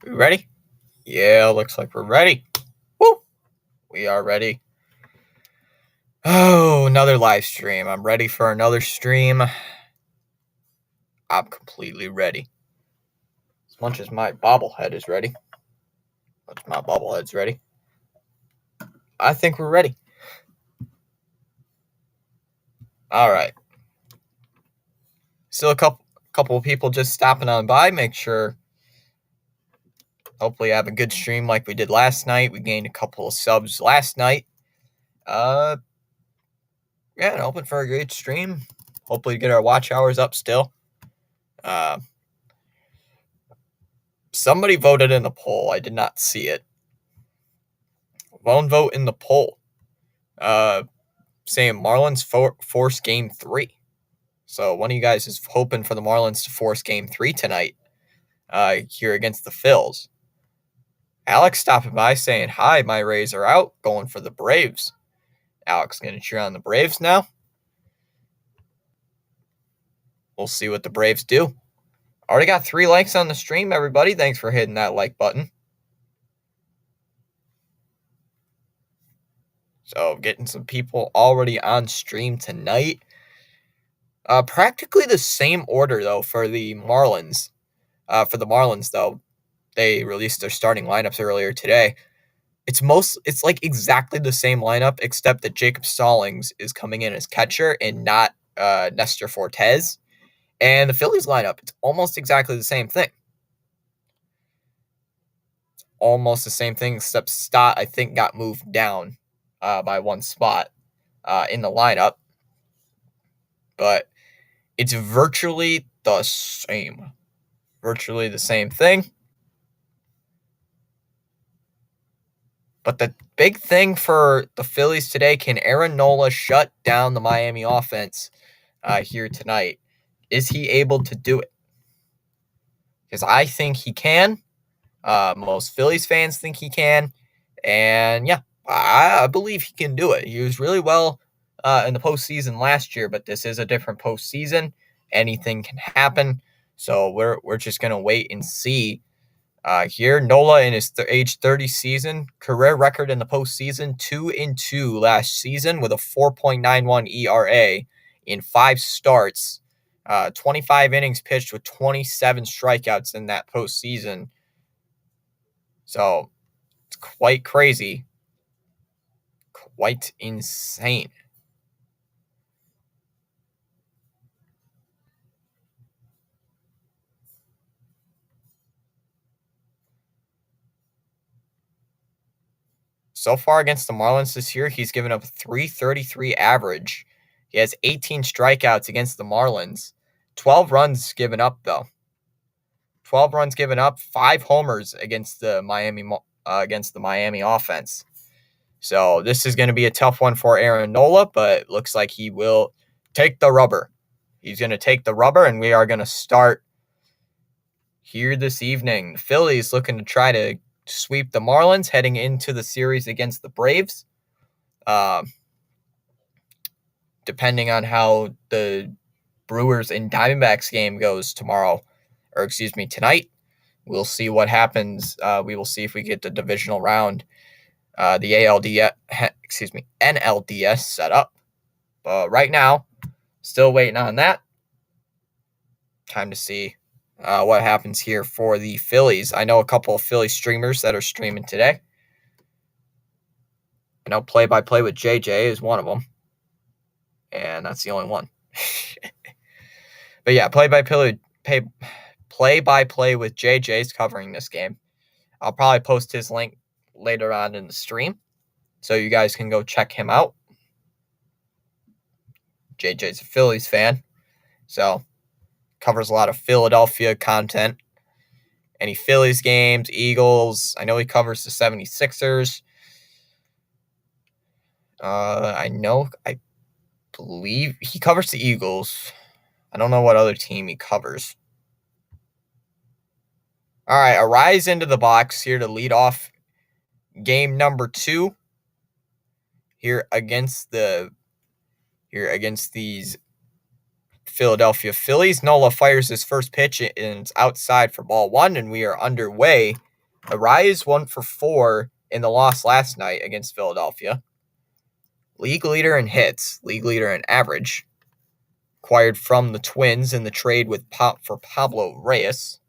We ready? Yeah, looks like we're ready. Woo! We are ready. Oh, another live stream. I'm ready for another stream. I'm completely ready. As much as my bobblehead is ready. My bobblehead's ready. I think we're ready. All right. Still a couple of people just stopping on by. Make sure. Hopefully, have a good stream like we did last night. We gained a couple of subs last night. Yeah, hoping for a great stream. Hopefully, get our watch hours up still. Somebody voted in the poll. I did not see it. Lone vote in the poll. Saying Marlins force game 3. So one of you guys is hoping for the Marlins to force game 3 tonight here against the Phillies. Alex stopping by saying, hi, my Rays are out, going for the Braves. Alex going to cheer on the Braves now. We'll see what the Braves do. Already got 3 likes on the stream, everybody. Thanks for hitting that like button. So getting some people already on stream tonight. Practically the same order, though, for the Marlins. Though, they released their starting lineups earlier today. It's like exactly the same lineup, except that Jacob Stallings is coming in as catcher and not Nestor Fortes. And the Phillies lineup, it's almost exactly the same thing. Almost the same thing, except Stott, I think, got moved down by 1 spot in the lineup. But it's virtually the same. Virtually the same thing. But the big thing for the Phillies today, can Aaron Nola shut down the Miami offense here tonight? Is he able to do it? Because I think he can. Most Phillies fans think he can. And yeah, I believe he can do it. He was really well in the postseason last year, but this is a different postseason. Anything can happen. So we're just going to wait and see. Here, Nola in his age 30 season, career record in the postseason, 2-2 last season with a 4.91 ERA in 5 starts, 25 innings pitched with 27 strikeouts in that postseason. So it's quite crazy, quite insane. So far against the Marlins this year, he's given up a 333 average. He has 18 strikeouts against the Marlins. 12 runs given up, though. 12 runs given up, 5 homers against the Miami offense. So this is going to be a tough one for Aaron Nola, but it looks like he will take the rubber. He's going to take the rubber, and we are going to start here this evening. The Phillies looking to try to sweep the Marlins heading into the series against the Braves. Depending on how the Brewers and Diamondbacks game goes tonight, we'll see what happens. We will see if we get the divisional round, the NLDS set up. But right now, still waiting on that. Time to see what happens here for the Phillies. I know a couple of Philly streamers that are streaming today. I know Play-by-Play with JJ is one of them. And that's the only one. But yeah, play-by-play with JJ is covering this game. I'll probably post his link later on in the stream, so you guys can go check him out. JJ's a Phillies fan, so covers a lot of Philadelphia content. Any Phillies games, Eagles. I know he covers the 76ers. I believe he covers the Eagles. I don't know what other team he covers. All right, Arise into the box here to lead off game number 2 here against these Philadelphia Phillies. Nola fires his first pitch and it's outside for ball 1, and we are underway. Arise 1 for 4 in the loss last night against Philadelphia. League leader in hits, league leader in average. Acquired from the Twins in the trade for Pablo Reyes.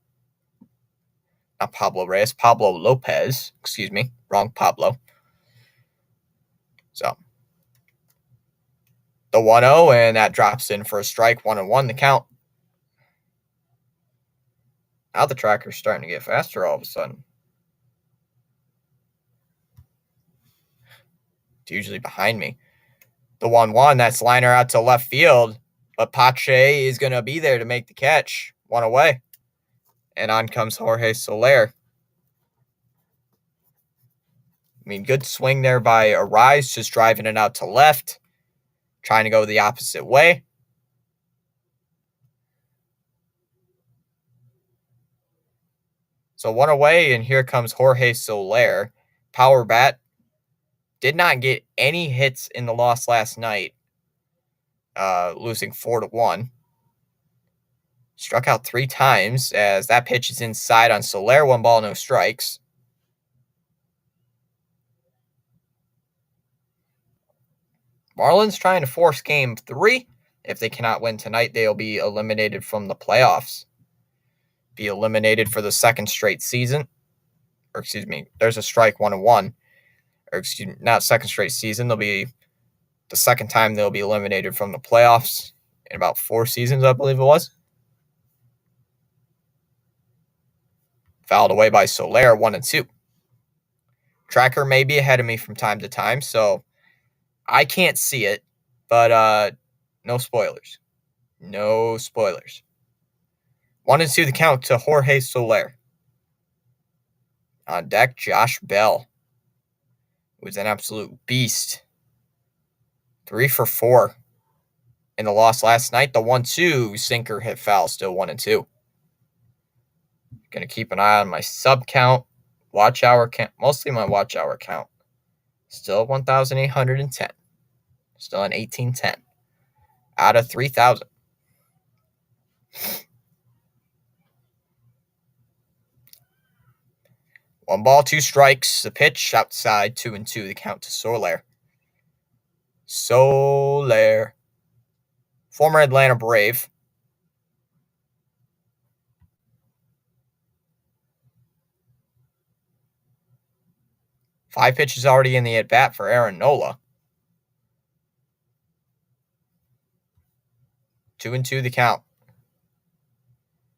Not Pablo Reyes, Pablo Lopez. Excuse me, wrong Pablo. So, the 1-0, and that drops in for a strike, 1-1 the count. Now the tracker's starting to get faster all of a sudden. It's usually behind me. The 1-1, that's liner out to left field, but Pache is going to be there to make the catch. 1 away. And on comes Jorge Soler. Good swing there by Arise, just driving it out to left, trying to go the opposite way. So 1 away, and here comes Jorge Soler. Power bat. Did not get any hits in the loss last night, losing 4-1. Struck out 3 times as that pitch is inside on Soler. 1 ball, no strikes. Marlins trying to force game 3. If they cannot win tonight, they'll be eliminated from the playoffs. Be eliminated for the second straight season. Or excuse me, there's a strike, 1-1. Or excuse me, not second straight season. They'll be the second time they'll be eliminated from the playoffs in about 4 seasons, I believe it was. Fouled away by Soler, 1-2. Tracker may be ahead of me from time to time, so I can't see it, but no spoilers. No spoilers. 1-2 the count to Jorge Soler. On deck, Josh Bell, who was an absolute beast. 3 for 4 in the loss last night. The 1-2 sinker hit foul, still 1-2. Going to keep an eye on my sub count, watch hour count, mostly my watch hour count. Still 1,810. Still an 1810 out of 3,000. One ball, 2 strikes. The pitch outside, 2-2. The count to Soler. Soler, former Atlanta Brave. Five pitches already in the at-bat for Aaron Nola. 2-2 the count.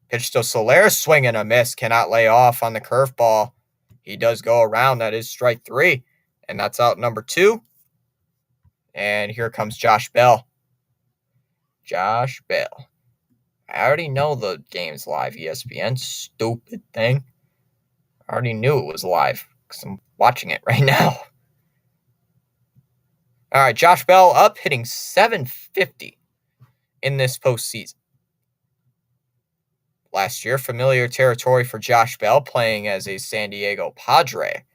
Pitch to Soler, swing and a miss. Cannot lay off on the curveball. He does go around. That is strike 3. and that's out number 2. And here comes Josh Bell. Josh Bell. I already know the game's live, ESPN. Stupid thing. I already knew it was live because I'm watching it right now. All right, Josh Bell up, hitting .750 in this postseason. Last year, familiar territory for Josh Bell, playing as a San Diego Padre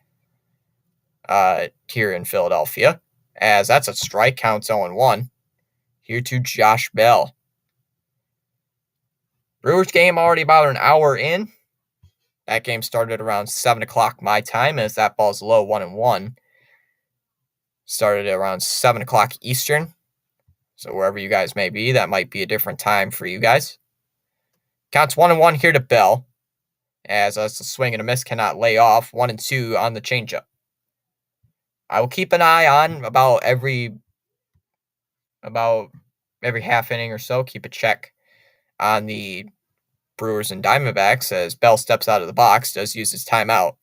here in Philadelphia, as that's a strike, counts 0-1. Here to Josh Bell. Brewers game already about an hour in. That game started around 7 o'clock my time, as that ball's low, 1-1. Started at around 7 o'clock Eastern. So wherever you guys may be, that might be a different time for you guys. Counts 1-1 here to Bell, as that's a swing and a miss, cannot lay off. 1-2 on the changeup. I will keep an eye on about every half inning or so. Keep a check on the Brewers and Diamondbacks as Bell steps out of the box, does use his timeout.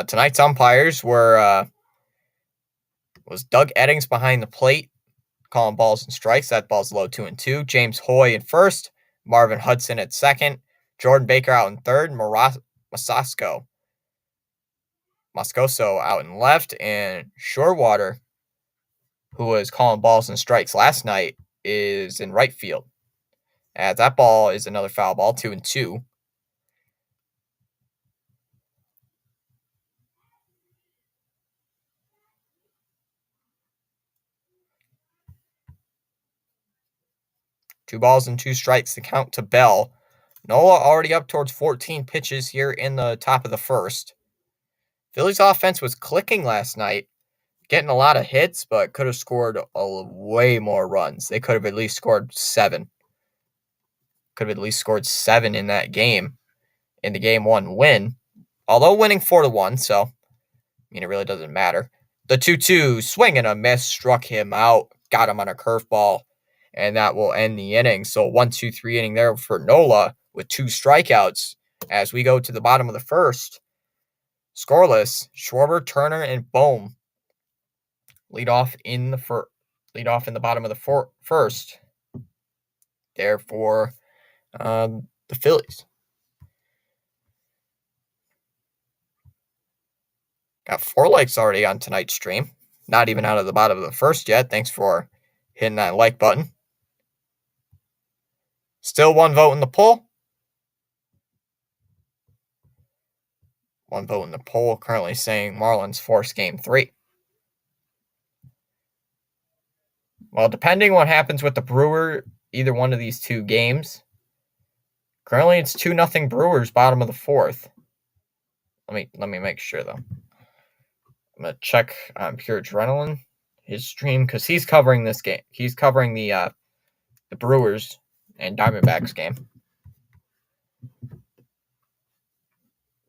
Tonight's umpires was Doug Eddings behind the plate, calling balls and strikes. That ball's low, 2-2. James Hoy in first, Marvin Hudson at second, Jordan Baker out in third, Moscoso out in left, and Shorewater, who was calling balls and strikes last night, is in right field. As that ball is another foul ball, 2-2. Two balls and 2 strikes to count to Bell. Nola already up towards 14 pitches here in the top of the first. Phillies offense was clicking last night, getting a lot of hits, but could have scored way more runs. They could have at least scored 7. Could have at least scored 7 in that game, in the Game 1 win. Although winning 4-1, so, it really doesn't matter. The 2-2 swing and a miss struck him out, got him on a curveball, and that will end the inning. So 1-2-3 inning there for Nola with 2 strikeouts. As we go to the bottom of the first, scoreless, Schwarber, Turner, and Bohm lead off in the bottom of the first. Therefore, the Phillies. Got 4 likes already on tonight's stream. Not even out of the bottom of the first yet. Thanks for hitting that like button. Still 1 vote in the poll. 1 vote in the poll, currently saying Marlins force Game 3. Well, depending what happens with the Brewer, either one of these 2 games, currently it's 2-0 Brewers, bottom of the 4th. Let me make sure, though. I'm going to check on Pure Adrenaline, his stream, because he's covering this game. He's covering the Brewers and Diamondbacks game.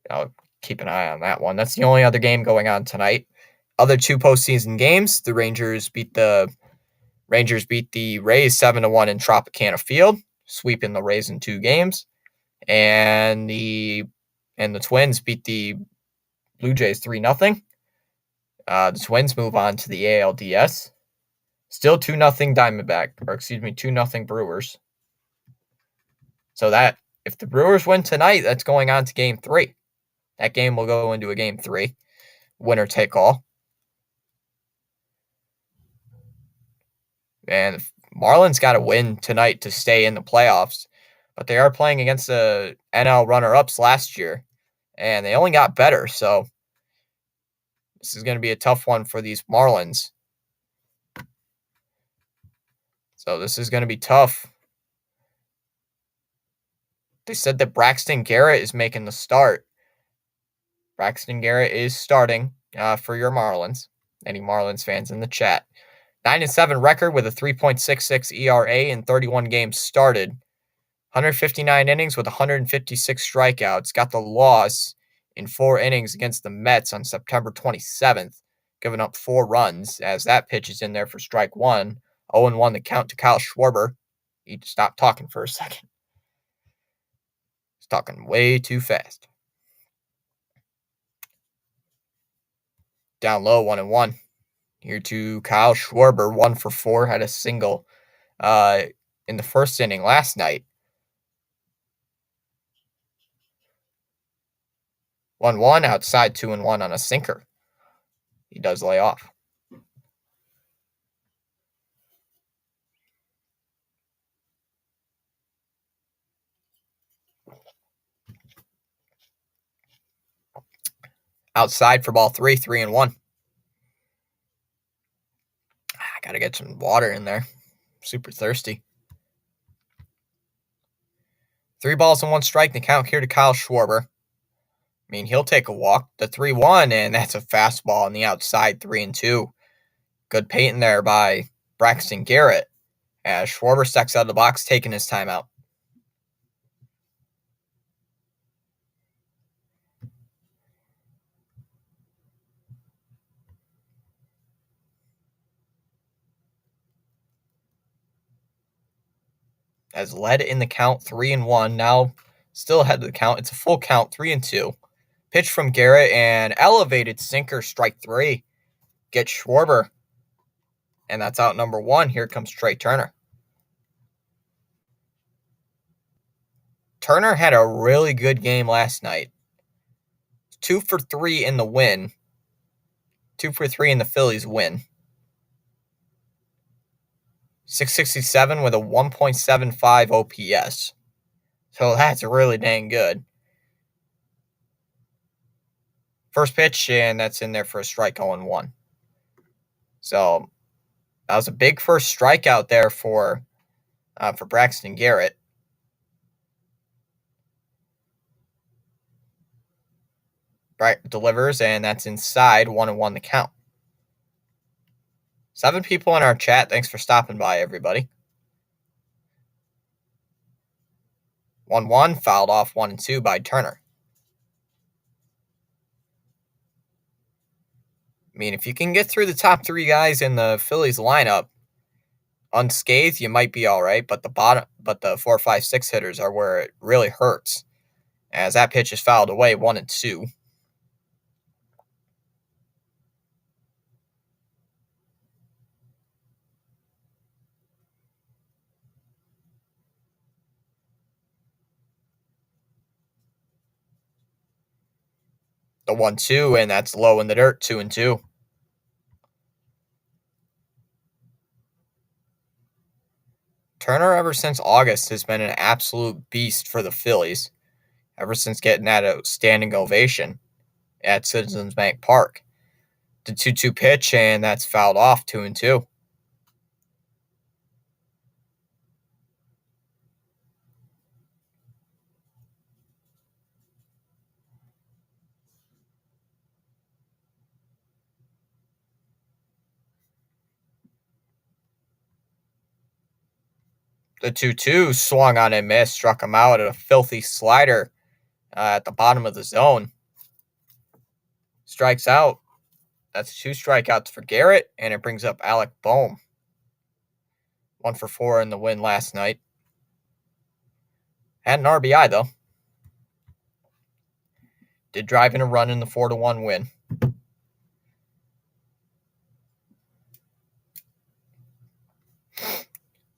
I'll keep an eye on that one. That's the only other game going on tonight. Other 2 postseason games, the Rangers beat the Rays 7-1 in Tropicana Field, sweeping the Rays in 2 games. And the Twins beat the Blue Jays 3-0. The Twins move on to the ALDS. Still 2-0 2-0 Brewers. So that, if the Brewers win tonight, that's going on to Game 3. That game will go into a Game 3. Winner take all. And Marlins got to win tonight to stay in the playoffs. But they are playing against the NL runner-ups last year. And they only got better. So this is going to be a tough one for these Marlins. So this is going to be tough. They said that Braxton Garrett is making the start. Braxton Garrett is starting for your Marlins. Any Marlins fans in the chat. 9-7 record with a 3.66 ERA in 31 games started. 159 innings with 156 strikeouts. Got the loss in 4 innings against the Mets on September 27th, giving up 4 runs as that pitch is in there for strike 1. 0-1 the count to Kyle Schwarber. He stopped talking for a second. He's talking way too fast. Down low, 1-1. Here to Kyle Schwarber, 1 for 4, had a single in the first inning last night. 1-1 outside, 2-1 on a sinker. He does lay off. Outside for ball 3, 3-1. I gotta get some water in there. Super thirsty. 3 balls and 1 strike. The count here to Kyle Schwarber. I mean, he'll take a walk. The 3-1, and that's a fastball on the outside, 3-2. Good painting there by Braxton Garrett as Schwarber steps out of the box, taking his timeout. As led in the count, 3-1. Now still ahead of the count. It's a full count, 3-2. Pitch from Garrett and elevated sinker, strike 3. Get Schwarber. And that's out number 1. Here comes Trey Turner. Turner had a really good game last night. 2 for 3 in the win. 2 for 3 in the Phillies win. 667 with a 1.75 OPS. So that's really dang good. First pitch, and that's in there for a strike, 0-1. So that was a big first strikeout there for Braxton Garrett. Delivers, and that's inside, 1-1 the count. 7 people in our chat. Thanks for stopping by, everybody. 1-1, fouled off 1-2 by Turner. I mean, if you can get through the top 3 guys in the Phillies lineup unscathed, you might be all right, but the 4, 5, 6 hitters are where it really hurts. As that pitch is fouled away, 1-2. The 1-2, and that's low in the dirt, 2-2. Turner, ever since August, has been an absolute beast for the Phillies. Ever since getting that standing ovation at Citizens Bank Park. The 2-2 pitch, and that's fouled off, 2-2. The 2-2 swung on and missed, struck him out at a filthy slider at the bottom of the zone. Strikes out. That's 2 strikeouts for Garrett, and it brings up Alec Bohm. 1 for 4 in the win last night. Had an RBI, though. Did drive in a run in the 4-1 win.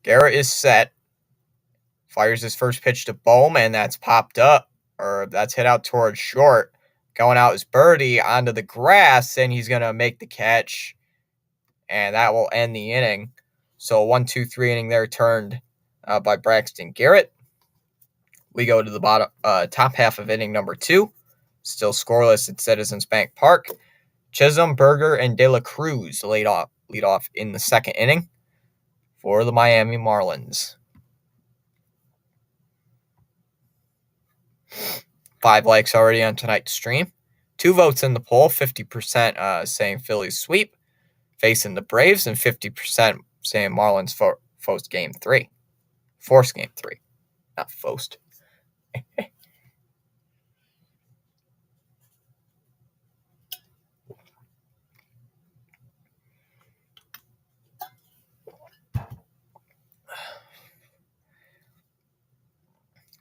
Garrett is set. Fires his first pitch to Bohm, and that's popped up, or that's hit out towards short. Going out is Birdie onto the grass, and he's going to make the catch, and that will end the inning. So 1-2-3 inning there turned by Braxton Garrett. We go to the top half of inning number 2. Still scoreless at Citizens Bank Park. Chisholm, Berger, and De La Cruz lead off in the second inning for the Miami Marlins. 5 likes already on tonight's stream. 2 votes in the poll, 50% saying Phillies sweep, facing the Braves, and 50% saying Marlins forced game 3. Forced game 3, not forced.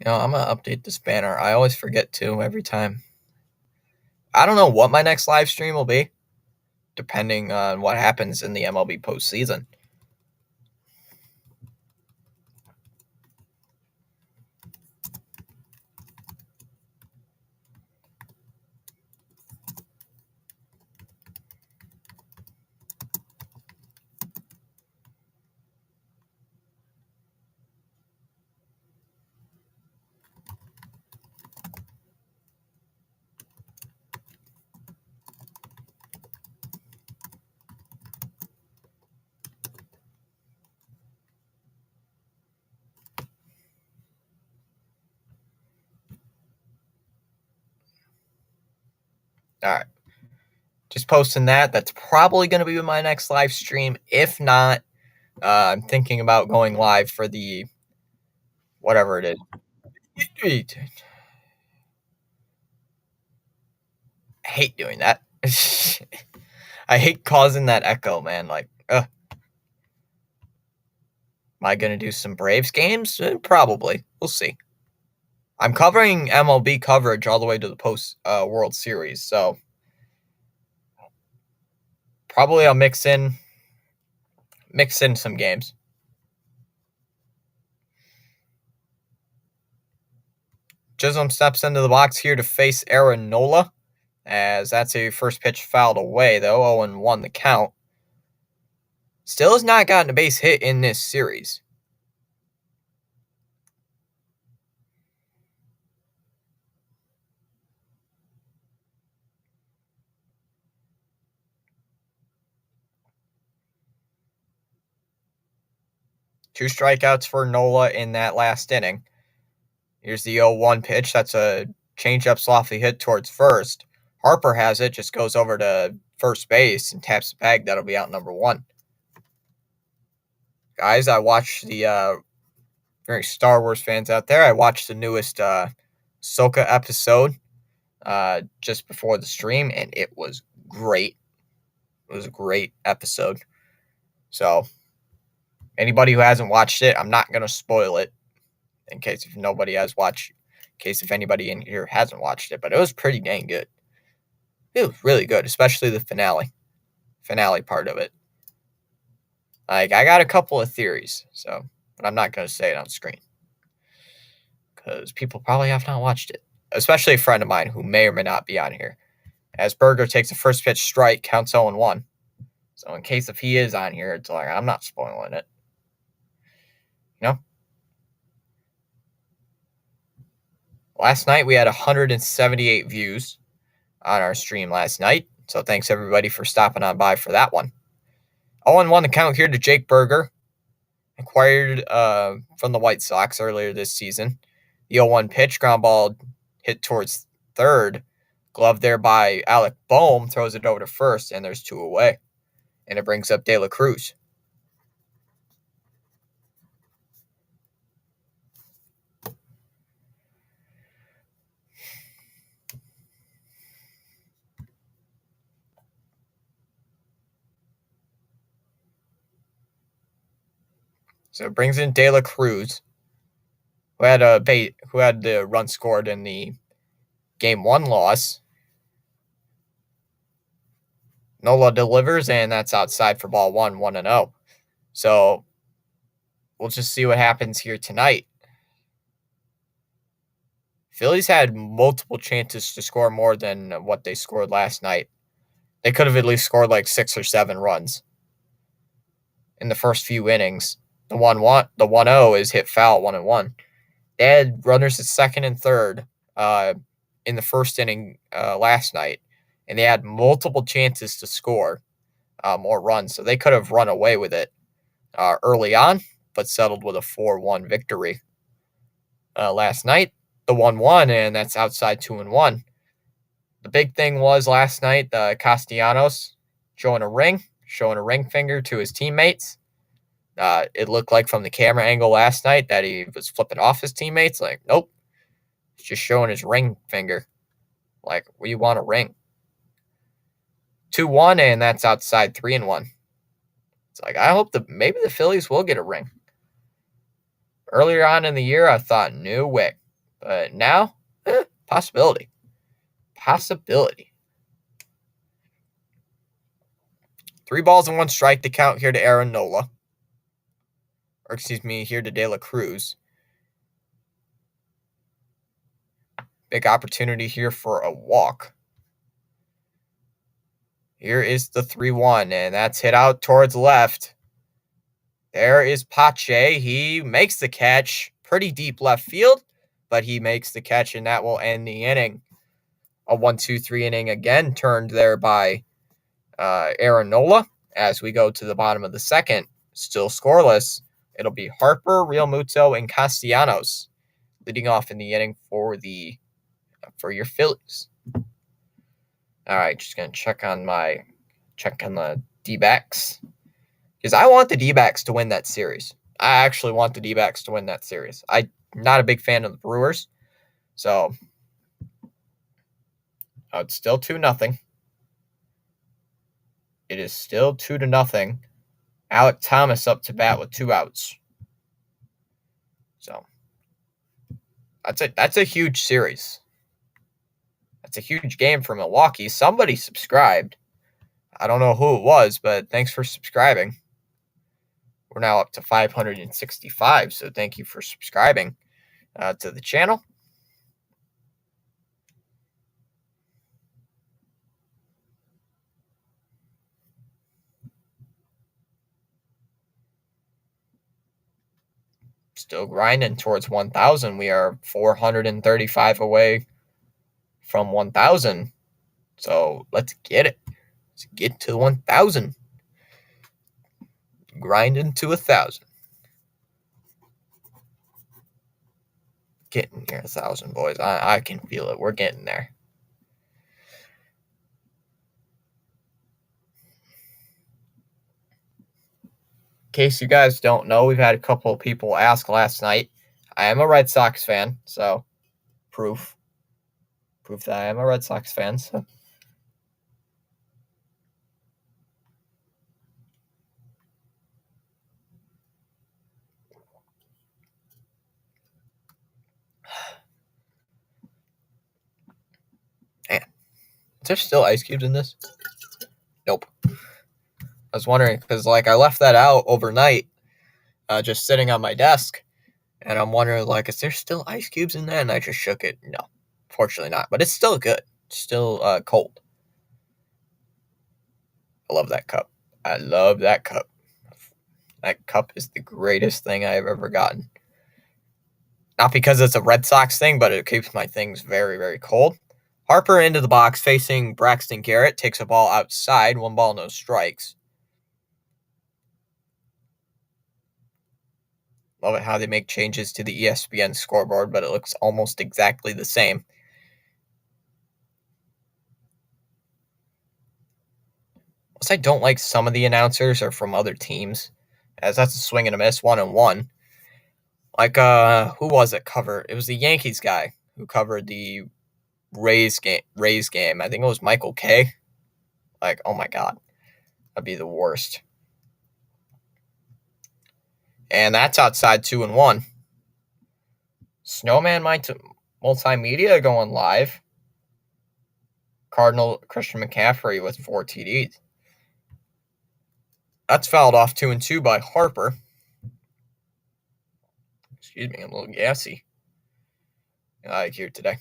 I'm going to update this banner. I always forget to every time. I don't know what my next live stream will be. depending on what happens in the MLB postseason. All right. Just posting that. That's probably going to be my next live stream. If not, I'm thinking about going live for the whatever it is. I hate doing that. I hate causing that echo, man. Like, am I going to do some Braves games? Probably. We'll see. I'm covering MLB coverage all the way to the post World Series, so probably I'll mix in some games. Chisholm steps into the box here to face Aaron Nola, as that's a first pitch fouled away, though. 0-1 the count. Still has not gotten a base hit in this series. Two strikeouts for Nola in that last inning. Here's the 0-1 pitch. That's a changeup softly hit towards first. Harper has it, just goes over to first base and taps the bag. That'll be out number 1. Guys, I watched the very Star Wars fans out there. I watched the newest Ahsoka episode just before the stream, and it was great. It was a great episode. So, anybody who hasn't watched it, I'm not going to spoil it in case if nobody has watched, in case if anybody in here hasn't watched it, but it was pretty dang good. It was really good, especially the finale part of it. Like, I got a couple of theories, so, but I'm not going to say it on screen because people probably have not watched it, especially a friend of mine who may or may not be on here. As Berger takes a first pitch strike, counts 0-1. So in case if he is on here, it's like, I'm not spoiling it. You know? Last night, we had 178 views on our stream last night. So thanks, everybody, for stopping on by for that one. 0-1 the count here to Jake Berger, acquired from the White Sox earlier this season. The 0-1 pitch, ground ball hit towards third. Glove there by Alec Boehm, throws it over to first, and there's 2 away. And it brings up De La Cruz. So it brings in De La Cruz, who had the run scored in the Game 1 loss. Nola delivers, and that's outside for ball 1, 1-0. So we'll just see what happens here tonight. Phillies had multiple chances to score more than what they scored last night. They could have at least scored like 6 or 7 runs in the first few innings. The 1-0 is hit foul 1-1. They had runners at second and third in the first inning last night, and they had multiple chances to score more runs, so they could have run away with it early on, but settled with a 4-1 victory last night. The 1-1, and that's outside 2-1. The big thing was last night, Castellanos showing a ring finger to his teammates. It looked like from the camera angle last night that he was flipping off his teammates. Like, nope, he's just showing his ring finger. Like, we want a ring. 2-1, and that's outside 3-1. It's like, I hope maybe the Phillies will get a ring. Earlier on in the year, I thought, no way. But now, possibility. 3 balls and 1 strike. The count here to Aaron Nola. Or excuse me, here to De La Cruz. Big opportunity here for a walk. Here is the 3-1, and that's hit out towards left. There is Pache. He makes the catch. Pretty deep left field, but he makes the catch, and that will end the inning. A 1-2-3 inning again turned there by Aaron Nola. As we go to the bottom of the second, still scoreless. It'll be Harper, Real Muto, and Castellanos leading off in the inning for your Phillies. All right, just gonna check on the D-backs because I want the D-backs to win that series. I actually want the D-backs to win that series. I'm not a big fan of the Brewers, so it's still 2-0. It is still 2-0. Alek Thomas up to bat with 2 outs. So that's a huge series. That's a huge game for Milwaukee. Somebody subscribed. I don't know who it was, but thanks for subscribing. We're now up to 565, so thank you for subscribing to the channel. Still grinding towards 1,000. We are 435 away from 1,000. So let's get it. Let's get to 1,000. Grinding to 1,000. Getting near 1,000, boys. I can feel it. We're getting there. In case you guys don't know, we've had a couple of people ask last night. I am a Red Sox fan, so proof that I am a Red Sox fan. So. Man, is there still ice cubes in this? Nope. I was wondering because I left that out overnight, just sitting on my desk, and I'm wondering is there still ice cubes in there? And I just shook it. No, fortunately not. But it's still good. It's still cold. I love that cup. I love that cup. That cup is the greatest thing I've ever gotten. Not because it's a Red Sox thing, but it keeps my things very, very cold. Harper into the box facing Braxton Garrett. Takes a ball outside. 1 ball, no strikes. Love it how they make changes to the ESPN scoreboard, but it looks almost exactly the same. Plus, I don't like some of the announcers are from other teams, as that's a swing and a miss, 1-1. Who was it covered? It was the Yankees guy who covered the Rays game. I think it was Michael Kay. Oh my God. That'd be the worst. And that's outside 2-1. Snowman Multimedia going live. Cardinal Christian McCaffrey with 4 TDs. That's fouled off 2-2 by Harper. Excuse me, I'm a little gassy here today.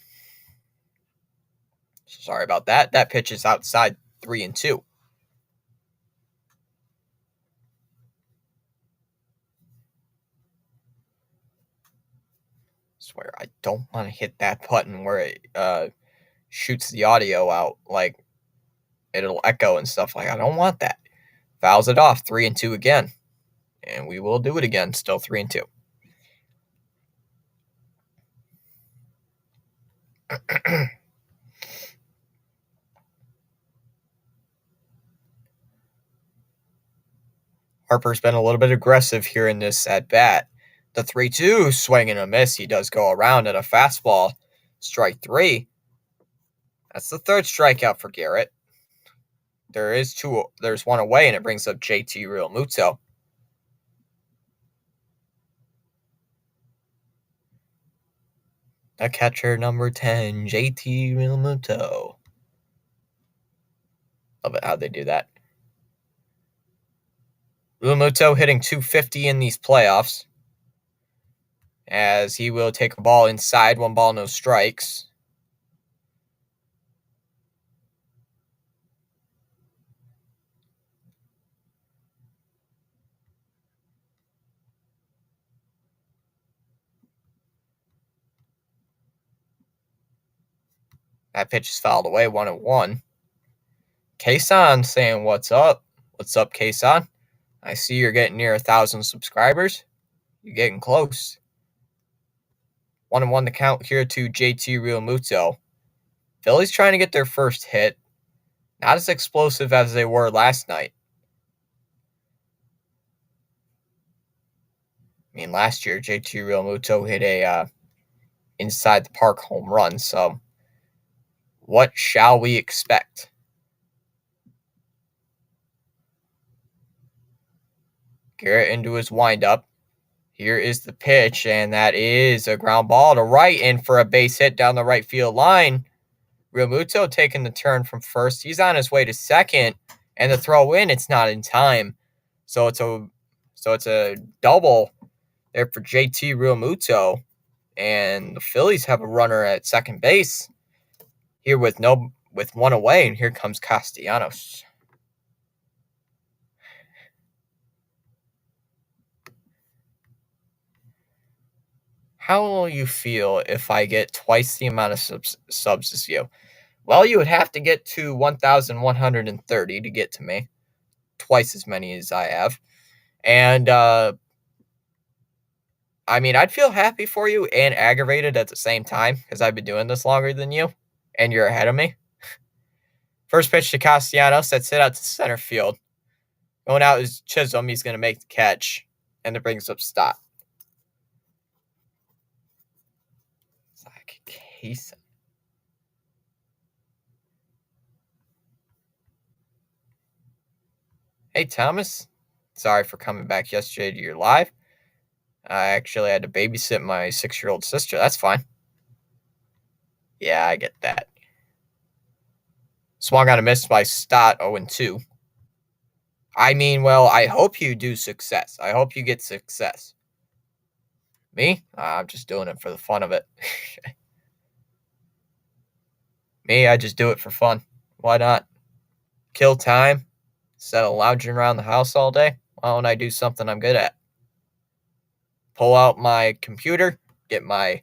Sorry about that. That pitch is outside 3-2. Swear, I don't want to hit that button where it shoots the audio out, it'll echo and stuff. I don't want that. Fouls it off, 3-2 again. And we will do it again, still 3-2. Harper's been a little bit aggressive here in this at-bat. The 3-2 swing and a miss. He does go around at a fastball. Strike 3. That's the 3rd strikeout for Garrett. There's 1 away, and it brings up JT Realmuto. The catcher number 10, JT Realmuto. Love it how they do that. Realmuto hitting .250 in these playoffs, as he will take a ball inside, 1 ball, no strikes. That pitch is fouled away, 1-1. Kason saying, "What's up? What's up, Kason? I see you're getting near 1,000 subscribers. You're getting close." 1-1 the count here to JT Realmuto. Phillies trying to get their first hit. Not as explosive as they were last night. I mean, last year, JT Realmuto hit a inside the park home run. So, what shall we expect? Garrett into his windup. Here is the pitch, and that is a ground ball to right in for a base hit down the right field line. Realmuto taking the turn from first. He's on his way to second, and the throw in, it's not in time. So it's a double there for JT Realmuto, and the Phillies have a runner at second base here with one away, and here comes Castellanos. How will you feel if I get twice the amount of subs as you? Well, you would have to get to 1,130 to get to me. Twice as many as I have. And, I mean, I'd feel happy for you and aggravated at the same time because I've been doing this longer than you, and you're ahead of me. First pitch to Castellanos. That's hit out to center field. Going out is Chisholm. He's going to make the catch, and it brings up stop. Zach Kaysen. Hey, Thomas. Sorry for coming back yesterday to your live. I actually had to babysit my 6-year-old sister. That's fine. Yeah, I get that. Swung on a miss by Stott, 0-2. I mean, well, I hope you do success. I hope you get success. Me? I'm just doing it for the fun of it. Me, I just do it for fun. Why not? Kill time instead of lounging around the house all day. Why don't I do something I'm good at? Pull out my computer, get my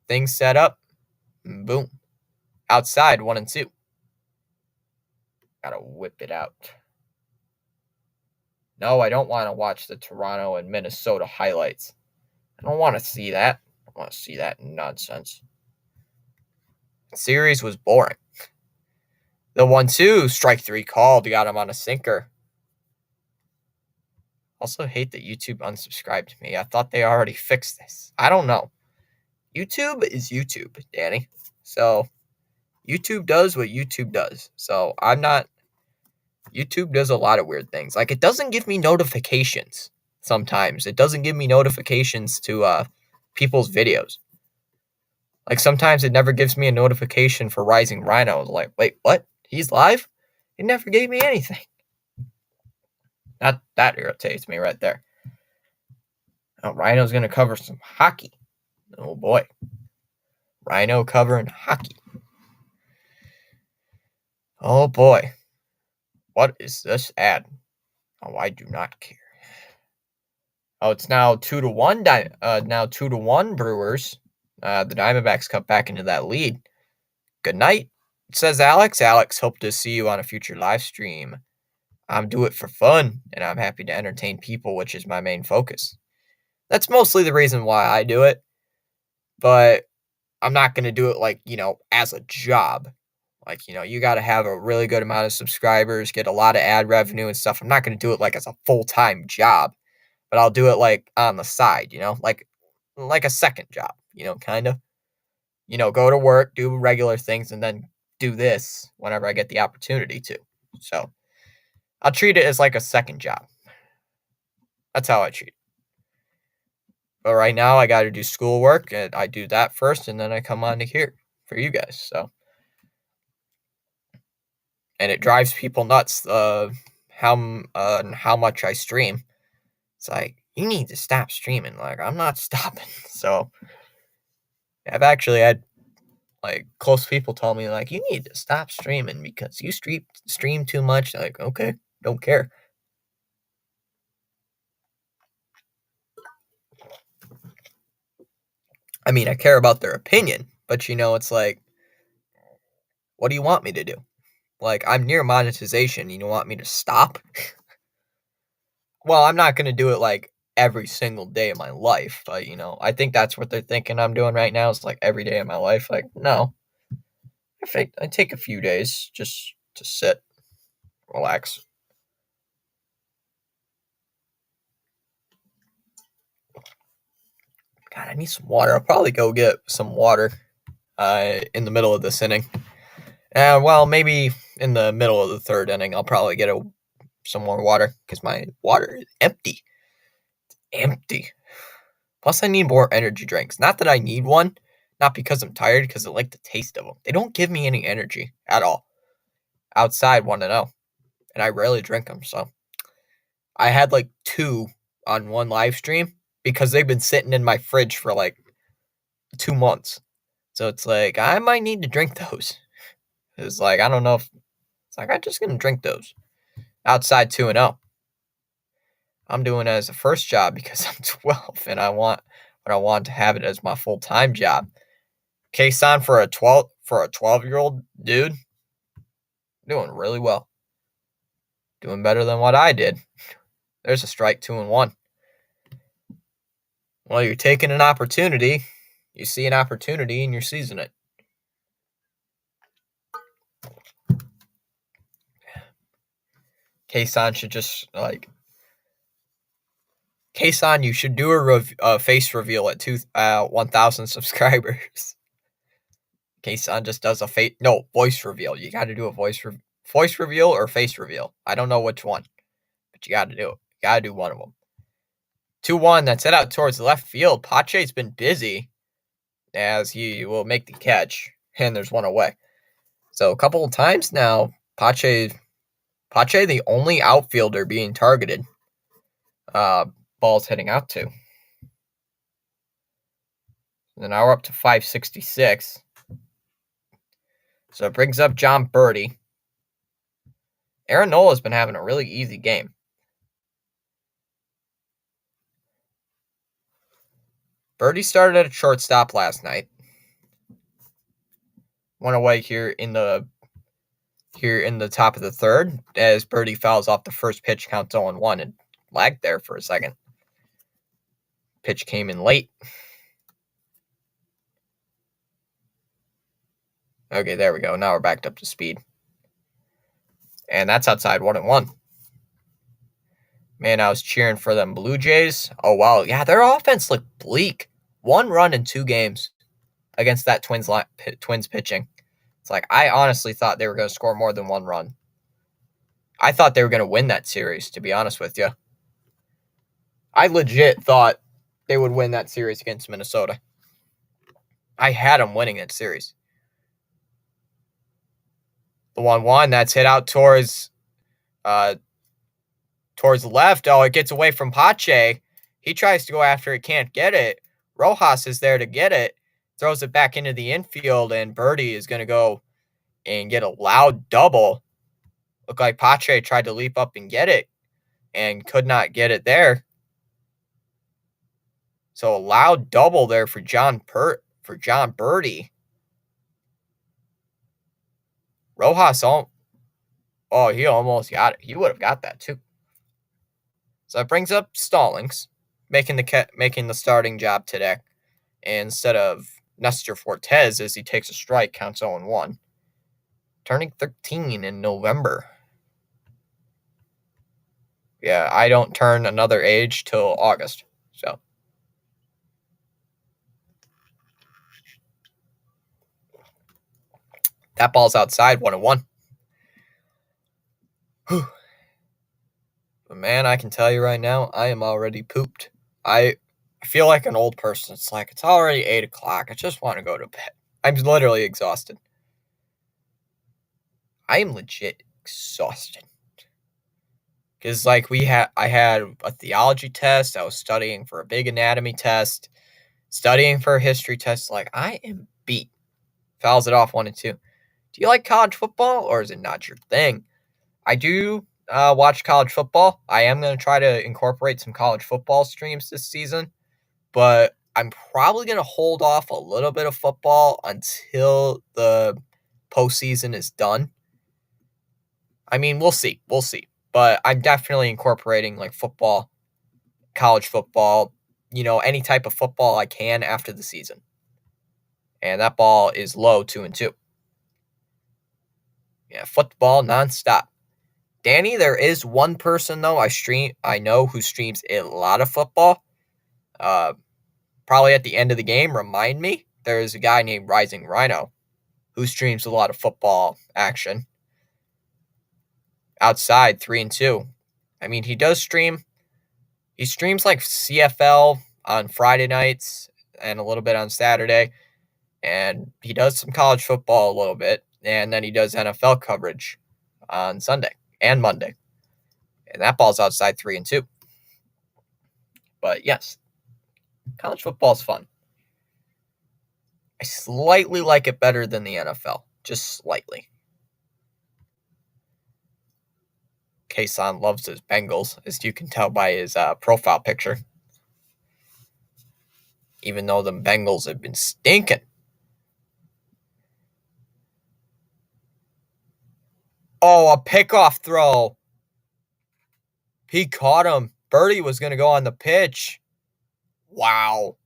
thing set up, and boom. Outside, 1-2. Gotta whip it out. No, I don't want to watch the Toronto and Minnesota highlights. I don't want to see that. I don't want to see that nonsense. The series was boring. The 1-2, strike 3 called. Got him on a sinker. Also hate that YouTube unsubscribed me. I thought they already fixed this. I don't know. YouTube is YouTube, Danny. So, YouTube does what YouTube does. So, I'm not... YouTube does a lot of weird things. Like, it doesn't give me notifications sometimes. It doesn't give me notifications to people's videos. Like, sometimes it never gives me a notification for Rising Rhino. I was like, wait, what? He's live? It never gave me anything. That irritates me right there. Oh, Rhino's going to cover some hockey. Oh, boy. Rhino covering hockey. Oh, boy. What is this ad? Oh, I do not care. Oh, it's now 2-1. Now 2-1 Brewers. The Diamondbacks cut back into that lead. Good night, says Alex. Alex, hope to see you on a future live stream. I'm do it for fun, and I'm happy to entertain people, which is my main focus. That's mostly the reason why I do it, but I'm not going to do it like, as a job. Like, you got to have a really good amount of subscribers, get a lot of ad revenue and stuff. I'm not going to do it like as a full-time job, but I'll do it like on the side, like a second job, kind of. Go to work, do regular things, and then do this whenever I get the opportunity to. So I'll treat it as like a second job. That's how I treat it. But right now I got to do schoolwork, and I do that first, and then I come on to here for you guys. So, and it drives people nuts how much I stream. It's like, you need to stop streaming. Like, I'm not stopping. So I've actually had like close people tell me like, you need to stop streaming because you stream too much. Like, okay, don't care. I mean, I care about their opinion, but it's like, what do you want me to do? Like, I'm near monetization. You want me to stop? Well, I'm not going to do it like every single day of my life, but I think that's what they're thinking I'm doing right now. Is like every day of my life. Like, no, I take a few days just to sit, relax. God, I need some water. I'll probably go get some water in the middle of this inning. Well, maybe in the middle of the third inning, I'll probably get some more water because my water is empty. Empty. Plus, I need more energy drinks. Not that I need one, not because I'm tired, because I like the taste of them. They don't give me any energy at all. Outside, 1-0, and I rarely drink them. So I had like 2 on one live stream because they've been sitting in my fridge for like 2 months. So it's like I might need to drink those. It's like I don't know if it's like I'm just gonna drink those. Outside 2-0. I'm doing it as a first job because I'm 12 and I want to have it as my full-time job. Case on for a 12-year-old dude, doing really well. Doing better than what I did. There's a strike, 2-1. Well, you're taking an opportunity. You see an opportunity and you're seizing it. Kason should just Kason, you should do a face reveal at 1,000 subscribers. Kason just does a voice reveal. You got to do a voice reveal or face reveal. I don't know which one, but you got to do it. You got to do one of them. 2-1. That's it out towards the left field. Pache's been busy as he will make the catch, and there's one away. So a couple of times now, Pache, the only outfielder being targeted. Ball's heading out to. And now we're up to 566. So it brings up John Birdie. Aaron Nola's been having a really easy game. Birdie started at a shortstop last night. Went away here in the top of the third as Birdie fouls off the first pitch, counts 0-1 and lagged there for a second. Pitch came in late. Okay, there we go. Now we're backed up to speed. And that's outside 1-1. Man, I was cheering for them Blue Jays. Oh, wow. Yeah, their offense looked bleak. 1 run in 2 games against that Twins pitching. It's like, I honestly thought they were going to score more than 1 run. I thought they were going to win that series, to be honest with you. I legit thought they would win that series against Minnesota. I had them winning that series. The 1-1, that's hit out towards the left. Oh, it gets away from Pache. He tries to go after it, can't get it. Rojas is there to get it. Throws it back into the infield, and Birdie is going to go and get a loud double. Looked like Pache tried to leap up and get it and could not get it there. So a loud double there for John Birdie. Rojas, he almost got it. He would have got that too. So that brings up Stallings, making the starting job today, instead of Nestor Fortes as he takes a strike, counts 0-1. Turning 13 in November. Yeah, I don't turn another age till August. So that ball's outside, 1-1. Whew. But man, I can tell you right now, I am already pooped. I feel like an old person. It's like, it's already 8 o'clock. I just want to go to bed. I'm literally exhausted. I am legit exhausted. Because like I had a theology test. I was studying for a big anatomy test, studying for a history test. Like I am beat. Fouls it off 1-2. Do you like college football or is it not your thing? I do watch college football. I am going to try to incorporate some college football streams this season, but I'm probably going to hold off a little bit of football until the postseason is done. I mean, we'll see. We'll see. But I'm definitely incorporating like football, college football, any type of football I can after the season. And that ball is low 2-2. Yeah, football nonstop. Danny, there is one person though I know who streams a lot of football. Probably at the end of the game, remind me. There is a guy named Rising Rhino who streams a lot of football action. Outside 3-2. I mean, he does stream. He streams like CFL on Friday nights and a little bit on Saturday. And he does some college football a little bit. And then he does NFL coverage on Sunday and Monday. And that ball's outside 3-2. But yes, college football is fun. I slightly like it better than the NFL. Just slightly. Kason loves his Bengals, as you can tell by his profile picture. Even though the Bengals have been stinking. Oh, a pickoff throw. He caught him. Birdie was going to go on the pitch. Wow.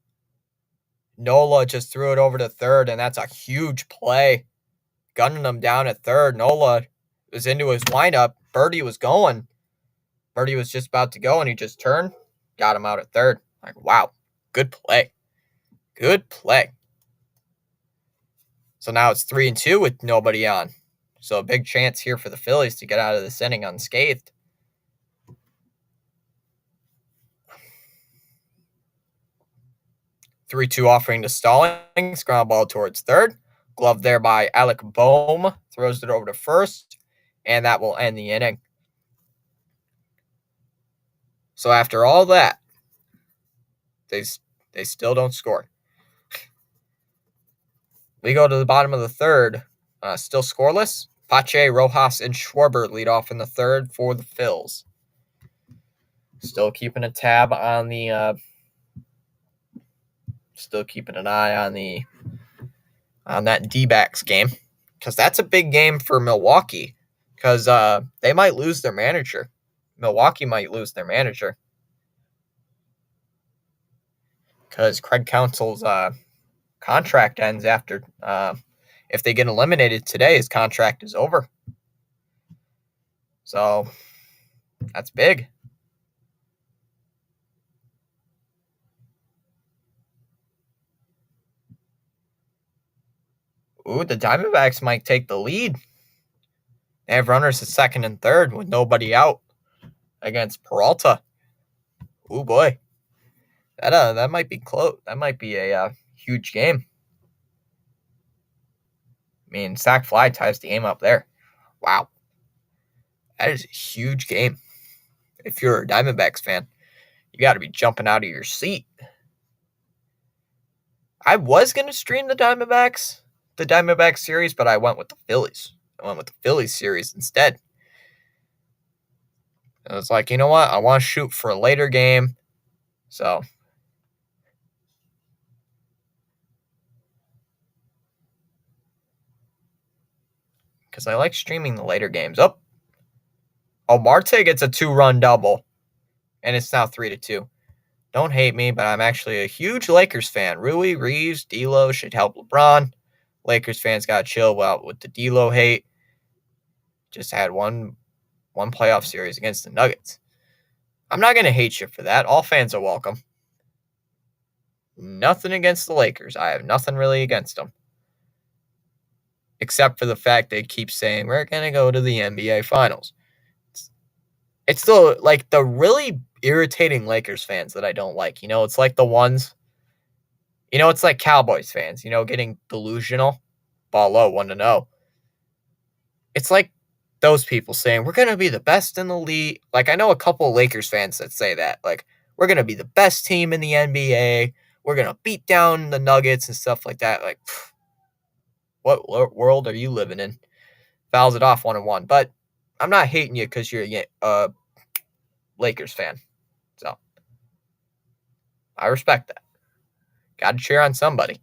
Nola just threw it over to third, and that's a huge play. Gunning him down at third. Nola was into his windup. Birdie was going. Birdie was just about to go, and he just turned. Got him out at third. Like, wow. Good play. Good play. So now it's 3-2 with nobody on. So a big chance here for the Phillies to get out of this inning unscathed. 3-2 offering to Stallings. Ground ball towards third. Glove there by Alec Boehm. Throws it over to first. And that will end the inning. So after all that, they still don't score. We go to the bottom of the third. Still scoreless. Pache, Rojas, and Schwarber lead off in the third for the Phils. Still keeping a tab on the... still keeping an eye on that D-backs game. Because that's a big game for Milwaukee. Because they might lose their manager. Milwaukee might lose their manager. Because Craig Counsell's contract ends after... if they get eliminated today, his contract is over. So, that's big. Ooh, the Diamondbacks might take the lead. They have runners at second and third with nobody out against Peralta. Ooh, boy. That might be close. That might be a huge game. I mean, sac fly ties the game up there. Wow. That is a huge game. If you're a Diamondbacks fan, you got to be jumping out of your seat. I was going to stream the Diamondbacks series, but I went with the Phillies. I went with the Phillies series instead. I was like, you know what? I want to shoot for a later game. So, because I like streaming the later games. Oh, Marte gets a 2-run double, and it's now 3-2. Don't hate me, but I'm actually a huge Lakers fan. Rui, Reeves, D'Lo should help LeBron. Lakers fans got to chill out with the D'Lo hate. Just had one playoff series against the Nuggets. I'm not going to hate you for that. All fans are welcome. Nothing against the Lakers. I have nothing really against them. Except for the fact they keep saying, we're going to go to the NBA Finals. It's the, like, the really irritating Lakers fans that I don't like. It's like the ones, it's like Cowboys fans, getting delusional. Ball low, 1-0. It's like those people saying we're going to be the best in the league. Like, I know a couple of Lakers fans that say that. Like, we're going to be the best team in the NBA. We're going to beat down the Nuggets and stuff like that. Like, what world are you living in? Fouls it off 1-1. But I'm not hating you because you're a Lakers fan. So, I respect that. Got to cheer on somebody.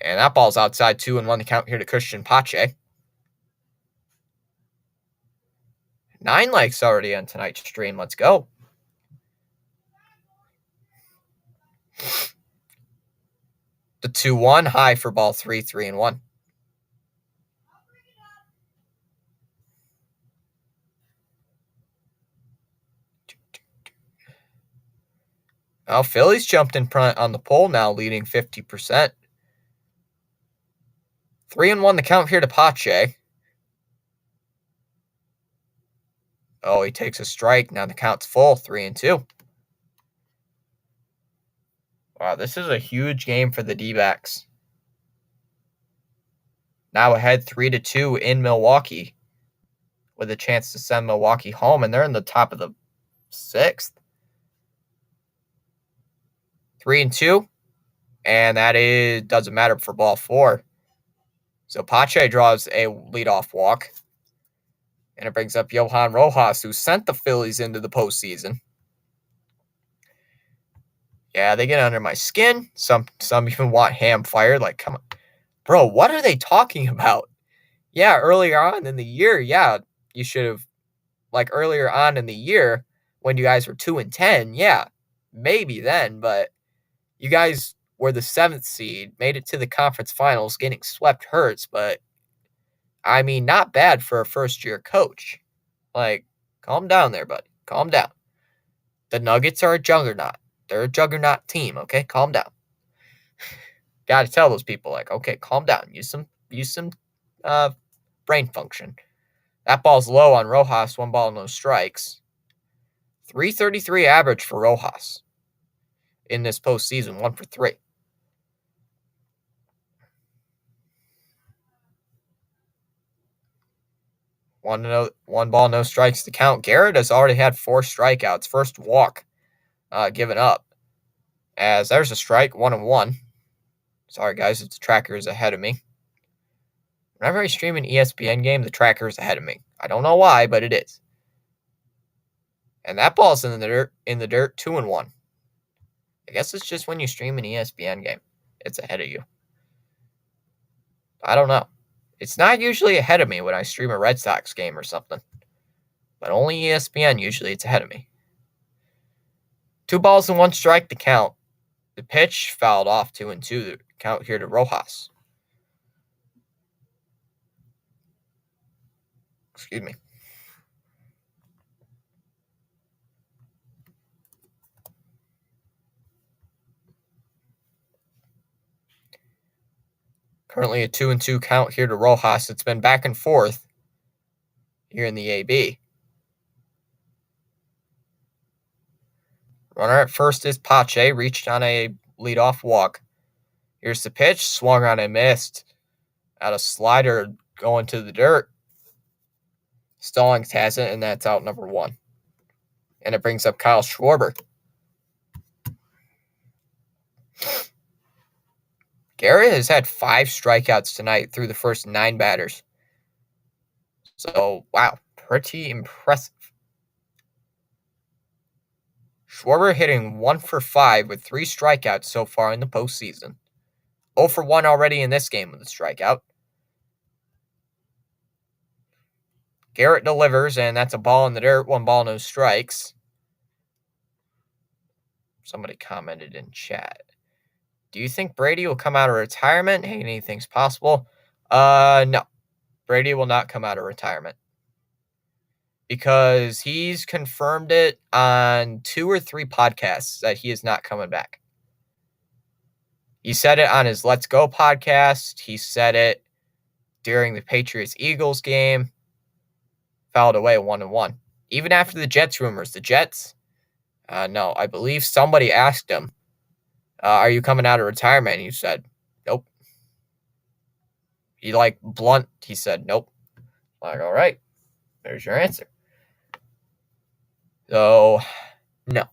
And that ball's outside 2-1 to count here to Christian Pache. 9 likes already on tonight's stream. Let's go. The 2-1 high for ball 3, 3-1. Now, Phillies jumped in front on the pole now, leading 50%. 3-1 the count here to Pache. Oh, he takes a strike. Now the count's full, 3-2. Wow, this is a huge game for the D-backs. Now ahead 3-2 in Milwaukee, with a chance to send Milwaukee home, and they're in the top of the 6th. 3-2, and that doesn't matter for ball 4. So Pache draws a leadoff walk, and it brings up Johan Rojas, who sent the Phillies into the postseason. Yeah, they get under my skin. Some even want Ham fired. Like, come on. Bro, what are they talking about? Yeah, earlier on in the year, yeah, you should have, like, earlier on in the year when you guys were 2-10, yeah, maybe then, but you guys were the 7th seed, made it to the conference finals, getting swept hurts, but, I mean, not bad for a first-year coach. Like, calm down there, buddy. Calm down. The Nuggets are a juggernaut. They're a juggernaut team, okay? Calm down. Got to tell those people, like, okay, calm down. Use some brain function. That ball's low on Rojas. 1 ball, no strikes. 333 average for Rojas in this postseason. 1 for 3. 1 ball, no strikes to count. Garrett has already had 4 strikeouts. First walk given up. As there's a strike, 1-1. Sorry, guys, the tracker is ahead of me. Whenever I stream an ESPN game, the tracker is ahead of me. I don't know why, but it is. And that ball's in the dirt, 2-1. I guess it's just when you stream an ESPN game, it's ahead of you. I don't know. It's not usually ahead of me when I stream a Red Sox game or something. But only ESPN, usually it's ahead of me. 2 balls and 1 strike to count. The pitch fouled off 2-2 to count here to Rojas. Excuse me. Currently a 2-2 count here to Rojas. It's been back and forth here in the AB. Runner at first is Pache, reached on a leadoff walk. Here's the pitch, swung on and missed. Out a slider going to the dirt. Stallings has it, and that's out number 1. And it brings up Kyle Schwarber. Garrett has had 5 strikeouts tonight through the first 9 batters. So, wow, pretty impressive. Schwarber hitting 1 for 5 with 3 strikeouts so far in the postseason. 0 for 1 already in this game with a strikeout. Garrett delivers, and that's a ball in the dirt. 1 ball, no strikes. Somebody commented in chat. Do you think Brady will come out of retirement? Hey, anything's possible. No. Brady will not come out of retirement. Because he's confirmed it on 2 or 3 podcasts that he is not coming back. He said it on his Let's Go podcast. He said it during the Patriots-Eagles game. Fouled away 1-1. Even after the Jets rumors. The Jets? No. I believe somebody asked him, are you coming out of retirement? And he said, nope. He blunt. He said, nope. Like, all right. There's your answer. So, no.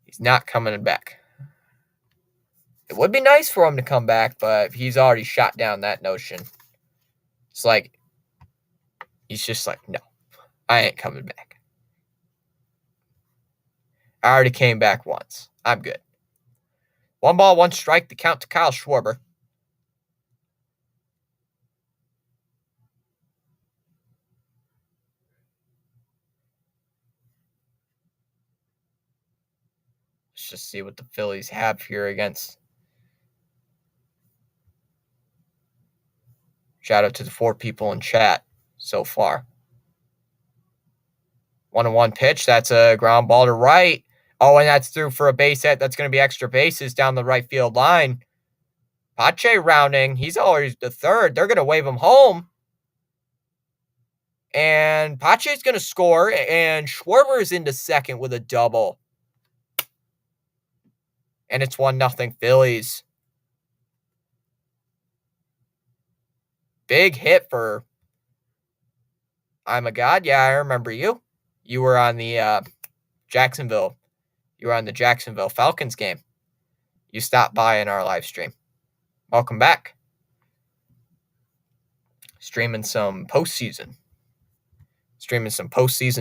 He's not coming back. It would be nice for him to come back, but he's already shot down that notion. It's like, he's just like, no, I ain't coming back. I already came back once. I'm good. 1 ball, 1 strike, the count to Kyle Schwarber. Let's just see what the Phillies have here against. Shout out to the 4 people in chat so far. 1-1 pitch. That's a ground ball to right. Oh, and that's through for a base hit. That's going to be extra bases down the right field line. Pache rounding. He's always the third. They're going to wave him home. And Pache's going to score. And Schwarber is into second with a double. And it's 1-0 Phillies. Big hit for I'm a God. Yeah, I remember you. You were on the Jacksonville. You were on the Jacksonville Falcons game. You stopped by in our live stream. Welcome back. Streaming some postseason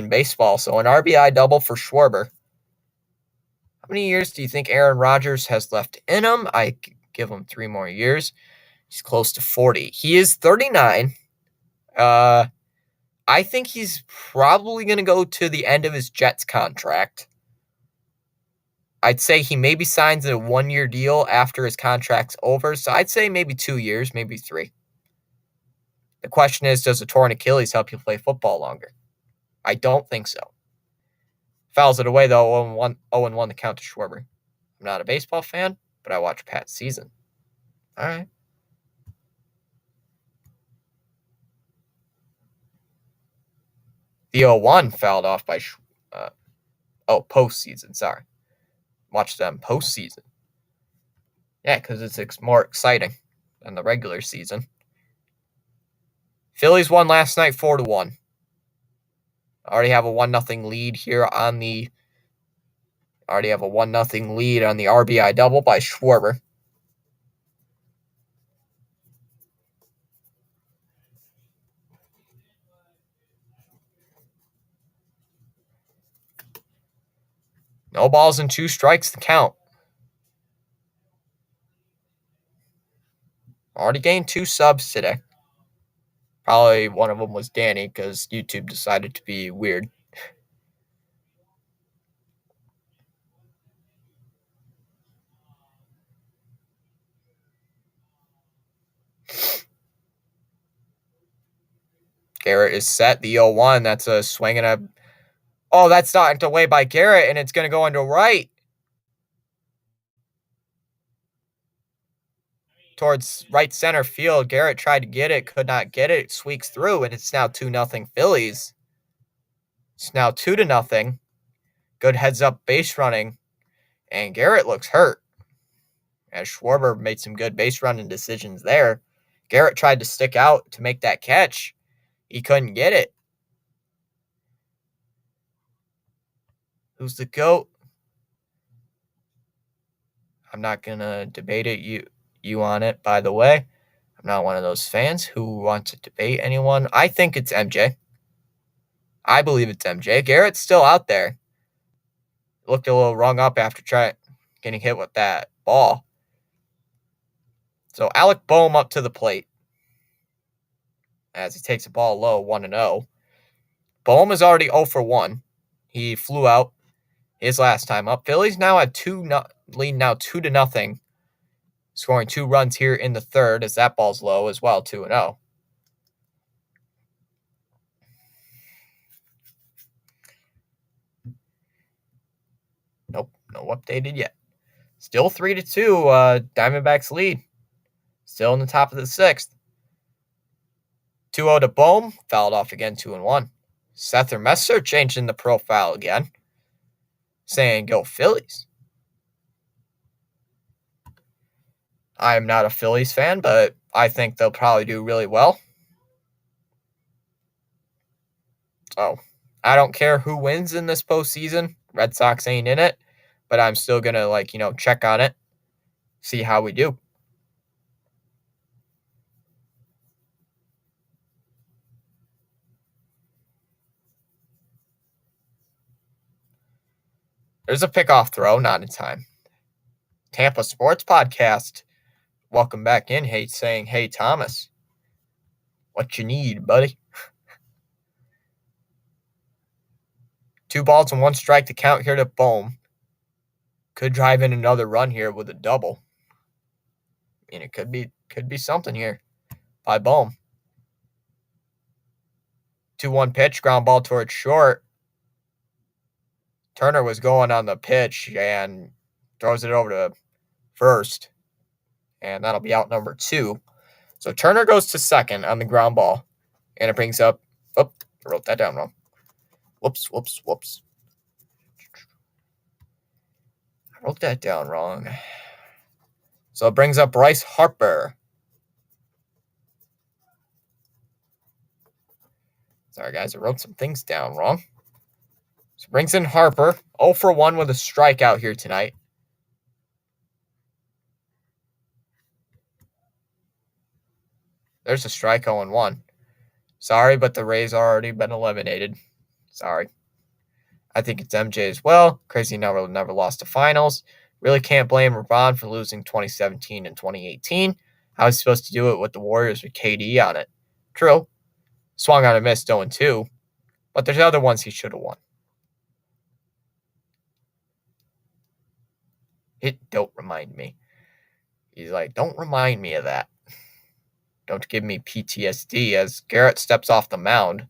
baseball. So an RBI double for Schwarber. How many years do you think Aaron Rodgers has left in him? I give him 3 more years. He's close to 40. He is 39. I think he's probably going to go to the end of his Jets contract. I'd say he maybe signs a 1-year deal after his contract's over. So I'd say maybe 2 years, maybe 3. The question is, does a torn Achilles help you play football longer? I don't think so. Fouls it away, though. 0-1 the count to Schwarber. I'm not a baseball fan, but I watch Pat's season. All right. The 0-1 fouled off by postseason. Sorry. Watch them postseason. Yeah, because it's more exciting than the regular season. Phillies won last night 4-1. Already have a 1-0 lead here on the. Already have a 1-0 lead on the RBI double by Schwarber. No balls and 2 strikes to count. Already gained 2 subs today. Probably one of them was Danny because YouTube decided to be weird. Garrett is set. The 0-1. That's a swing and a. Oh, that's knocked away by Garrett, and it's going to go into right. Towards right center field. Garrett tried to get it, could not get it. It squeaks through, and it's now 2-0 Phillies. It's now 2-0. Good heads up base running, and Garrett looks hurt. As Schwarber made some good base running decisions there. Garrett tried to stick out to make that catch. He couldn't get it. Who's the GOAT? I'm not going to debate it. You on it, by the way. I'm not one of those fans who want to debate anyone. I think it's MJ. I believe it's MJ. Garrett's still out there. Looked a little rung up after getting hit with that ball. So Alec Boehm up to the plate as he takes the ball low, 1-0. Boehm is already 0-for-1. He flew out his last time up. Phillies now have lead now 2-0. Scoring 2 runs here in the third as that ball's low as well, 2-0. Nope, no updated yet. Still 3-2, Diamondbacks lead. Still in the top of the 6th. 2-0 to Boehm, fouled off again, 2-1. Sether Messer changing the profile again, saying go Phillies. I am not a Phillies fan, but I think they'll probably do really well. So I don't care who wins in this postseason. Red Sox ain't in it, but I'm still going to, check on it, see how we do. There's a pickoff throw, not in time. Tampa Sports Podcast. Welcome back in. Hey, Thomas. What you need, buddy? 2 balls and 1 strike to count here to Bohm. Could drive in another run here with a double. I mean, it could be something here by Bohm. 2-1 pitch, ground ball towards short. Turner was going on the pitch and throws it over to first, and that'll be out number 2. So Turner goes to second on the ground ball, and it brings up. Oh, I wrote that down wrong. Whoops. I wrote that down wrong. So it brings up Bryce Harper. Sorry, guys, I wrote some things down wrong. So brings in Harper, 0 for 1 with a strikeout here tonight. There's a strike 0-1. Sorry, but the Rays already been eliminated. Sorry. I think it's MJ as well. Crazy never lost the finals. Really can't blame LeBron for losing 2017 and 2018. How was he supposed to do it with the Warriors with KD on it? True. Swung on a miss, 0-2. But there's other ones he should have won. Don't remind me. He's like, don't remind me of that. Don't give me PTSD as Garrett steps off the mound.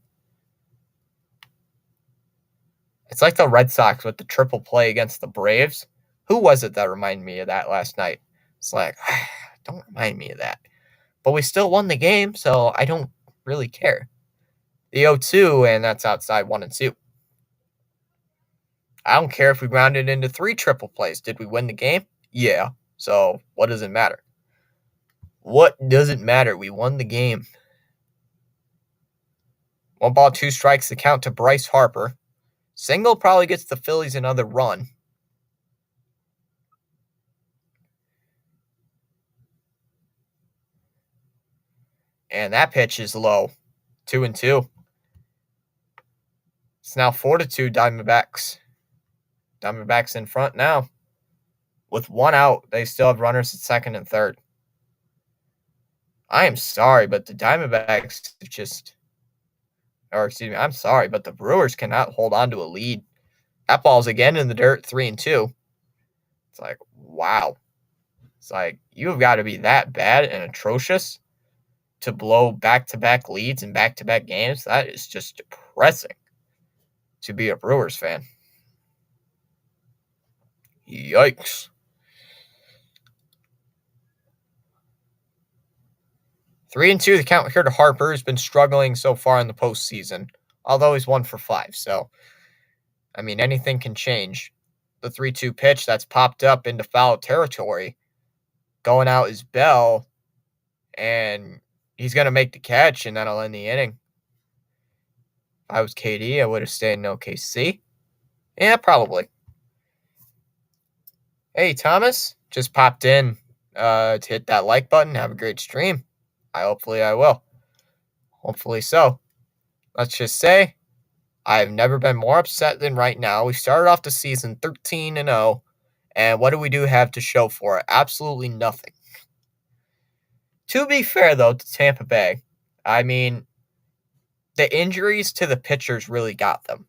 It's like the Red Sox with the triple play against the Braves. Who was it that reminded me of that last night? It's like, don't remind me of that. But we still won the game, so I don't really care. The 0-2, and that's outside 1-2. I don't care if we grounded into 3 triple plays. Did we win the game? Yeah. So what does it matter? What does it matter? We won the game. 1 ball, 2 strikes to count to Bryce Harper. Single probably gets the Phillies another run. And that pitch is low. 2-2. It's now 4-2 Diamondbacks. Diamondbacks in front now. With 1 out, they still have runners at second and third. I am sorry, but the Diamondbacks I'm sorry, but the Brewers cannot hold on to a lead. That ball's again in the dirt, 3-2. It's like, wow. It's like, you've got to be that bad and atrocious to blow back-to-back leads in back-to-back games. That is just depressing to be a Brewers fan. Yikes. 3-2, the count here to Harper has been struggling so far in the postseason, although he's 1 for 5. So, I mean, anything can change. The 3-2 pitch that's popped up into foul territory, going out is Bell, and he's going to make the catch, and that'll end the inning. If I was KD, I would have stayed in OKC. Yeah, probably. Hey, Thomas, just popped in to hit that like button. Have a great stream. Hopefully I will. Hopefully so. Let's just say I've never been more upset than right now. We started off the season 13-0, and what do we have to show for it? Absolutely nothing. To be fair, though, to Tampa Bay, I mean, the injuries to the pitchers really got them.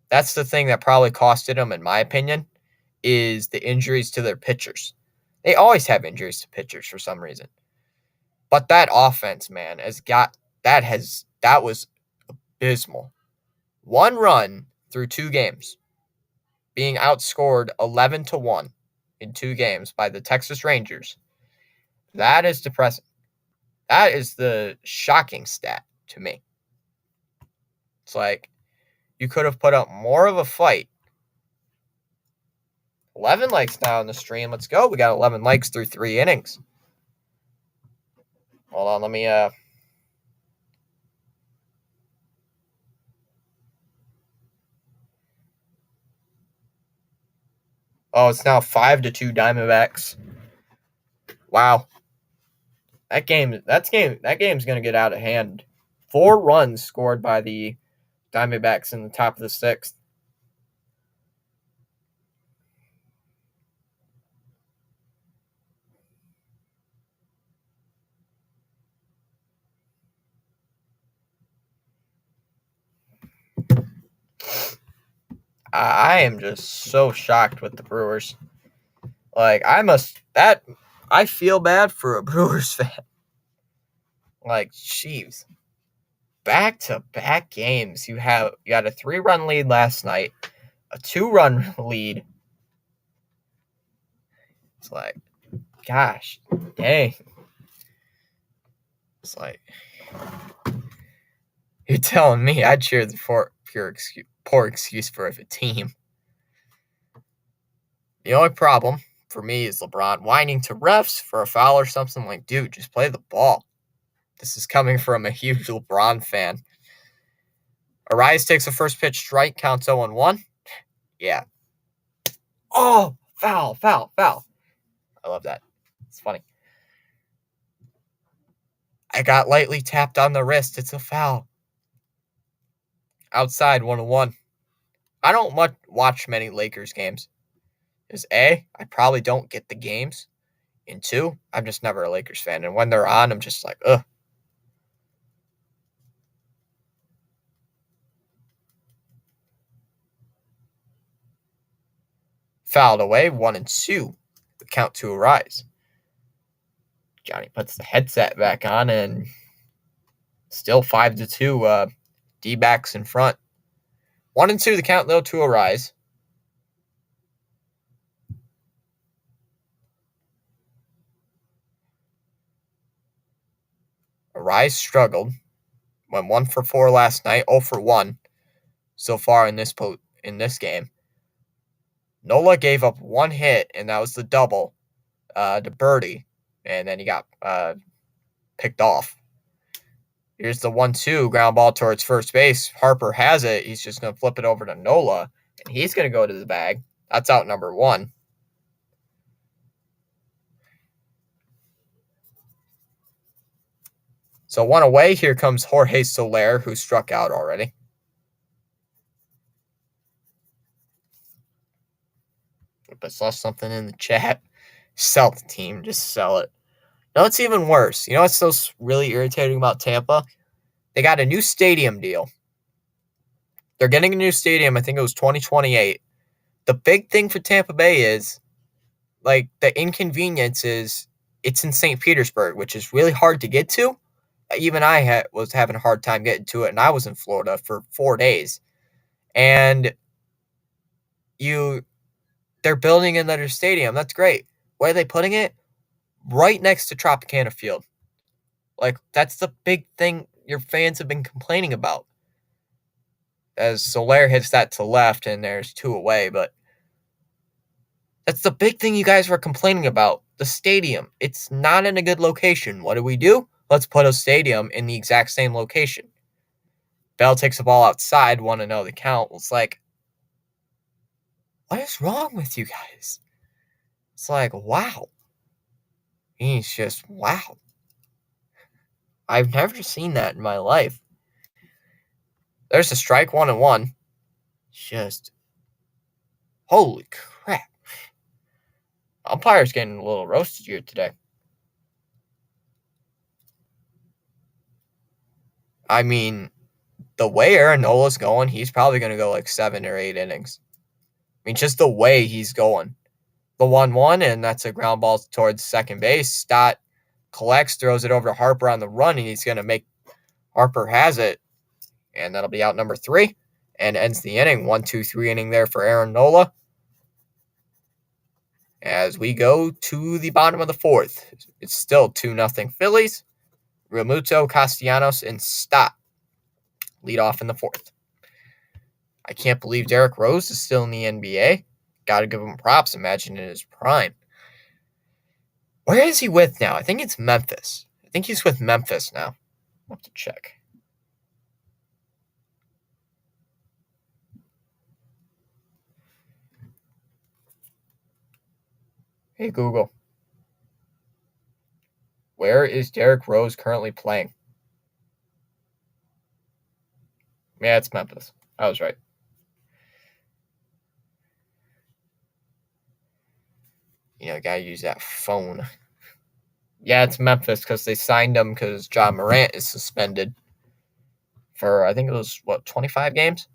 That's the thing that probably costed them, in my opinion, is the injuries to their pitchers. They always have injuries to pitchers for some reason. But that offense, man, that was abysmal. 1 run through 2 games, being outscored 11-1 in 2 games by the Texas Rangers. That is depressing. That is the shocking stat to me. It's like you could have put up more of a fight. 11 likes now on the stream. Let's go. We got 11 likes through 3 innings. Hold on, let me Oh, it's now 5-2 Diamondbacks. Wow. That game's gonna get out of hand. 4 runs scored by the Diamondbacks in the top of the 6th. I am just so shocked with the Brewers. Like I feel bad for a Brewers fan. Like, jeez. Back-to-back games. You got a 3-run lead last night, a 2-run lead. It's like, gosh, dang. It's like, you're telling me I'd cheer for poor excuse for a team. The only problem for me is LeBron whining to refs for a foul or something. Like, dude, just play the ball. This is coming from a huge LeBron fan. Arias takes a first pitch strike, counts 0-1. Yeah. Oh, foul. I love that. It's funny. I got lightly tapped on the wrist. It's a foul. Outside, 1-1. I don't watch many Lakers games. Because A, I probably don't get the games. And 2, I'm just never a Lakers fan. And when they're on, I'm just like, ugh. Fouled away, 1-2. The count to Arise. Johnny puts the headset back on and still 5-2. D-backs in front. 1-2 the count though to Arise. Arise struggled. Went 1-for-4 last night, 0-for-1 so far in this game. Nola gave up 1 hit, and that was the double to Birdie, and then he got picked off. Here's the 1-2 ground ball towards first base. Harper has it. He's just going to flip it over to Nola, and he's going to go to the bag. That's out number 1. So 1 away. Here comes Jorge Soler, who struck out already. I saw something in the chat. Sell the team. Just sell it. No, it's even worse. You know what's so really irritating about Tampa? They got a new stadium deal. They're getting a new stadium. I think it was 2028. The big thing for Tampa Bay is, like, the inconvenience is it's in St. Petersburg, which is really hard to get to. Even I was having a hard time getting to it, and I was in Florida for 4 days. And they're building another stadium. That's great. Where are they putting it? Right next to Tropicana Field. Like, that's the big thing your fans have been complaining about. As Soler hits that to left, and there's 2 away, but that's the big thing you guys were complaining about. The stadium. It's not in a good location. What do? Let's put a stadium in the exact same location. Bell takes the ball outside, 1-0 the count. It's like, what is wrong with you guys? It's like, wow. He's just, wow. I've never seen that in my life. There's a strike, 1-1. Just, holy crap. Umpire's getting a little roasted here today. I mean, the way Aaron Nola's going, he's probably going to go like 7 or 8 innings. I mean, just the way he's going. The 1-1, and that's a ground ball towards second base. Stott collects, throws it over to Harper on the run, and he's going to make Harper has it. And that'll be out number 3 and ends the inning. 1-2-3 inning there for Aaron Nola. As we go to the bottom of the 4th, it's still 2-0 Phillies. Realmuto, Castellanos, and Stott lead off in the 4th. I can't believe Derrick Rose is still in the NBA. Got to give him props. Imagine in his prime. Where is he with now? I think it's Memphis. I think he's with Memphis now. I'll have to check. Hey Google, where is Derrick Rose currently playing? Yeah, it's Memphis. I was right. Gotta use that phone. Yeah, it's Memphis because they signed him because John Morant is suspended for, I think it was, 25 games?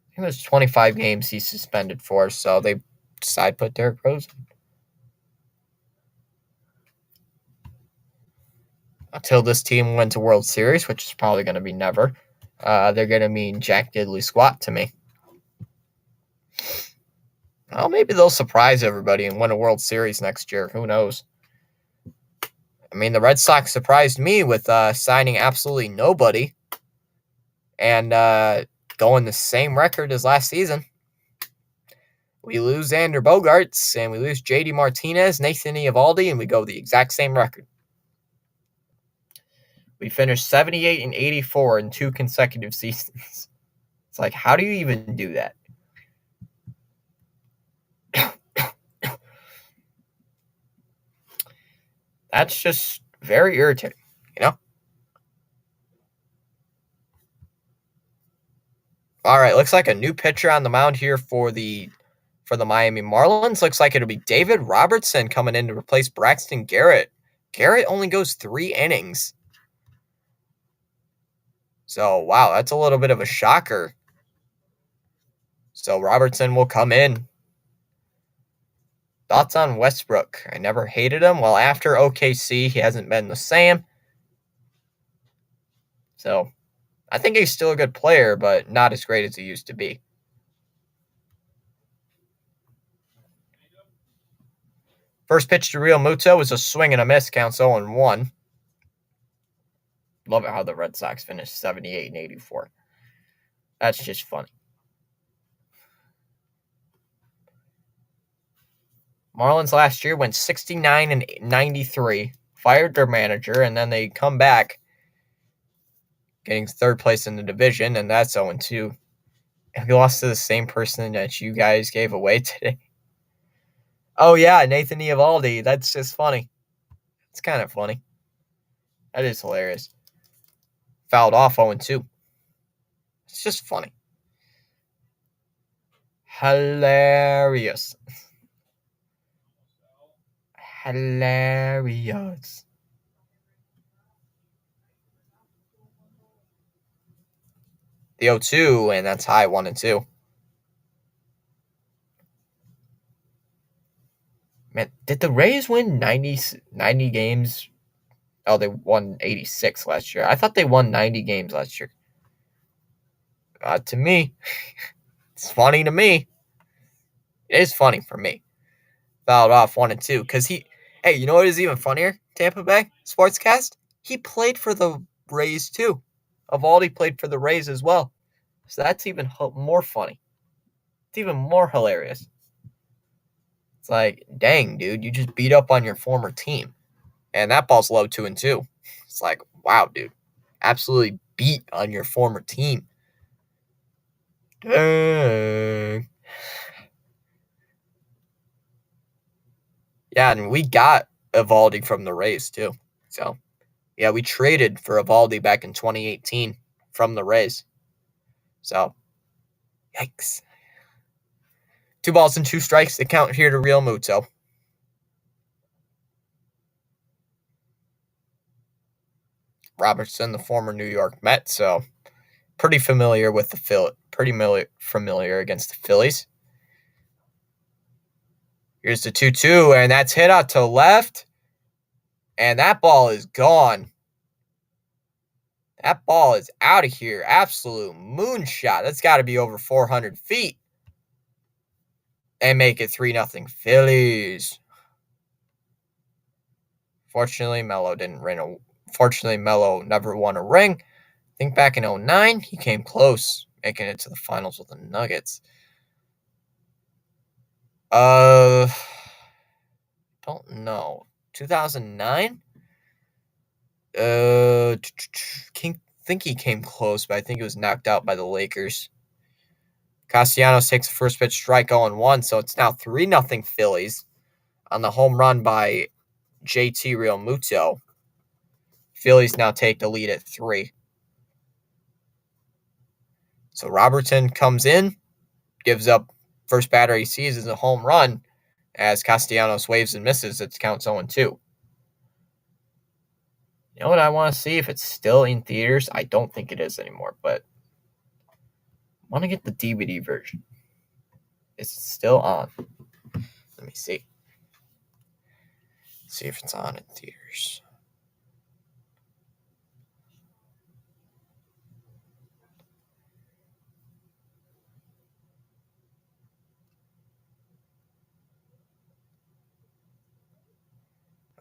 I think it was 25 games he's suspended for, so they decided to put Derrick Rose until this team wins a World Series, which is probably going to be never. They're going to mean Jack Diddley squat to me. Well, maybe they'll surprise everybody and win a World Series next year. Who knows? I mean, the Red Sox surprised me with signing absolutely nobody and going the same record as last season. We lose Xander Bogaerts and we lose JD Martinez, Nathan Eovaldi, and we go the exact same record. We finished 78 and 84 in 2 consecutive seasons. It's like, how do you even do that? That's just very irritating, All right, looks like a new pitcher on the mound here for the Miami Marlins. Looks like it'll be David Robertson coming in to replace Braxton Garrett. Garrett only goes 3 innings. So, wow, that's a little bit of a shocker. So, Robertson will come in. Thoughts on Westbrook? I never hated him. Well, after OKC, he hasn't been the same. So, I think he's still a good player, but not as great as he used to be. First pitch to Real Muto was a swing and a miss, counts 0-1. Love it how the Red Sox finished 78 and 84. That's just funny. Marlins last year went 69 and 93, fired their manager, and then they come back getting 3rd place in the division, and that's 0-2. And we lost to the same person that you guys gave away today. Oh, yeah, Nathan Eovaldi. That's just funny. It's kind of funny. That is hilarious. Fouled off 0-2. It's just funny. Hilarious. Hilarious. The 0-2, and that's high 1-2. Man, did the Rays win 90 games? Oh, they won 86 last year. I thought they won 90 games last year. To me, it's funny to me. It is funny for me. Fouled off 1-2 because hey, you know what is even funnier? Tampa Bay Sportscast. He played for the Rays too. Eovaldi played for the Rays as well. So that's even more funny. It's even more hilarious. It's like, dang, dude, you just beat up on your former team. And that ball's low 2-2. It's like, wow, dude. Absolutely beat on your former team. Dang. Yeah, and we got Eovaldi from the Rays too. So, yeah, we traded for Eovaldi back in 2018 from the Rays. So, yikes. 2 balls and 2 strikes. The count here to Real Muto. Robertson, the former New York Met, so pretty familiar with the familiar against the Phillies. Here's the 2-2, and that's hit out to left, and that ball is gone. That ball is out of here. Absolute moonshot. That's got to be over 400 feet. And make it 3-0 Phillies. Fortunately, Melo never won a ring. I think back in 2009, he came close, making it to the finals with the Nuggets. Don't know. 2009? Think he came close, but I think it was knocked out by the Lakers. Castellanos takes a first pitch strike 0-1, so it's now 3-0 Phillies on the home run by JT Realmuto. Phillies now take the lead at 3. So Robertson comes in, gives up first batter he sees is a home run as Castellanos waves and misses. It counts 0-2. You know what I want to see if it's still in theaters? I don't think it is anymore, but I want to get the DVD version. Is it still on? Let me see. See if it's on in theaters.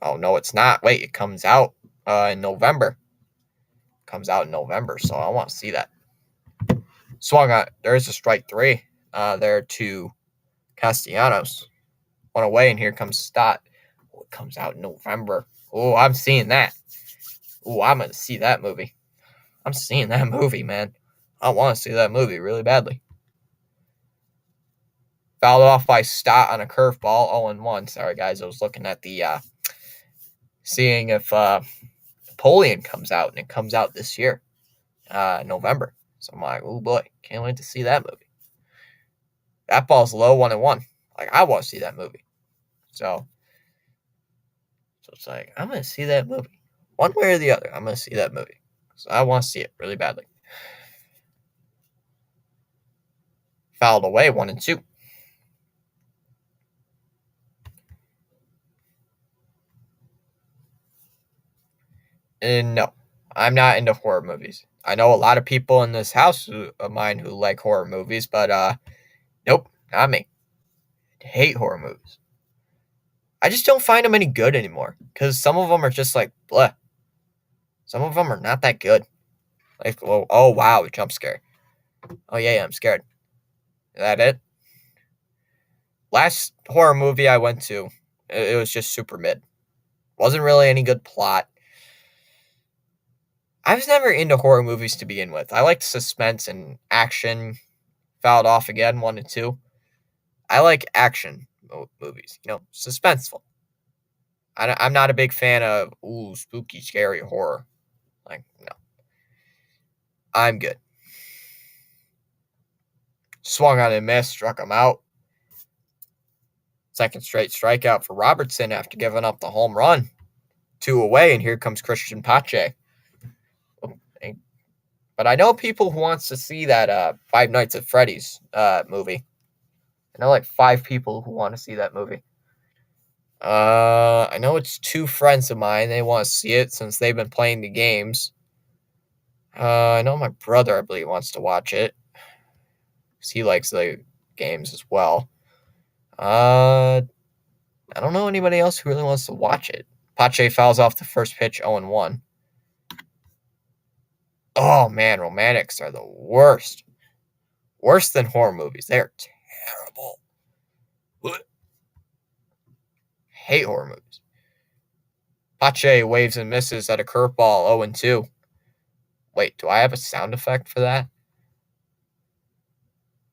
Oh, no, it's not. Wait, it comes out in November. So I want to see that. Swung on. There's a strike 3 there to Castellanos. One away, and here comes Stott. Oh, it comes out in November. Oh, I'm seeing that. Oh, I'm going to see that movie. I'm seeing that movie, man. I want to see that movie really badly. Fouled off by Stott on a curveball, 0-1. Sorry, guys. I was looking at the seeing if Napoleon comes out, and it comes out this year, November. So I'm like, oh boy, can't wait to see that movie. That ball's low, 1-1. Like, I want to see that movie. So it's like, I'm going to see that movie. One way or the other, I'm going to see that movie. So I want to see it really badly. Fouled away, 1-2. And no, I'm not into horror movies. I know a lot of people in this house of mine who like horror movies, but nope, not me. I hate horror movies. I just don't find them any good anymore because some of them are just like bleh. Some of them are not that good. Like, oh wow, jump scare. Oh yeah, I'm scared. Is that it? Last horror movie I went to, it was just super mid. Wasn't really any good plot. I was never into horror movies to begin with. I liked suspense and action. Fouled off again, 1-2. I like action movies, suspenseful. I'm not a big fan of, spooky, scary horror. Like, no. I'm good. Swung on and missed, struck him out. Second straight strikeout for Robertson after giving up the home run. 2 away, and here comes Christian Pache. But I know people who wants to see that Five Nights at Freddy's movie. I know like 5 people who want to see that movie. I know it's 2 friends of mine. They want to see it since they've been playing the games. I know my brother, I believe, wants to watch it because he likes the games as well. I don't know anybody else who really wants to watch it. Pache fouls off the first pitch, 0-1. Oh man, romantics are the worst. Worse than horror movies. They're terrible. Hate horror movies. Pache waves and misses at a curveball, 0-2. Wait, do I have a sound effect for that?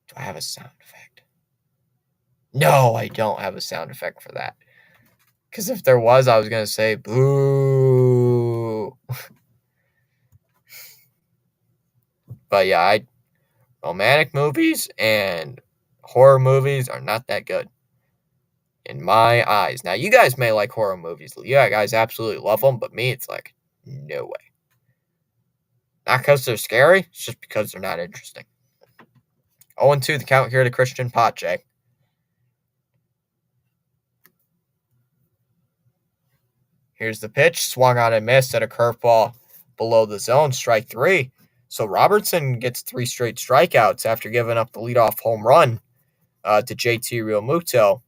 Do I have a sound effect? No, I don't have a sound effect for that. Because if there was, I was going to say, boo. But yeah, romantic movies and horror movies are not that good in my eyes. Now, you guys may like horror movies. Yeah, guys absolutely love them, but me, it's like, no way. Not because they're scary, it's just because they're not interesting. 0-2 the count here to Christian Pache. Here's the pitch, swung on and missed at a curveball below the zone, strike 3. So Robertson gets 3 straight strikeouts after giving up the leadoff home run to JT Realmuto.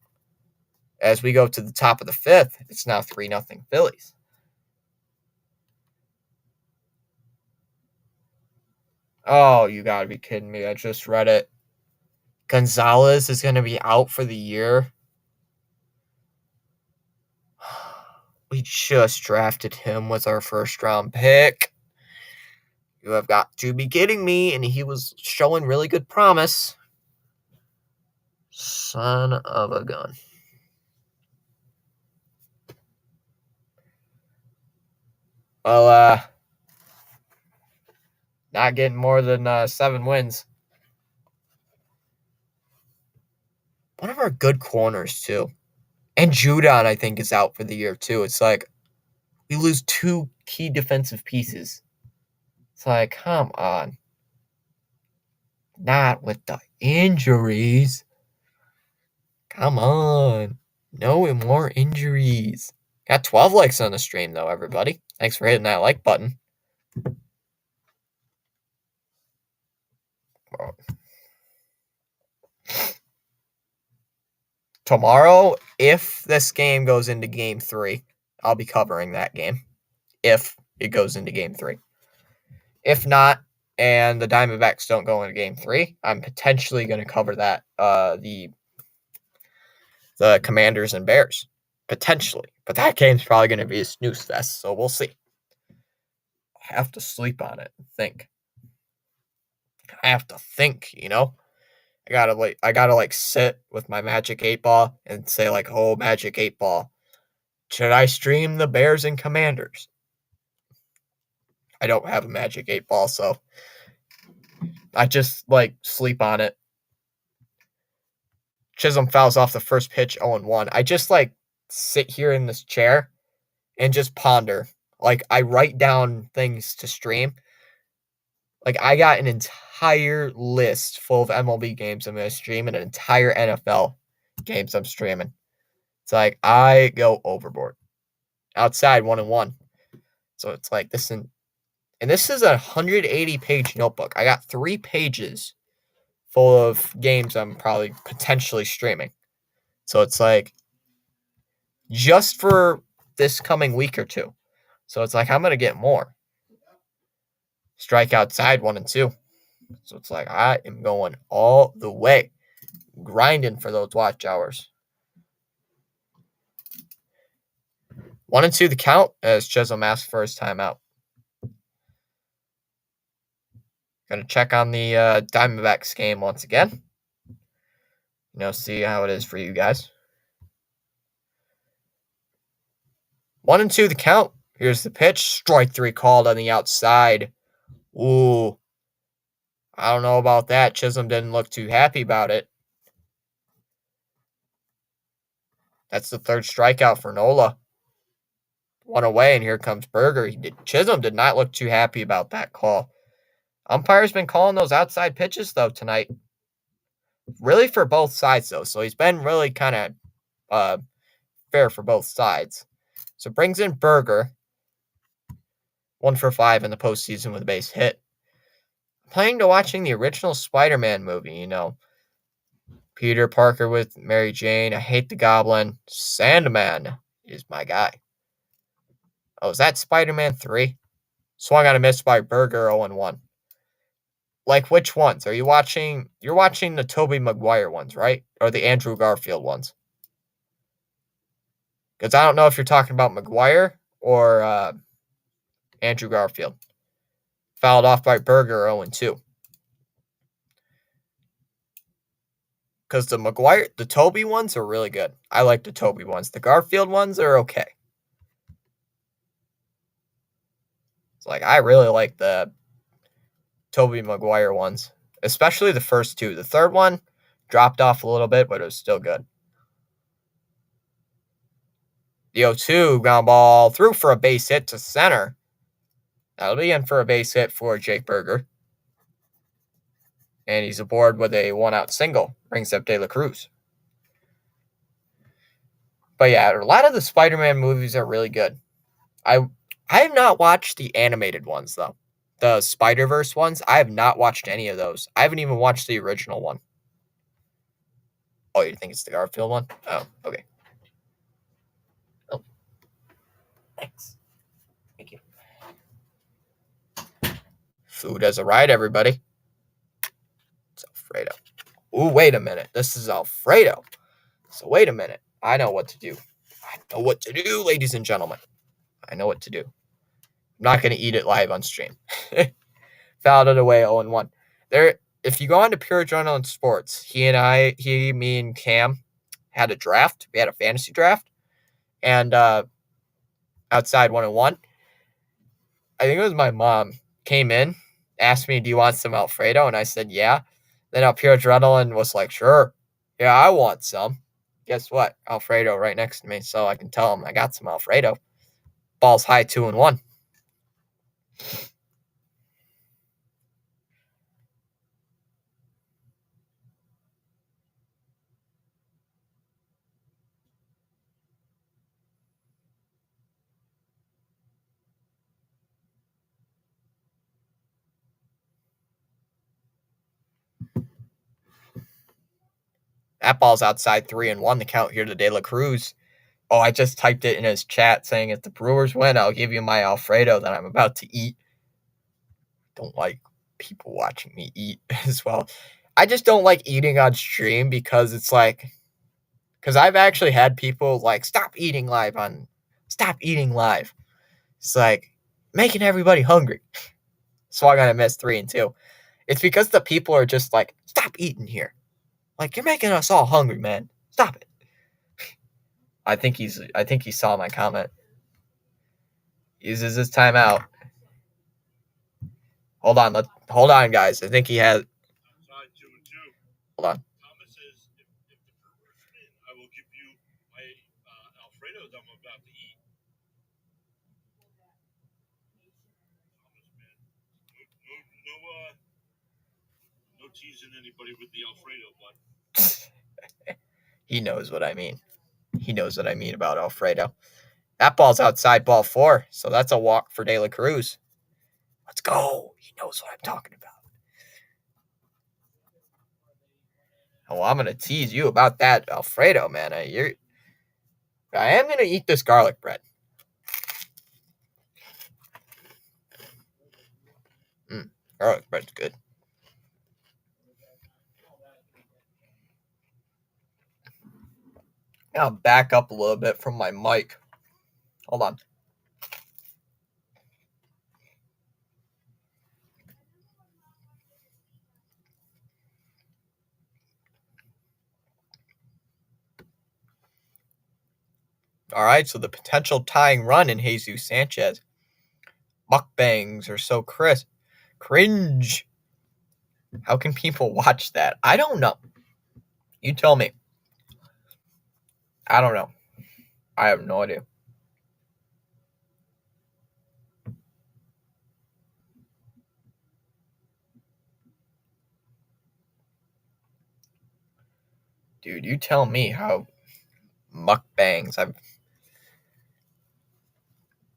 As we go to the top of the 5th, it's now 3-0 Phillies. Oh, you gotta be kidding me. I just read it. Gonzalez is going to be out for the year. We just drafted him with our first round pick. You have got to be kidding me. And he was showing really good promise. Son of a gun. Well, not getting more than 7 wins. One of our good corners, too. And Judon, I think, is out for the year, too. It's like we lose 2 key defensive pieces. It's like, come on. Not with the injuries. Come on. No more injuries. Got 12 likes on the stream, though, everybody. Thanks for hitting that like button. Tomorrow, if this game goes into game 3, I'll be covering that game. If it goes into game 3. If not, and the Diamondbacks don't go into game 3, I'm potentially going to cover that, the Commanders and Bears. Potentially. But that game's probably going to be a snooze fest, so we'll see. I have to sleep on it and think. I have to think, you know? I gotta sit with my Magic 8 Ball and say, like, oh, Magic 8 Ball, should I stream the Bears and Commanders? I don't have a Magic 8 Ball, so I just, sleep on it. Chisholm fouls off the first pitch 0-1. I just, sit here in this chair and just ponder. I write down things to stream. I got an entire list full of MLB games I'm going to stream and an entire NFL games I'm streaming. It's like I go overboard. Outside 1-1. So it's like this, and this is a 180-page notebook. I got 3 pages full of games I'm probably potentially streaming. So it's like just for this coming week or 2. So it's like I'm going to get more. Strike outside 1 and 2. So it's like I am going all the way, grinding for those watch hours. 1 and 2 the count as Chisholm asks for his timeout. Going to check on the Diamondbacks game once again. See how it is for you guys. 1 and 2 the count. Here's the pitch. Strike 3 called on the outside. Ooh. I don't know about that. Chisholm didn't look too happy about it. That's the 3rd strikeout for Nola. 1 away, and here comes Berger. Chisholm did not look too happy about that call. Umpire's been calling those outside pitches, though, tonight. Really for both sides, though. So he's been really kind of fair for both sides. So brings in Berger. 1 for 5 in the postseason with a base hit. Planning to watching the original Spider-Man movie, Peter Parker with Mary Jane. I hate the Goblin. Sandman is my guy. Oh, is that Spider-Man 3? Swung on a miss by Berger 0-1. Which ones? Are you watching? You're watching the Tobey Maguire ones, right? Or the Andrew Garfield ones? Because I don't know if you're talking about Maguire or Andrew Garfield. Fouled off by Berger 0-2. Because the Tobey ones are really good. I like the Tobey ones. The Garfield ones are okay. It's I really like the Tobey Maguire ones, especially the first 2. The 3rd one dropped off a little bit, but it was still good. The 0-2 ground ball through for a base hit to center. That'll be in for a base hit for Jake Berger. And he's aboard with a 1-out single. Brings up De La Cruz. But yeah, a lot of the Spider-Man movies are really good. I have not watched the animated ones, though. The Spider-Verse ones, I have not watched any of those. I haven't even watched the original one. Oh, you think it's the Garfield one? Oh, okay. Oh. Thanks. Thank you. Food as a ride, everybody. It's Alfredo. Ooh, wait a minute. This is Alfredo. So wait a minute. I know what to do. I know what to do, ladies and gentlemen. I know what to do. I'm not going to eat it live on stream. Fouled it away 0-1. if you go on to Pure Adrenaline Sports, me and Cam had a draft. We had a fantasy draft, and outside 101, I think it was my mom came in, asked me, "Do you want some Alfredo?" And I said, "Yeah." Then Pure Adrenaline was like, "Sure, yeah, I want some." Guess what? Alfredo right next to me, so I can tell him I got some Alfredo. Balls high 2-1. That ball's outside 3-1. The count here to De La Cruz. Oh, I just typed it in his chat saying if the Brewers win, I'll give you my Alfredo that I'm about to eat. Don't like people watching me eat as well. I just don't like eating on stream because it's like, because I've actually had people like, stop eating live. It's like making everybody hungry. Swung on a miss 3-2. It's because the people are just like, stop eating here. Like, you're making us all hungry, man. Stop it. I think he saw my comment. Uses his timeout. Hold on, guys. I think he has. Hold on. Thomas says, if the Brewers win, I will give you my Alfredo that I'm about to eat. Thomas, man, no teasing anybody with the Alfredo, bud. He knows what I mean. He knows what I mean about Alfredo. That ball's outside ball 4, so that's a walk for De La Cruz. Let's go. He knows what I'm talking about. Oh, I'm gonna tease you about that Alfredo, man. I am gonna eat this garlic bread. Garlic bread's good. I'll back up a little bit from my mic. Hold on. All right, so the potential tying run in Jesus Sanchez. Mukbangs are so cringe. How can people watch that? I don't know. You tell me. I don't know. I have no idea. Dude, you tell me how mukbangs.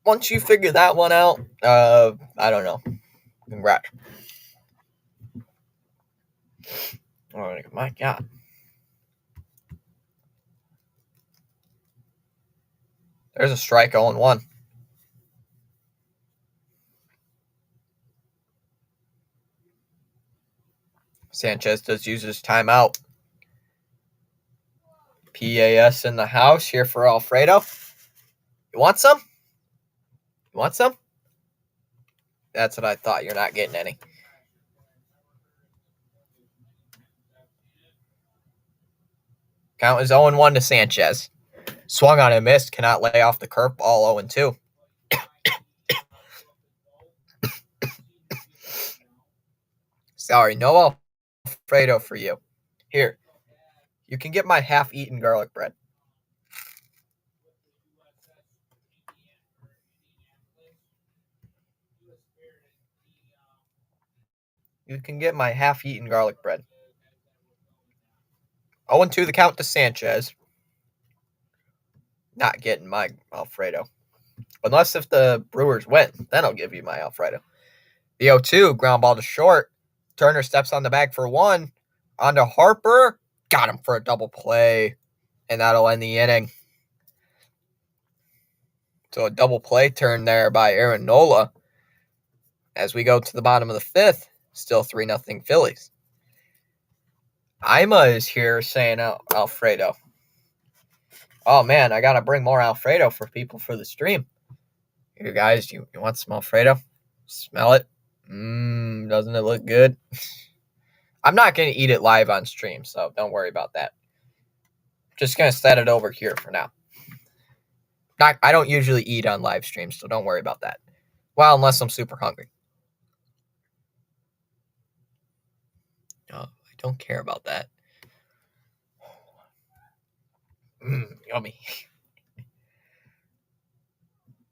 Once you figure that one out, I don't know. Congrats. Oh my God. There's a strike 0-1. Sanchez does use his timeout. PAS in the house here for Alfredo. You want some? You want some? That's what I thought. You're not getting any. Count is 0-1 to Sanchez. Swung on and missed. Cannot lay off the curveball. 0-2. Sorry, no Alfredo for you. Here, you can get my half-eaten garlic bread. You can get my half-eaten garlic bread. 0-2 the count to Sanchez. Not getting my Alfredo. Unless if the Brewers win, then I'll give you my Alfredo. The 0-2, ground ball to short. Turner steps on the bag for 1. On to Harper. Got him for a double play. And that'll end the inning. So a double play turn there by Aaron Nola. As we go to the bottom of the 5th, still 3-0 Phillies. Ima is here saying Alfredo. Oh, man, I got to bring more Alfredo for people for the stream. Here, guys, you want some Alfredo? Smell it? Doesn't it look good? I'm not going to eat it live on stream, so don't worry about that. Just going to set it over here for now. I don't usually eat on live streams, so don't worry about that. Well, unless I'm super hungry. No, I don't care about that. Yummy.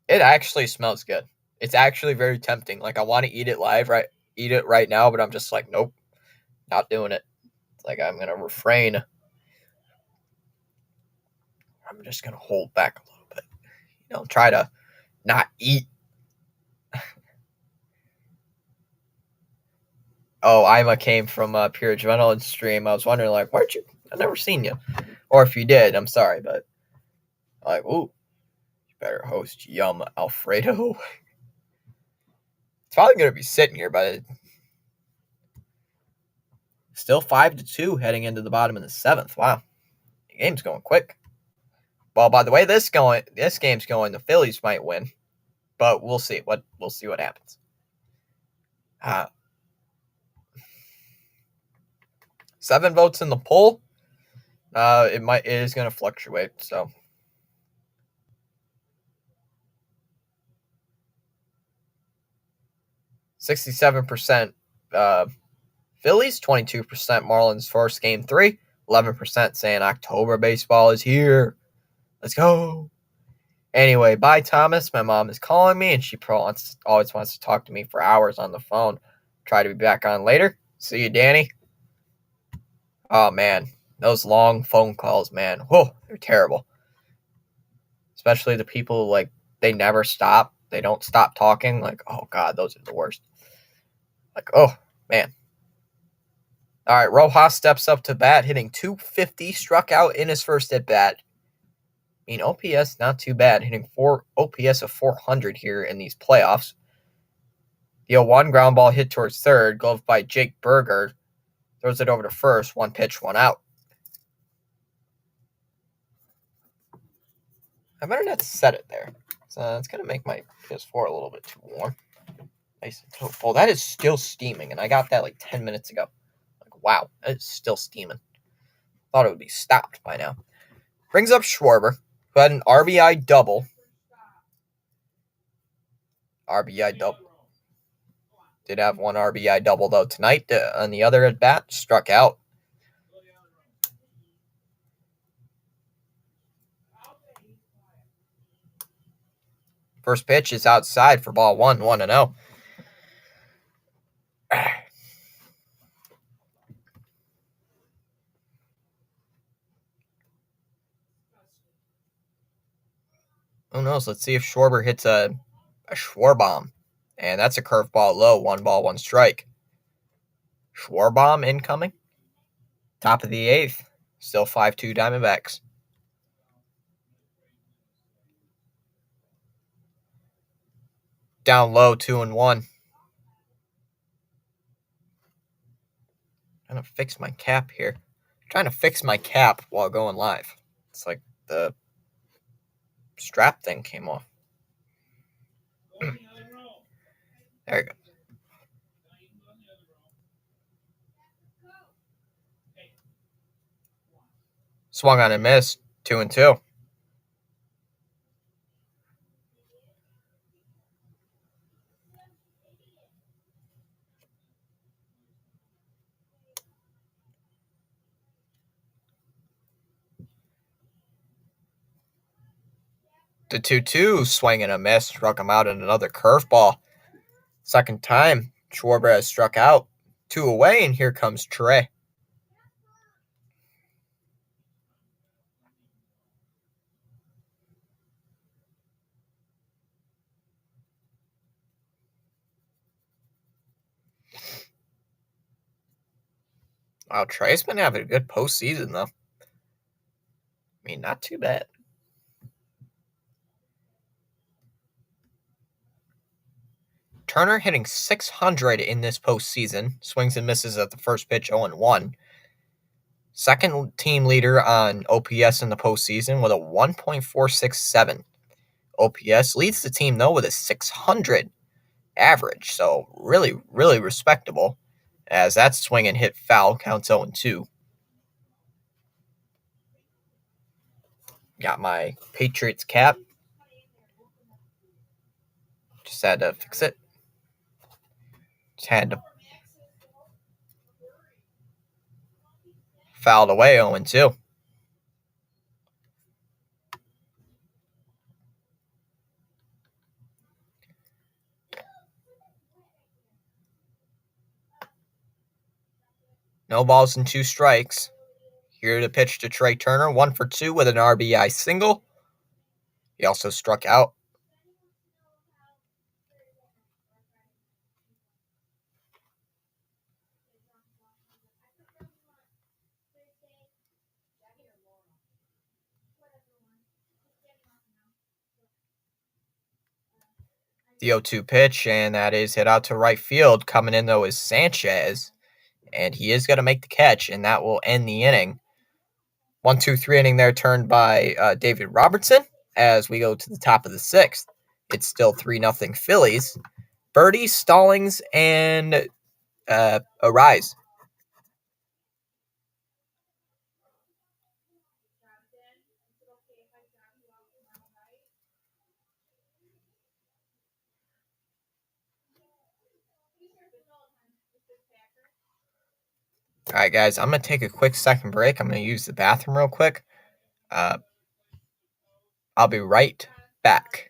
It actually smells good. It's actually very tempting. Like, I want to eat it live, eat it right now, but I'm just like, nope, not doing it. It's like, I'm going to refrain. I'm just going to hold back a little bit. Try to not eat. Oh, Ima came from Pure Adrenaline stream. I was wondering, like, where'd you? I've never seen you. Or if you did, I'm sorry, but like, ooh, you better host Yum Alfredo. It's probably going to be sitting here, but still 5-2 heading into the bottom of the 7th. Wow, the game's going quick. Well, by the way, this game's going, the Phillies might win, but we'll see what happens. 7 votes in the poll. It is going to fluctuate. So 67% Phillies, 22% Marlins first game 3, 11% saying October baseball is here. Let's go. Anyway, bye, Thomas. My mom is calling me, and she always wants to talk to me for hours on the phone. Try to be back on later. See you, Danny. Oh, man. Those long phone calls, man. Whoa, they're terrible. Especially the people, like, they never stop. They don't stop talking. Like, oh, God, those are the worst. Like, oh, man. All right, Rojas steps up to bat, hitting .250, struck out in his first at bat. I mean, OPS not too bad, hitting OPS of 400 here in these playoffs. The 0-1 ground ball hit towards third, gloved by Jake Berger. Throws it over to first, 1 pitch, 1 out. I better not set it there. So it's going to make my PS4 a little bit too warm. Nice and cool. Oh, that is still steaming, and I got that like 10 minutes ago. Like, wow, that is still steaming. Thought it would be stopped by now. Brings up Schwarber, who had an RBI double. Did have 1 RBI double, though, tonight. On the other at-bat, struck out. First pitch is outside for ball 1, 1-0. Who knows? Let's see if Schwarber hits a Schwarbomb. And that's a curveball low, 1 ball, 1 strike. Schwarbomb incoming. Top of the 8th. Still 5-2 Diamondbacks. Down low, 2-1. Trying to fix my cap here. Trying to fix my cap while going live. It's like the strap thing came off. There you go. Swung on and missed. 2-2. The 2-2, swing and a miss, struck him out in another curveball. Second time, Schwarber has struck out. 2 away, and here comes Trey. Wow, Trey's been having a good postseason, though. I mean, not too bad. Turner hitting .600 in this postseason. Swings and misses at the first pitch, 0-1. Second team leader on OPS in the postseason with a 1.467. OPS leads the team, though, with a .600 average. So really, really respectable. as that swing and hit foul, counts 0-2. Got my Patriots cap. Just had to fix it. Just had to fouled away 0-2. No balls and 2 strikes. Here to pitch to Trey Turner, 1 for 2 with an RBI single. He also struck out. The 0-2 pitch, and that is hit out to right field. Coming in, though, is Sanchez, and he is going to make the catch, and that will end the inning. 1-2-3 inning there, turned by David Robertson. As we go to the top of the 6th, it's still 3-0 Phillies. Birdie, Stallings, and Arise. All right, guys, I'm going to take a quick second break. I'm going to use the bathroom real quick. I'll be right back.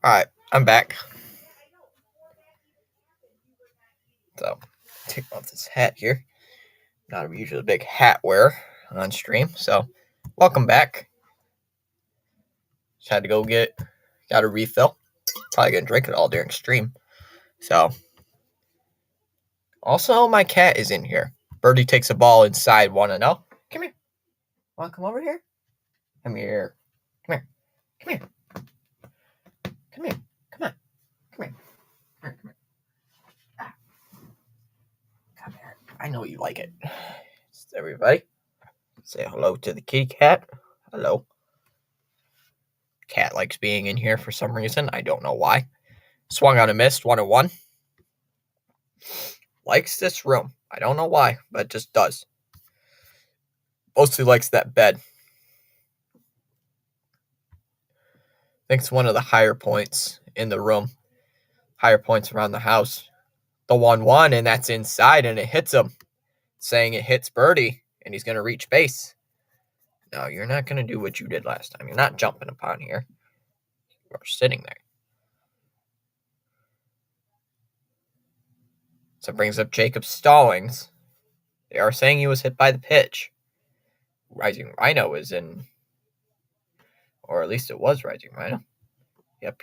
All right, I'm back. So, take off this hat here. Not usually a big hat wearer on stream, so welcome back. Just had to go got a refill. Probably gonna drink it all during stream. So, also my cat is in here. Birdie takes a ball inside 1-0. Come here. Want to come over here? Come here. Come here. Come here. Come here. Come on. Come here. Come here. Ah. Come here. I know you like it. Just everybody, say hello to the kitty cat. Hello. Cat likes being in here for some reason. I don't know why. Swung on a missed, 1-1. Likes this room. I don't know why, but just does. Mostly likes that bed. I think it's one of the higher points in the room. Higher points around the house. The 1-1, and that's inside, and it hits him. Saying it hits Birdie, and he's going to reach base. No, you're not going to do what you did last time. You're not jumping upon here. You are sitting there. So it brings up Jacob Stallings. They are saying he was hit by the pitch. Rising Rhino is in, or at least it was Rising Rhino. Yep.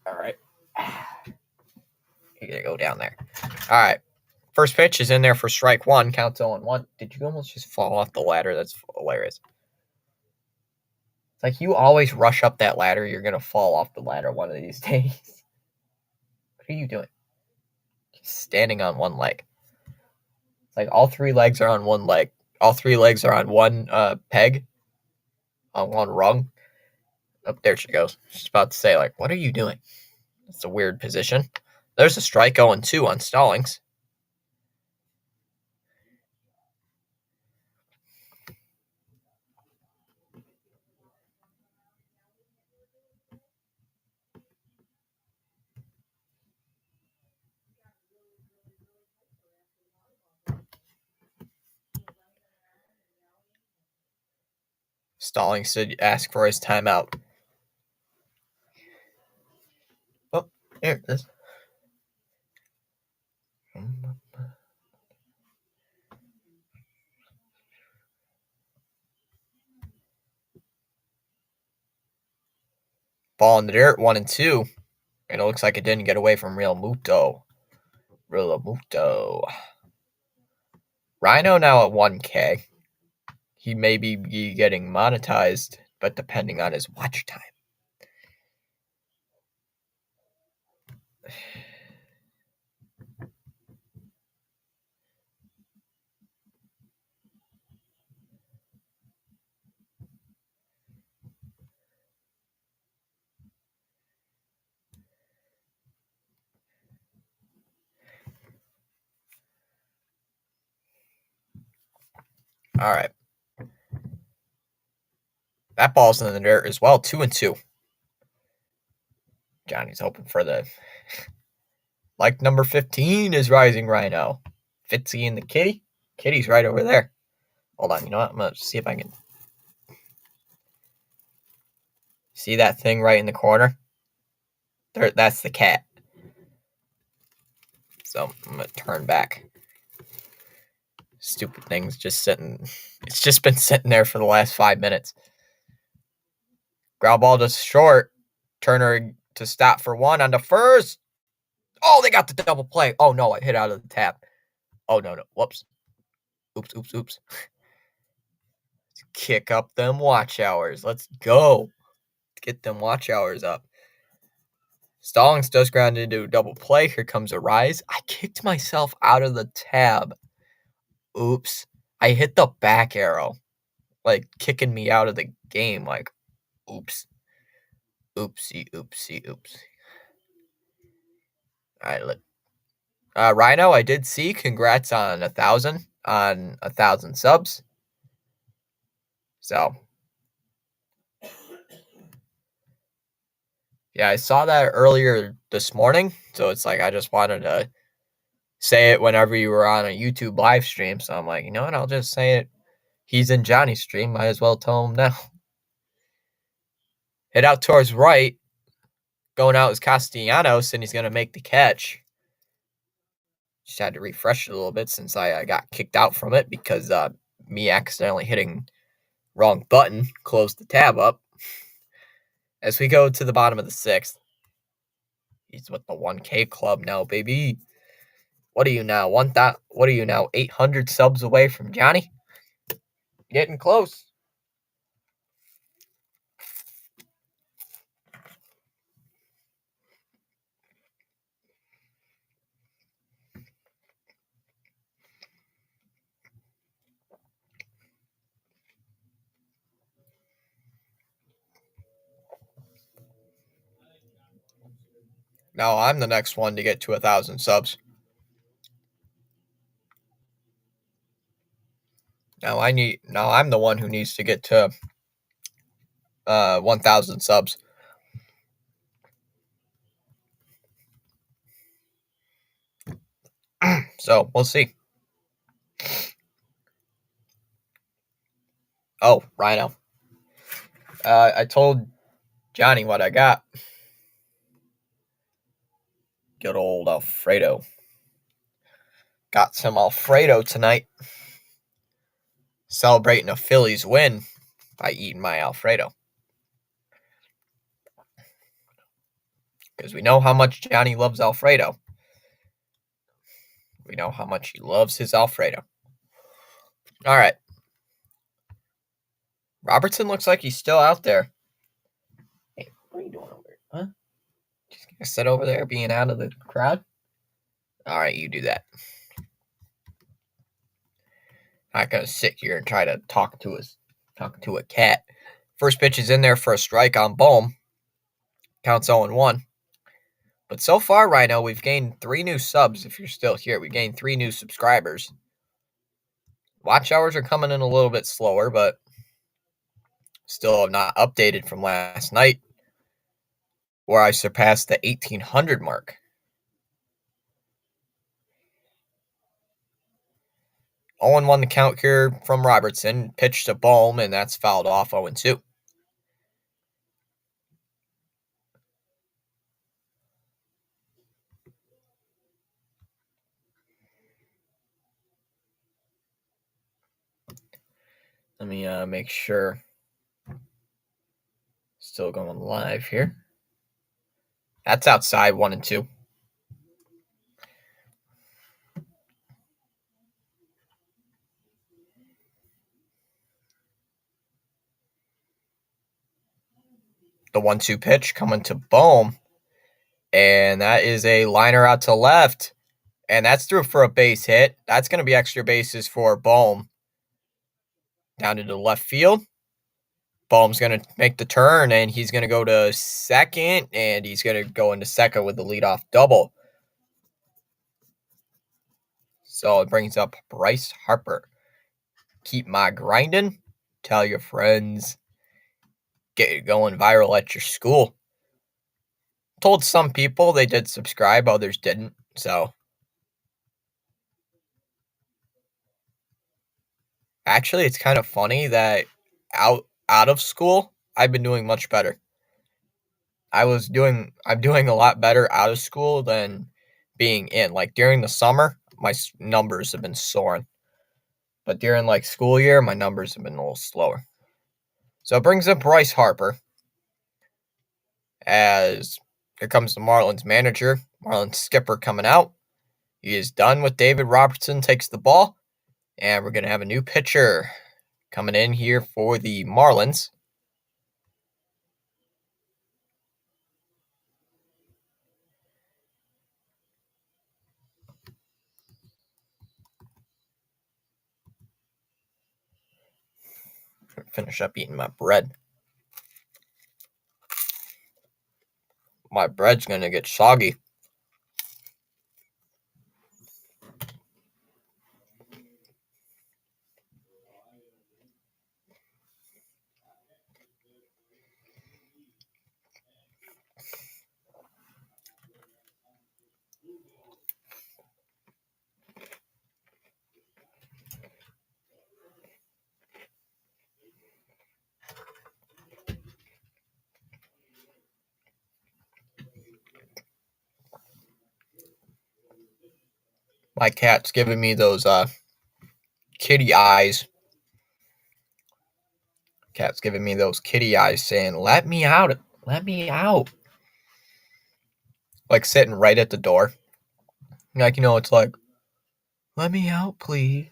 All right. You're going to go down there. All right. First pitch is in there for strike one. Counts 0-1. Did you almost just fall off the ladder? That's hilarious. It's like you always rush up that ladder. You're going to fall off the ladder one of these days. What are you doing? Just standing on one leg. It's like all three legs are on one leg. All three legs are on one peg, on one rung. Oh, there she goes. She's about to say, like, what are you doing? It's a weird position. There's a strike 0-2 on Stallings. Stallings should ask for his timeout. Oh, here it is. Ball in the dirt, 1-2. And it looks like it didn't get away from Real Muto. Rhino now at 1K. He may be getting monetized, but depending on his watch time. All right. That ball's in the dirt as well, 2-2. Johnny's hoping for the... Like number 15 is rising Rhino. Fitzy and the kitty. Kitty's right over there. Hold on, you know what? I'm going to see if I can... See that thing right in the corner? There, that's the cat. So I'm going to turn back. Stupid thing's just sitting... It's just been sitting there for the last 5 minutes. Ground ball to short. Turner to stop for one on the first. Oh, they got the double play. Oh, no, I hit out of the tap. Oh, no. Whoops. Oops. Let's kick up them watch hours. Let's go. Get them watch hours up. Stallings does ground into a double play. Here comes a rise. I kicked myself out of the tab. Oops. I hit the back arrow. Like, kicking me out of the game. Like, oops. Oopsie. All right, Rhino, I did see. Congrats on 1,000 subs. So, yeah, I saw that earlier this morning. So it's like I just wanted to say it whenever you were on a YouTube live stream. So I'm like, you know what? I'll just say it. He's in Johnny's stream. Might as well tell him now. Hit out towards right. Going out is Castellanos, and he's going to make the catch. Just had to refresh it a little bit since I got kicked out from it because me accidentally hitting wrong button closed the tab up. As we go to the bottom of the 6th. He's with the 1K club now, baby. What are you now? 800 subs away from Johnny? Getting close. Now I'm the next one to get to 1,000 subs. Now I'm the one who needs to get to 1,000 subs. So we'll see. Oh, Rhino. I told Johnny what I got. Good old Alfredo. Got some Alfredo tonight. Celebrating a Phillies win by eating my Alfredo. Because we know how much Johnny loves Alfredo. We know how much he loves his Alfredo. All right. Robertson looks like he's still out there. Hey, what are you doing over there? Huh? Just gonna sit over there being out of the crowd? All right, you do that. Not gonna sit here and try to talk to a cat. First pitch is in there for a strike on Bohm. Counts 0-1. But so far, Rhino, we've gained 3 new subs. If you're still here, we gained 3 new subscribers. Watch hours are coming in a little bit slower, but still have not updated from last night, where I surpassed the 1,800 mark. 0-1 the count here from Robertson. Pitch to Bohm, and that's fouled off 0-2. Let me make sure. Still going live here. That's outside 1-2. The 1-2 pitch coming to Bohm. And that is a liner out to left. And that's through for a base hit. That's going to be extra bases for Bohm. Down into left field. Bohm's going to make the turn, and he's going to go to second, and he's going to go into second with the leadoff double. So it brings up Bryce Harper. Keep my grinding. Tell your friends. Get it going viral at your school. Told some people they did subscribe, others didn't. So actually, it's kind of funny that out of school, I've been doing much better. I'm doing a lot better out of school than being in. Like during the summer, my numbers have been soaring. But during like school year, my numbers have been a little slower. So it brings up Bryce Harper. As here comes the Marlins manager, Marlins skipper coming out. He is done with David Robertson, takes the ball. And we're going to have a new pitcher coming in here for the Marlins. Finish up eating my bread. My bread's going to get soggy. My cat's giving me those kitty eyes. Cat's giving me those kitty eyes saying, let me out. Let me out. Like sitting right at the door. Like, it's like, let me out, please.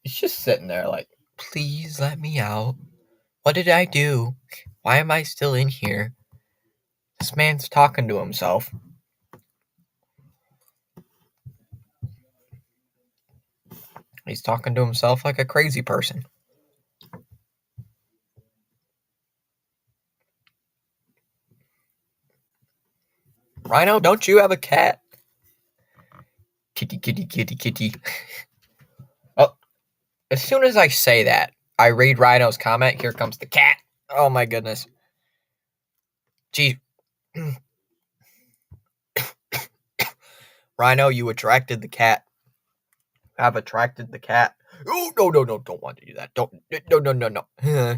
It's just sitting there like, please let me out. What did I do? Why am I still in here? This man's talking to himself. He's talking to himself like a crazy person. Rhino, don't you have a cat? Kitty, kitty, kitty, kitty. Oh, as soon as I say that, I read Rhino's comment. Here comes the cat. Oh my goodness. Gee. Rhino, you attracted the cat. I've attracted the cat. Oh, no, don't want to do that. No.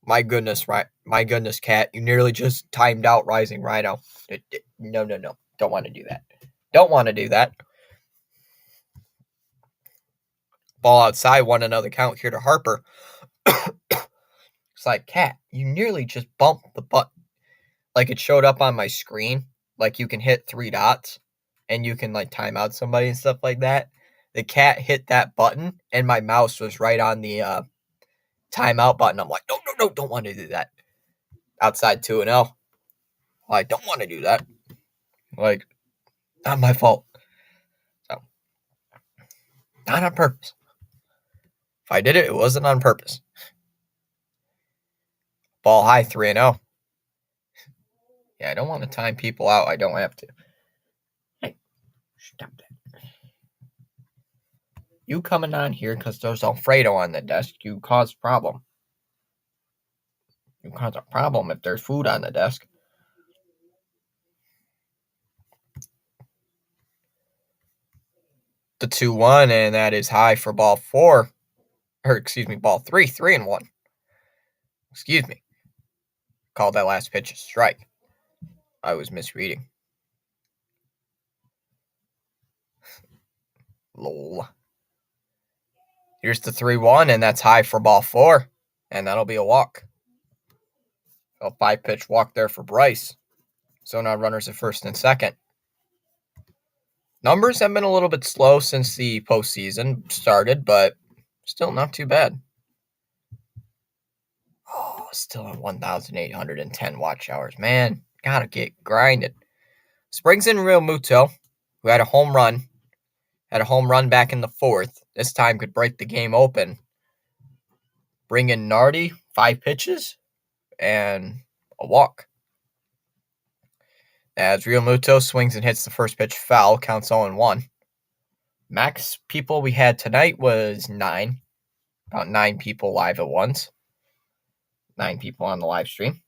My goodness, my goodness, cat. You nearly just timed out Rising Rhino. No. Don't want to do that. Don't want to do that. Ball outside, 1-0 count here to Harper. It's like, cat, you nearly just bumped the button. Like it showed up on my screen. Like you can hit 3 dots. and you can like time out somebody and stuff like that. The cat hit that button, and my mouse was right on the timeout button. I'm like, no, don't want to do that. Outside 2-0. I don't want to do that. Like, not my fault. So, not on purpose. If I did it, it wasn't on purpose. Ball high, 3-0. Yeah, I don't want to time people out. I don't have to. Hey, stop that. You coming on here because there's Alfredo on the desk, you cause problem. You cause a problem if there's food on the desk. The 2-1, and that is high for ball 4. Or, excuse me, ball 3. 3-1. Excuse me. Called that last pitch a strike. I was misreading. Lol. Here's the 3-1, and that's high for ball 4. And that'll be a walk. A 5-pitch walk there for Bryce. So now runners at first and second. Numbers have been a little bit slow since the postseason started, but still not too bad. Oh, still at 1,810 watch hours. Man, gotta get grinded. Springs in Real Muto, who had a home run back in the 4th. This time could break the game open. Bring in Nardi, 5 pitches, and a walk. As Real Muto swings and hits the first pitch foul, counts 0-1. Max people we had tonight was 9. About 9 people live at once. 9 people on the live stream.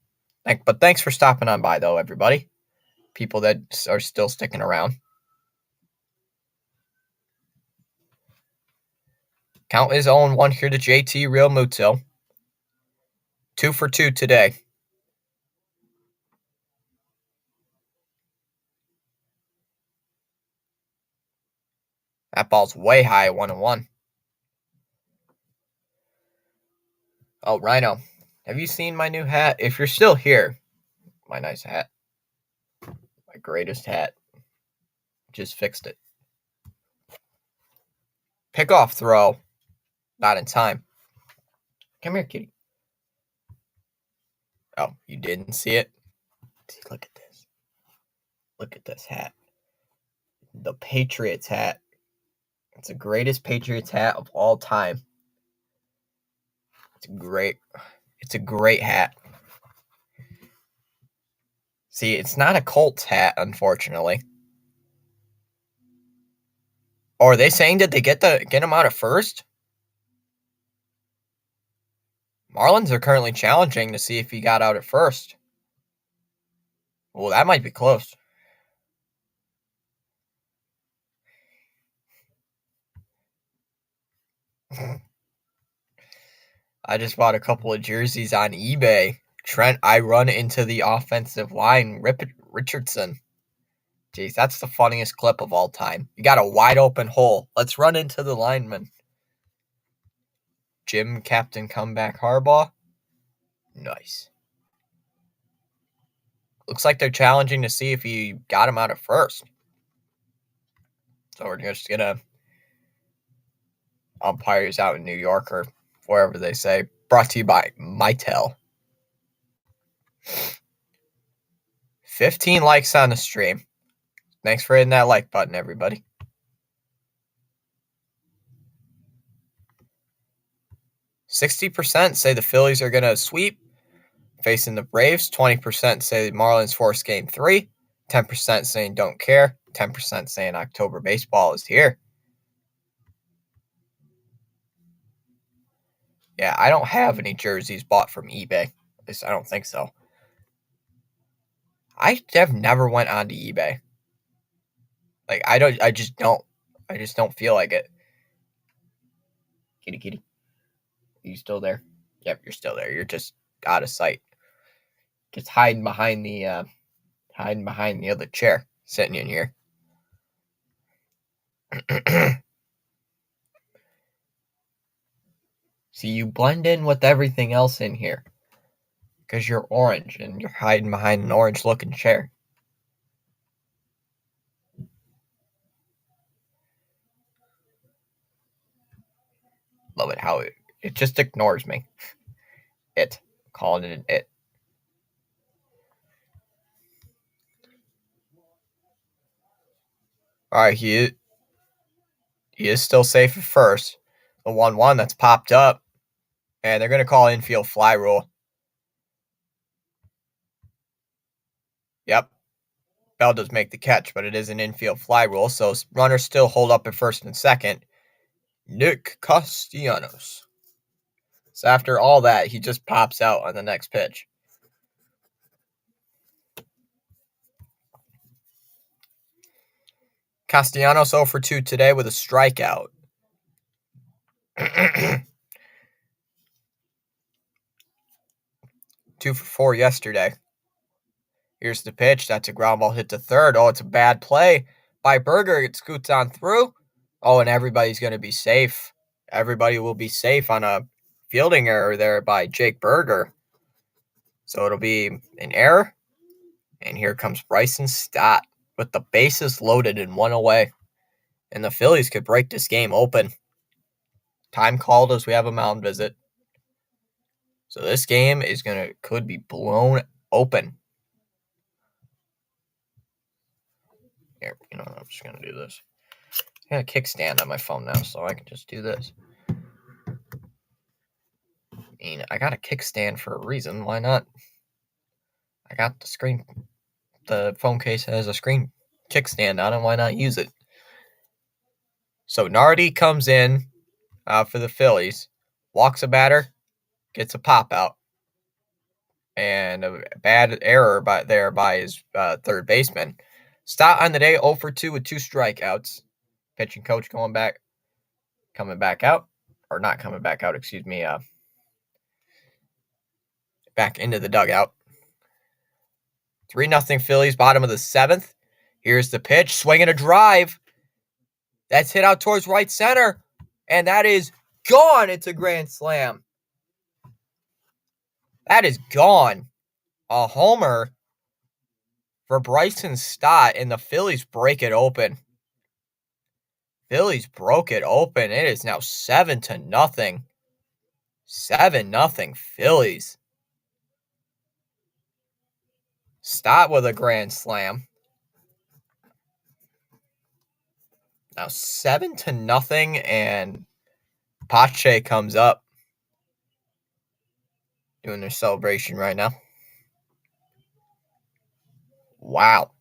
But thanks for stopping on by, though, everybody. People that are still sticking around. Count is 0-1 here to JT Real Muto. 2 for 2 today. That ball's way high, 1-1. Oh, Rhino, have you seen my new hat? If you're still here, my nice hat. My greatest hat. Just fixed it. Pickoff throw. Not in time. Come here, kitty. Oh, you didn't see it? See, look at this. Look at this hat. The Patriots hat. It's the greatest Patriots hat of all time. It's a great hat. See, it's not a Colts hat, unfortunately. Or are they saying that they get him out at first? Marlins are currently challenging to see if he got out at first. Well, that might be close. I just bought a couple of jerseys on eBay. Trent, I run into the offensive line, Richardson. Jeez, that's the funniest clip of all time. You got a wide open hole. Let's run into the lineman. Jim, Captain Comeback Harbaugh. Nice. Looks like they're challenging to see if he got him out at first. So we're just going to umpires out in New York or wherever they say. Brought to you by Mitel. 15 likes on the stream. Thanks for hitting that like button, everybody. %60 say the Phillies are going to sweep facing the Braves. 20% say the Marlins force game 3. 10% saying don't care. 10% saying October baseball is here. Yeah, I don't have any jerseys bought from eBay. At least I don't think so. I have never went onto eBay. Like I just don't feel like it. Kitty. Are you still there? Yep, you're still there. You're just out of sight. Just hiding behind the other chair sitting in here. See, you blend in with everything else in here. Because you're orange and you're hiding behind an orange looking chair. Love it how it just ignores me. It. Calling it an it. All right, he is still safe at first. The 1-1 that's popped up, and they're going to call infield fly rule. Yep. Bell does make the catch, but it is an infield fly rule, so runners still hold up at first and second. Nick Castellanos. So after all that, he just pops out on the next pitch. Castellanos 0 for 2 today with a strikeout. 2 for 4 yesterday. Here's the pitch. That's a ground ball hit to third. Oh, it's a bad play by Berger. It scoots on through. Oh, and everybody's going to be safe. Everybody will be safe on a fielding error there by Jake Berger. So it'll be an error. And here comes Bryson Stott with the bases loaded and 1 away. And the Phillies could break this game open. Time called as we have a mound visit. So this game could be blown open. Here, I'm just going to do this. I got a kickstand on my phone now, so I can just do this. I mean, I got a kickstand for a reason. Why not? I got the screen. The phone case has a screen kickstand on it. Why not use it? So Nardi comes in for the Phillies, walks a batter, gets a pop out, and a bad error by his third baseman. Stott on the day 0 for 2 with 2 strikeouts. Pitching coach coming back out, or not coming back out, excuse me, back into the dugout. 3-0 Phillies, bottom of the 7th. Here's the pitch, swinging a drive. That's hit out towards right center, and that is gone. It's a grand slam. That is gone. A homer for Bryson Stott, and the Phillies break it open. Phillies broke it open. It is now 7-0. 7-0 Phillies. Stott with a grand slam. Now 7-0, and Pache comes up. Doing their celebration right now. Wow.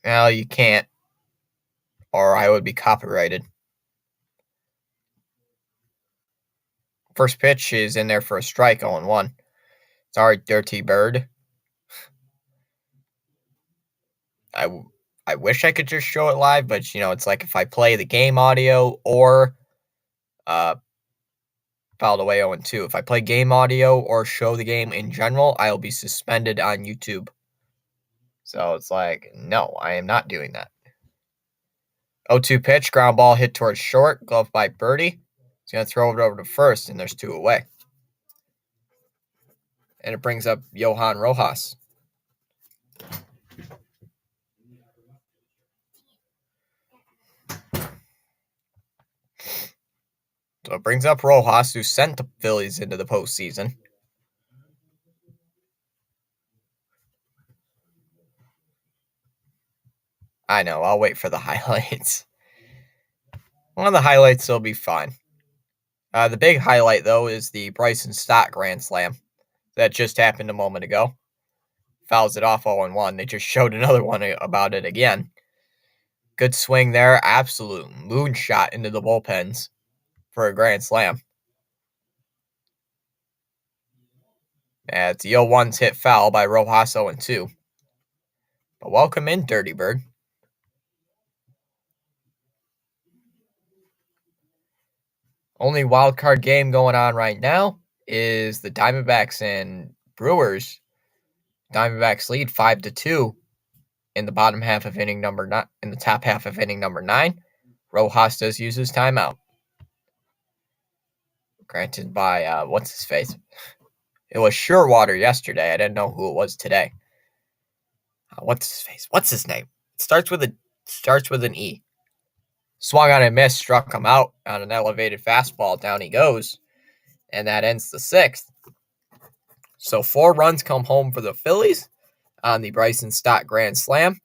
Well, you can't, or I would be copyrighted. First pitch is in there for a strike, 0-1. Sorry, Dirty Bird. I wish I could just show it live, but, it's like if I play the game audio or fouled away 0-2. If I play game audio or show the game in general, I'll be suspended on YouTube. So it's like, no, I am not doing that. 0-2 pitch, ground ball hit towards short, glove by Birdie. He's going to throw it over to first, and there's 2 away. And it brings up Johan Rojas. So it brings up Rojas, who sent the Phillies into the postseason. I know, I'll wait for the highlights. One of the highlights will be fine. The big highlight, though, is the Bryson Stott grand slam. That just happened a moment ago. Fouls it off 0-1. They just showed another one about it again. Good swing there. Absolute moonshot into the bullpens for a grand slam. It's the 0-1's hit foul by Rojas 0-2. But welcome in, Dirty Bird. Only wild card game going on right now is the Diamondbacks and Brewers. Diamondbacks lead 5-2 in the bottom half of inning number 9. In the top half of inning number 9, Rojas does use his timeout. Granted by what's his face? It was Surewater yesterday. I didn't know who it was today. What's his face? What's his name? It starts with an E. Swung on a miss, struck him out on an elevated fastball. Down he goes, and that ends the sixth. So 4 runs come home for the Phillies on the Bryson Stott grand slam.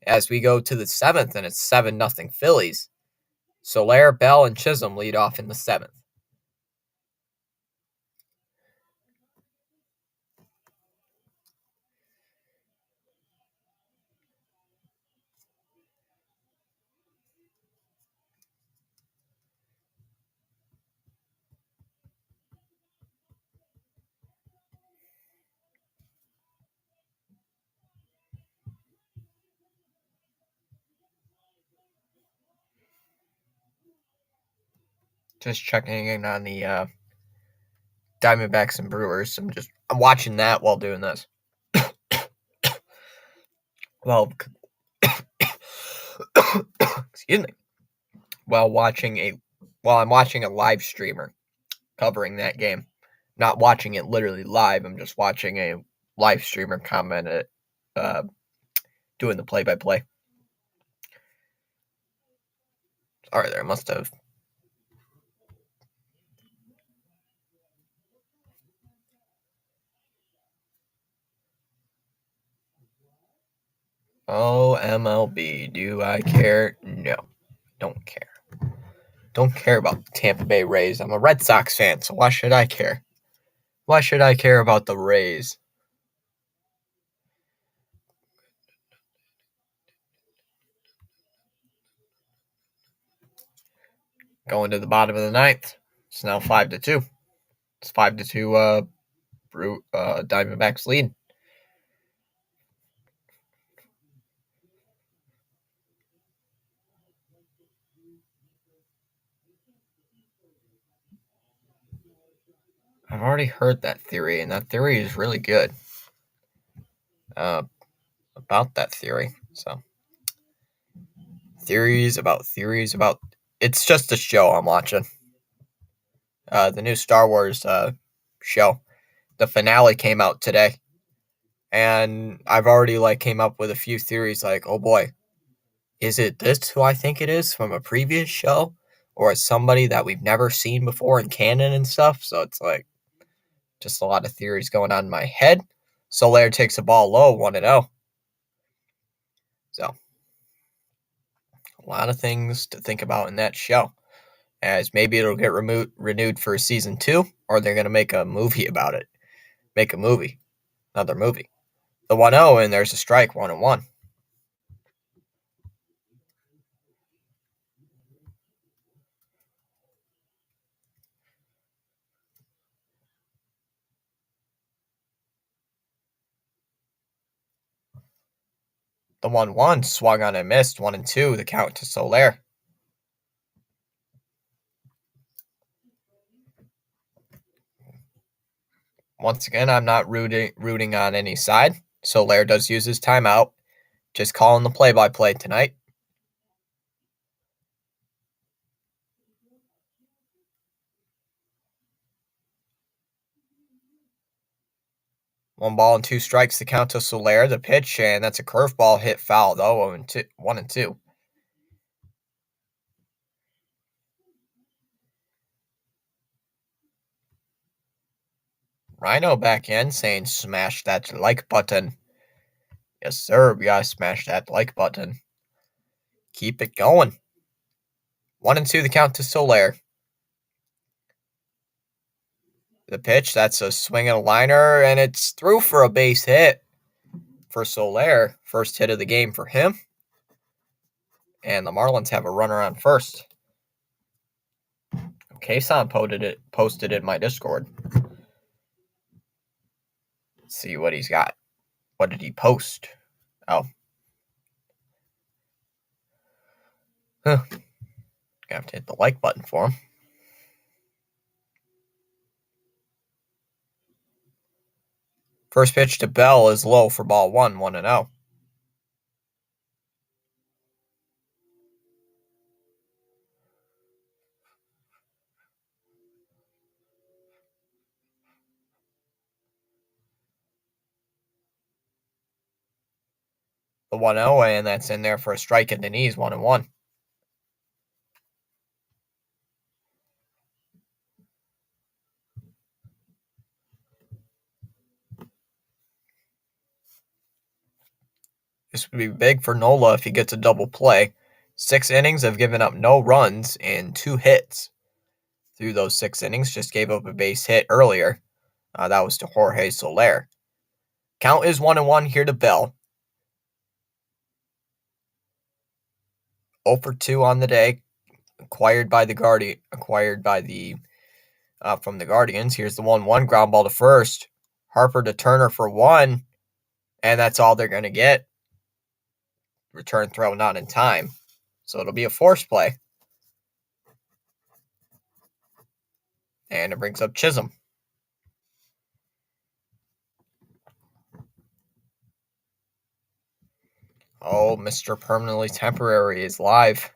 As we go to the seventh, and it's 7-0 Phillies. Soler, Bell, and Chisholm lead off in the seventh. Just checking in on the Diamondbacks and Brewers. I'm watching that while doing this. Well, excuse me. While I'm watching a live streamer covering that game. Not watching it literally live. I'm just watching a live streamer comment it, doing the play-by-play. Sorry, there must have. Oh, MLB. Do I care? No, don't care. Don't care about the Tampa Bay Rays. I'm a Red Sox fan, so why should I care? Why should I care about the Rays? Going to the bottom of the ninth. It's now 5-2. It's 5-2. Diamondbacks lead. I've already heard that theory, and that theory is really good. About that theory. So theories about. It's just a show I'm watching. The new Star Wars show. The finale came out today, and I've already came up with a few theories. Like, oh boy, is it this who I think it is from a previous show, or is somebody that we've never seen before in canon and stuff? So it's just a lot of theories going on in my head. Soler takes a ball low, 1-0. So a lot of things to think about in that show. As maybe it'll get renewed for season 2, or they're going to make a movie about it. Make a movie. Another movie. The 1-0, and there's a strike, 1-1. The 1-1 swung on and missed, 1-2, the count to Soler. Once again, I'm not rooting on any side. Soler does use his timeout. Just calling the play-by-play tonight. One ball and 2 strikes, the count to Soler. The pitch, and that's a curveball hit foul, though, 1-2. Rhino back in saying smash that like button. Yes, sir, we gotta smash that like button. Keep it going. 1-2, the count to Soler. The pitch, that's a swing and a liner, and it's through for a base hit for Soler. First hit of the game for him. And the Marlins have a runner on first. Kason posted it in my Discord. Let's see what he's got. What did he post? Oh. Huh. Gonna have to hit the like button for him. First pitch to Bell is low for ball 1, 1-0. The 1-0, and that's in there for a strike at the knees, 1-1. This would be big for Nola if he gets a double play. 6 innings have given up no runs and 2 hits. Through those 6 innings, just gave up a base hit earlier. That was to Jorge Soler. Count is 1-1 here to Bell. 0 for 2 on the day. Acquired from the Guardians. Here's the 1-1 ground ball to first. Harper to Turner for 1, and that's all they're going to get. Return throw not in time. So it'll be a force play. And it brings up Chisholm. Oh, Mr. Permanently Temporary is live.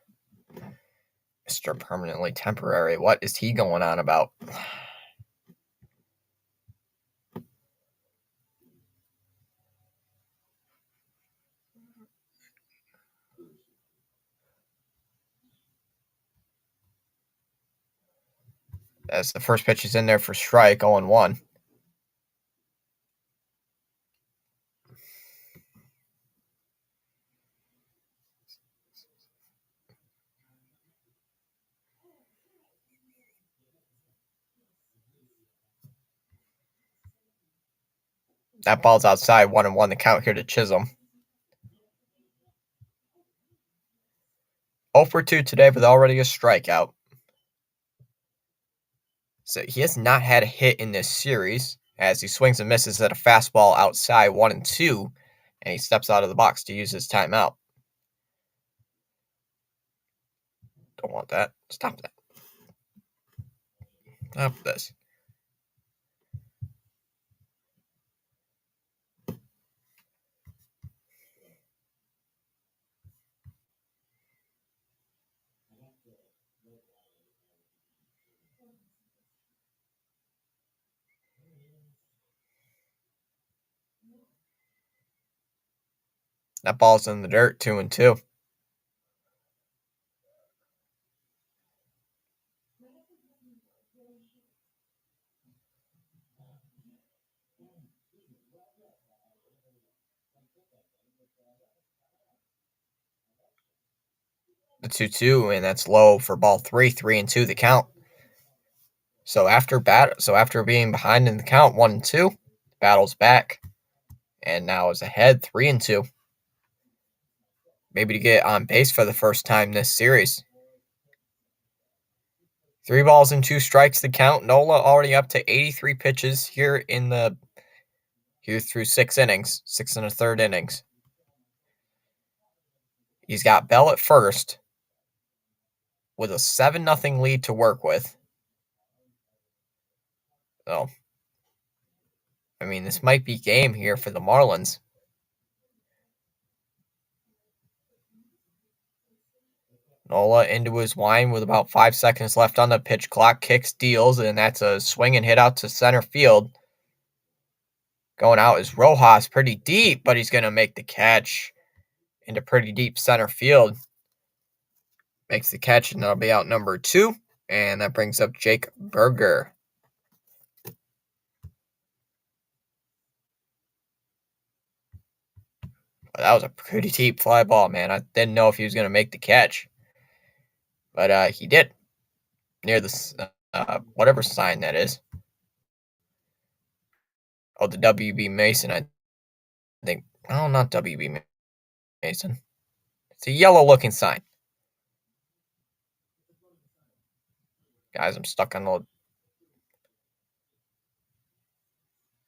Mr. Permanently Temporary, what is he going on about? As the first pitch is in there for strike, 0-1. That ball's outside, 1-1. The count here to Chisholm. 0 for 2 today with already a strikeout. So he has not had a hit in this series as he swings and misses at a fastball outside 1-2, and he steps out of the box to use his timeout. Don't want that. Stop that. Stop this. That ball's in the dirt, 2-2. The 2-2, and that's low for ball 3, 3-2 the count. So after being behind in the count 1-2, battles back, and now is ahead 3-2. Maybe to get on base for the first time this series. 3 balls and 2 strikes the count. Nola already up to 83 pitches here through 6 innings, 6 1/3 innings. He's got Bell at first with a 7-0 lead to work with. So, I mean, this might be game here for the Marlins. Nola into his wind with about 5 seconds left on the pitch clock. Kicks, deals, and that's a swing and hit out to center field. Going out is Rojas, pretty deep, but he's going to make the catch into pretty deep center field. Makes the catch, and that'll be out number 2. And that brings up Jake Berger. That was a pretty deep fly ball, man. I didn't know if he was going to make the catch. But he did. Near the whatever sign that is. Oh, the WB Mason, I think. Oh, not WB Mason. It's a yellow-looking sign. Guys, I'm stuck on the...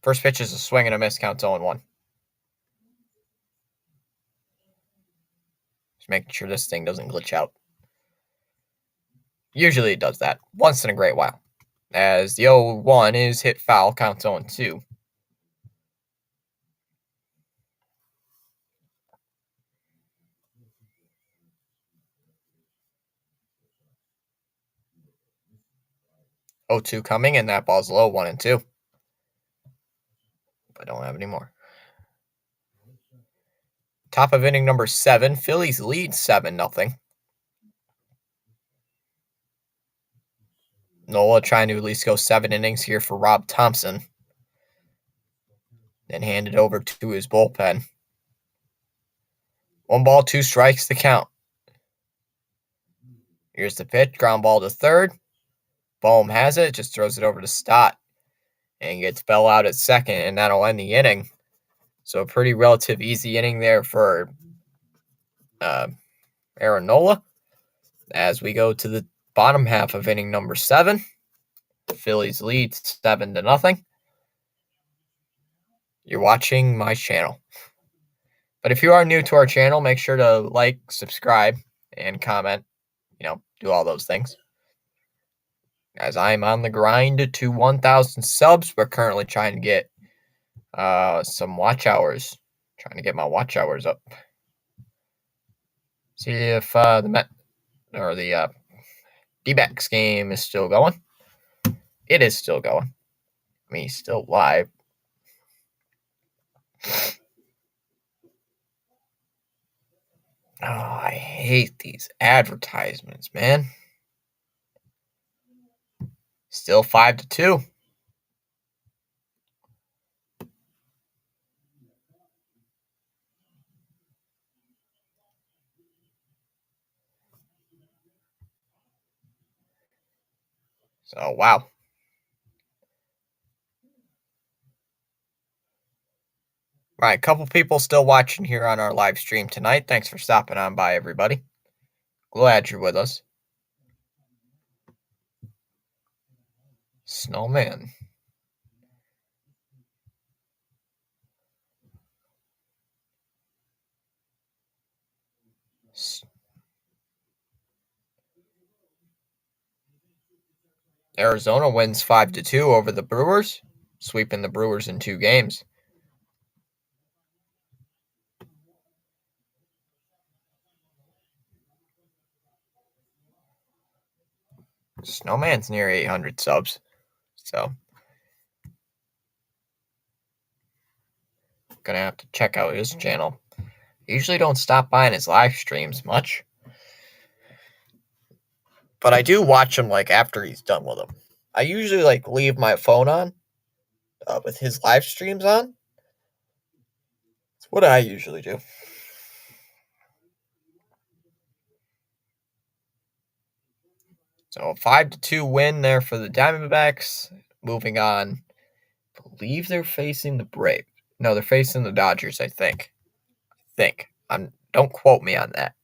First pitch is a swing and a miss. Count 0-1. Just making sure this thing doesn't glitch out. Usually it does that. Once in a great while. As the 0-1 is hit foul. Count 0-2. Oh, 2 coming, and that ball's low, 1-2. I don't have any more. Top of inning number 7, Phillies lead 7-0. Nola trying to at least go 7 innings here for Rob Thompson. Then hand it over to his bullpen. 1 ball, 2 strikes to count. Here's the pitch, ground ball to third. Bohm has it, just throws it over to Stott. And gets Bell out at second, and that'll end the inning. So a pretty relative easy inning there for Aaron Nola. As we go to the bottom half of inning number 7, the Phillies lead 7-0. You're watching my channel. But if you are new to our channel, make sure to like, subscribe, and comment. Do all those things. As I'm on the grind to 1,000 subs, we're currently trying to get some watch hours. Trying to get my watch hours up. See if the D-backs game is still going. It is still going. I mean, he's still live. Oh, I hate these advertisements, man. Still 5-2. So, wow. All right, a couple people still watching here on our live stream tonight. Thanks for stopping on by, everybody. Glad you're with us. Snowman. Arizona wins 5-2 over the Brewers, sweeping the Brewers in 2 games. Snowman's near 800 subs, so gonna have to check out his channel. I usually don't stop by in his live streams much, but I do watch him after he's done with them. I usually leave my phone on with his live streams on. That's what I usually do. So a 5-2 win there for the Diamondbacks. Moving on, I believe they're facing the Braves. No, they're facing the Dodgers, I think. Don't quote me on that.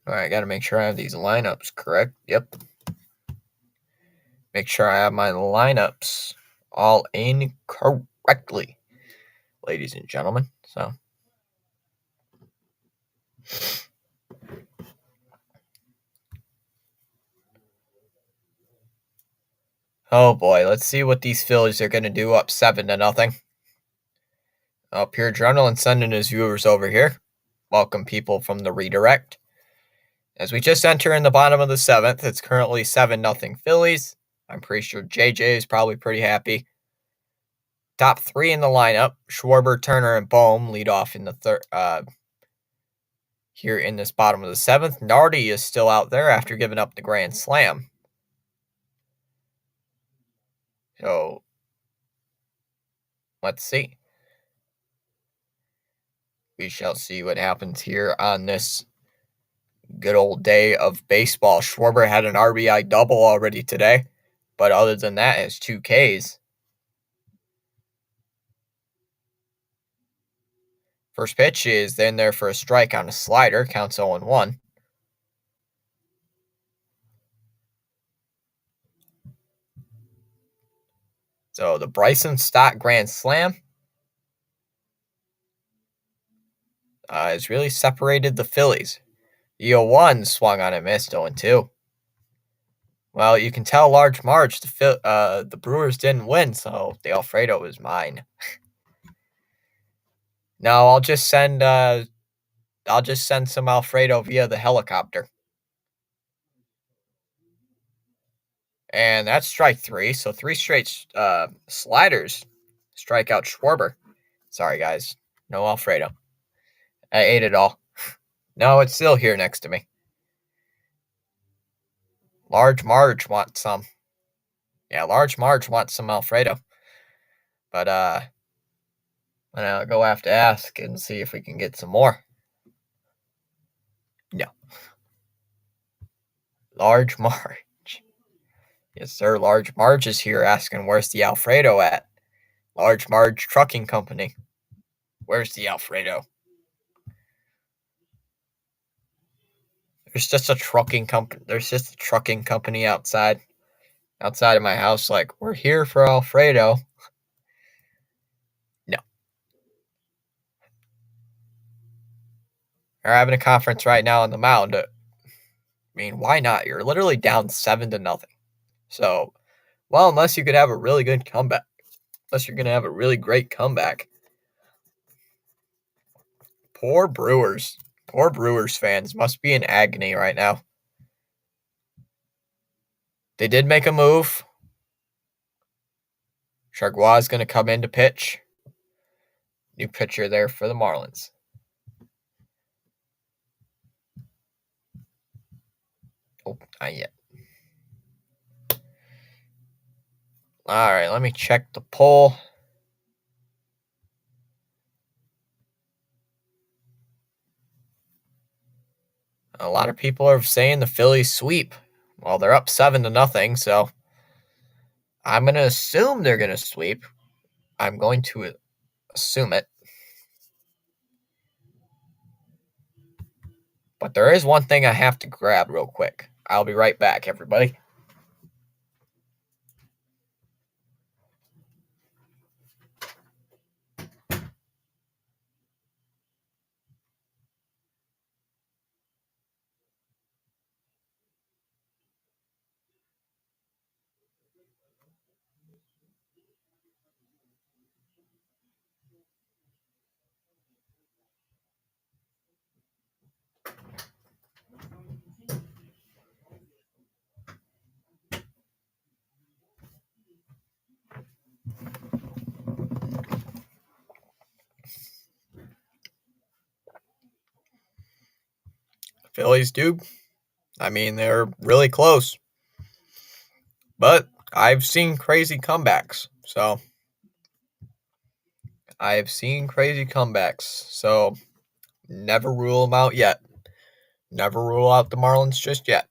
All right, got to make sure I have these lineups correct. Yep. Make sure I have my lineups all in correctly, ladies and gentlemen. So, oh boy, let's see what these Phillies are going to do up 7-0. Pure Adrenaline sending his viewers over here. Welcome people from the redirect. As we just enter in the bottom of the 7th, it's currently 7-0 Phillies. I'm pretty sure JJ is probably pretty happy. Top 3 in the lineup, Schwarber, Turner, and Bohm lead off in the third. Here in this bottom of the 7th, Nardi is still out there after giving up the grand slam. So, let's see. We shall see what happens here on this good old day of baseball. Schwarber had an RBI double already today, but other than that, has 2 Ks. First pitch is then there for a strike on a slider, counts 0-1. So the Bryson Stott grand slam has really separated the Phillies. The 0-1 swung on and missed 0-2. Well, you can tell large March the Brewers didn't win, so the Alfredo is mine. No, I'll just send some Alfredo via the helicopter. And that's strike three. So three straight sliders strike out Schwarber. Sorry, guys. No Alfredo. I ate it all. No, it's still here next to me. Large Marge wants some. Yeah, Large Marge wants some Alfredo. But I'm gonna go have to ask and see if we can get some more. No. Large Marge. Yes, sir. Large Marge is here asking where's the Alfredo at? Large Marge Trucking Company. Where's the Alfredo? There's just a trucking company. There's just a trucking company outside of my house. Like, we're here for Alfredo. No, they're having a conference right now on the mound. I mean, why not? You're literally down 7-0. So, well, unless you could have a really good comeback, unless you're gonna have a really great comeback. Poor Brewers. Poor Brewers fans must be in agony right now. They did make a move. Chargois is going to come in to pitch. New pitcher there for the Marlins. Oh, not yet. All right, let me check the poll. A lot of people are saying the Phillies sweep. Well, they're up 7-0, so I'm going to assume they're going to sweep. I'm going to assume it. But there is one thing I have to grab real quick. I'll be right back, everybody. Phillies do. I mean, they're really close. But I've seen crazy comebacks. So I've seen crazy comebacks. So never rule them out yet. Never rule out the Marlins just yet.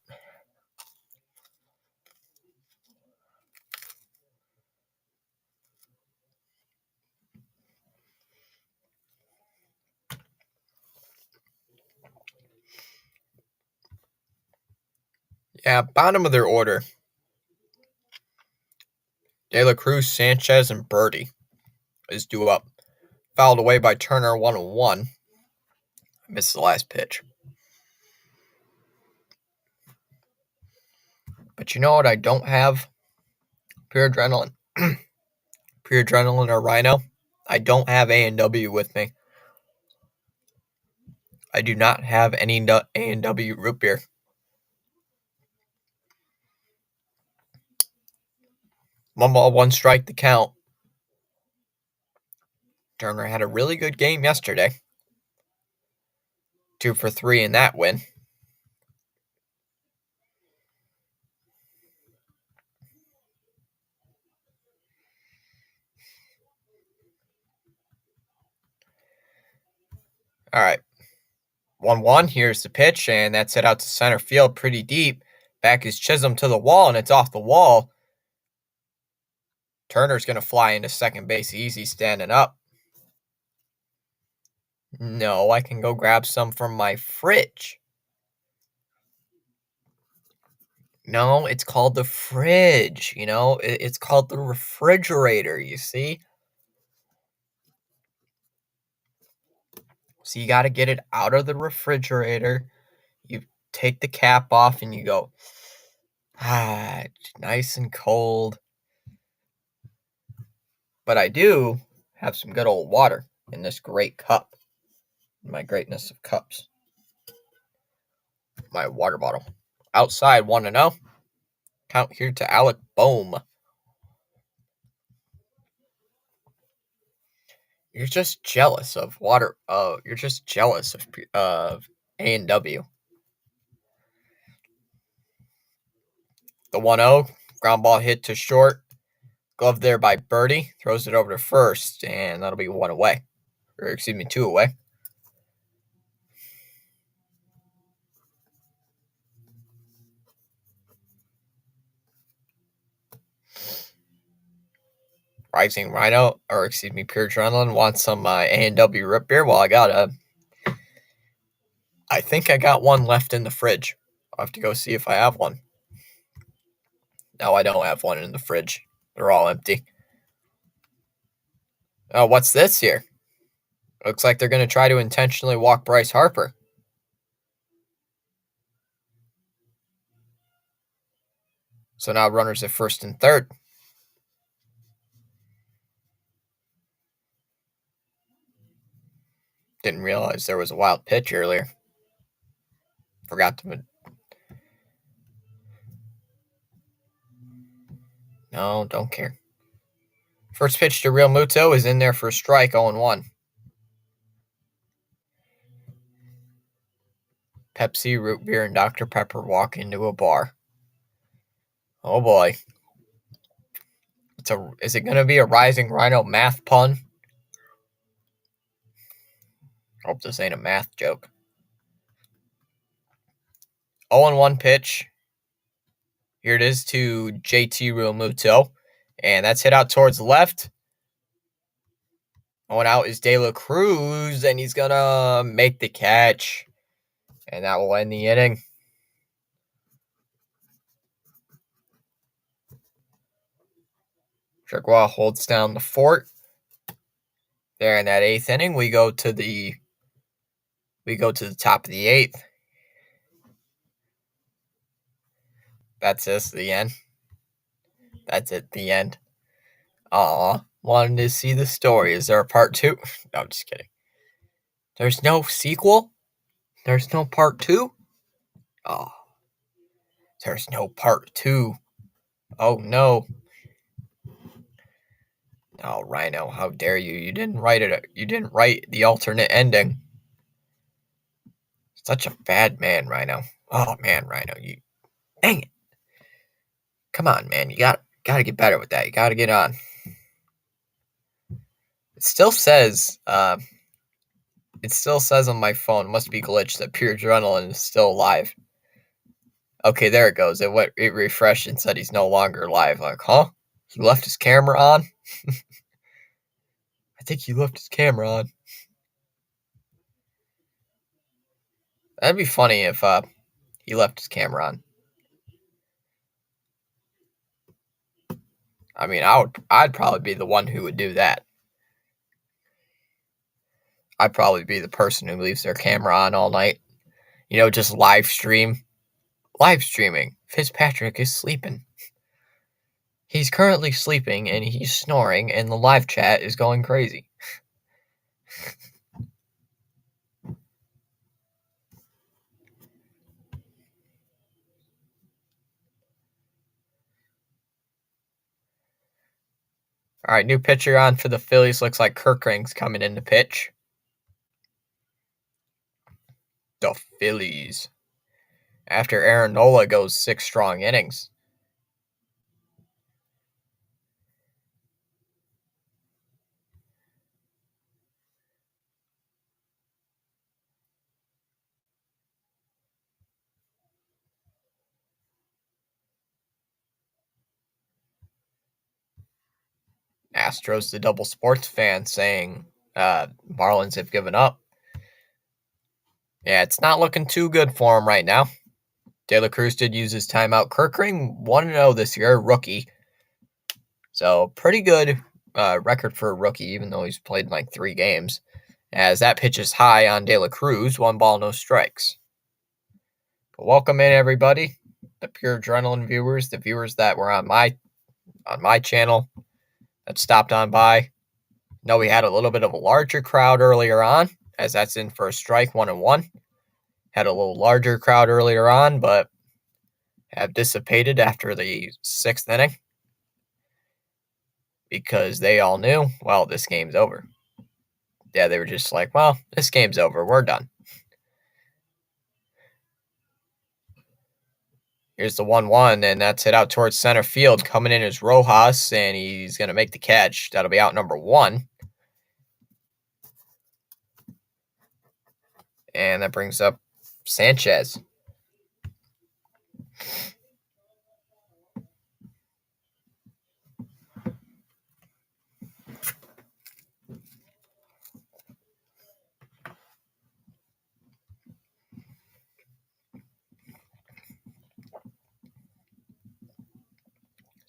Yeah, bottom of their order. De La Cruz, Sanchez, and Birdie is due up. Fouled away by Turner 1-1. Missed the last pitch. But you know what I don't have? Pure adrenaline. Pure adrenaline or Rhino. I don't have A&W with me. I do not have any A&W root beer. One ball, one strike to count. Turner had a really good game yesterday. 2 for 3 in that win. All right. 1-1. Here's the pitch, and that's hit out to center field pretty deep. Back is Chisholm to the wall, and it's off the wall. Turner's going to fly into second base easy standing up. No, I can go grab some from my fridge. No, it's called the fridge, It's called the refrigerator, you see? So you got to get it out of the refrigerator. You take the cap off and you go, Nice and cold. But I do have some good old water in this great cup. My greatness of cups. My water bottle. Outside 1-0. Count here to Alec Boehm. You're just jealous of water. You're just jealous of A&W. The 1-0. Ground ball hit to short. Glove there by Birdie. Throws it over to first, and that'll be 1 away. Or, excuse me, 2 away. Rising Rhino, or excuse me, Pure Adrenaline wants some A&W root beer. Well, I think I got one left in the fridge. I'll have to go see if I have one. No, I don't have one in the fridge. They're all empty. Oh, what's this here? Looks like they're going to try to intentionally walk Bryce Harper. So now runners at first and third. Didn't realize there was a wild pitch earlier. Forgot to. No, don't care. First pitch to Real Muto is in there for a strike, 0-1. Pepsi, root beer, and Dr. Pepper walk into a bar. Oh boy. Is it going to be a Rising Rhino math pun? Hope this ain't a math joke. 0-1 pitch. Here it is to JT Realmuto. And that's hit out towards left. Going out is De La Cruz, and he's going to make the catch. And that will end the inning. Chagua holds down the fort. There in that 8th inning, we go to the top of the 8th. That's this, the end. That's it, the end. Aw, wanted to see the story. Is there a part 2? No, I'm just kidding. There's no sequel? There's no part 2? Oh, there's no part 2. Oh, no. Oh, Rhino, how dare you? You didn't write it. You didn't write the alternate ending. Such a bad man, Rhino. Oh, man, Rhino, you... Dang it. Come on, man. You got to get better with that. You got to get on. It still says on my phone, must be glitched, that Pure Adrenaline is still alive. Okay, there it goes. It refreshed and said he's no longer live. Like, huh? He left his camera on? I think he left his camera on. That'd be funny if he left his camera on. I mean, I'd probably be the one who would do that. I'd probably be the person who leaves their camera on all night. You know, just live streaming. Fitzpatrick is sleeping. He's currently sleeping and he's snoring, and the live chat is going crazy. All right, new pitcher on for the Phillies. Looks like Kirkring's coming in to pitch. The Phillies. After Aaron Nola goes 6 strong innings. Astros, the double sports fan, saying Marlins have given up. Yeah, it's not looking too good for him right now. De La Cruz did use his timeout. Kirkring 1-0 this year, rookie. So pretty good record for a rookie, even though he's played like 3 games. As that pitch is high on De La Cruz, 1 ball, no strikes. But welcome in, everybody. the Pure Adrenaline viewers, the viewers that were on my channel that stopped on by. No, we had a little bit of a larger crowd earlier on, as that's in for a strike 1-1. Had a little larger crowd earlier on, but have dissipated after the 6th inning because they all knew, well, this game's over. Yeah, they were just like, well, this game's over. We're done. Here's the 1-1, and that's hit out towards center field. Coming in is Rojas, and he's going to make the catch. That'll be out number 1. And that brings up Sanchez.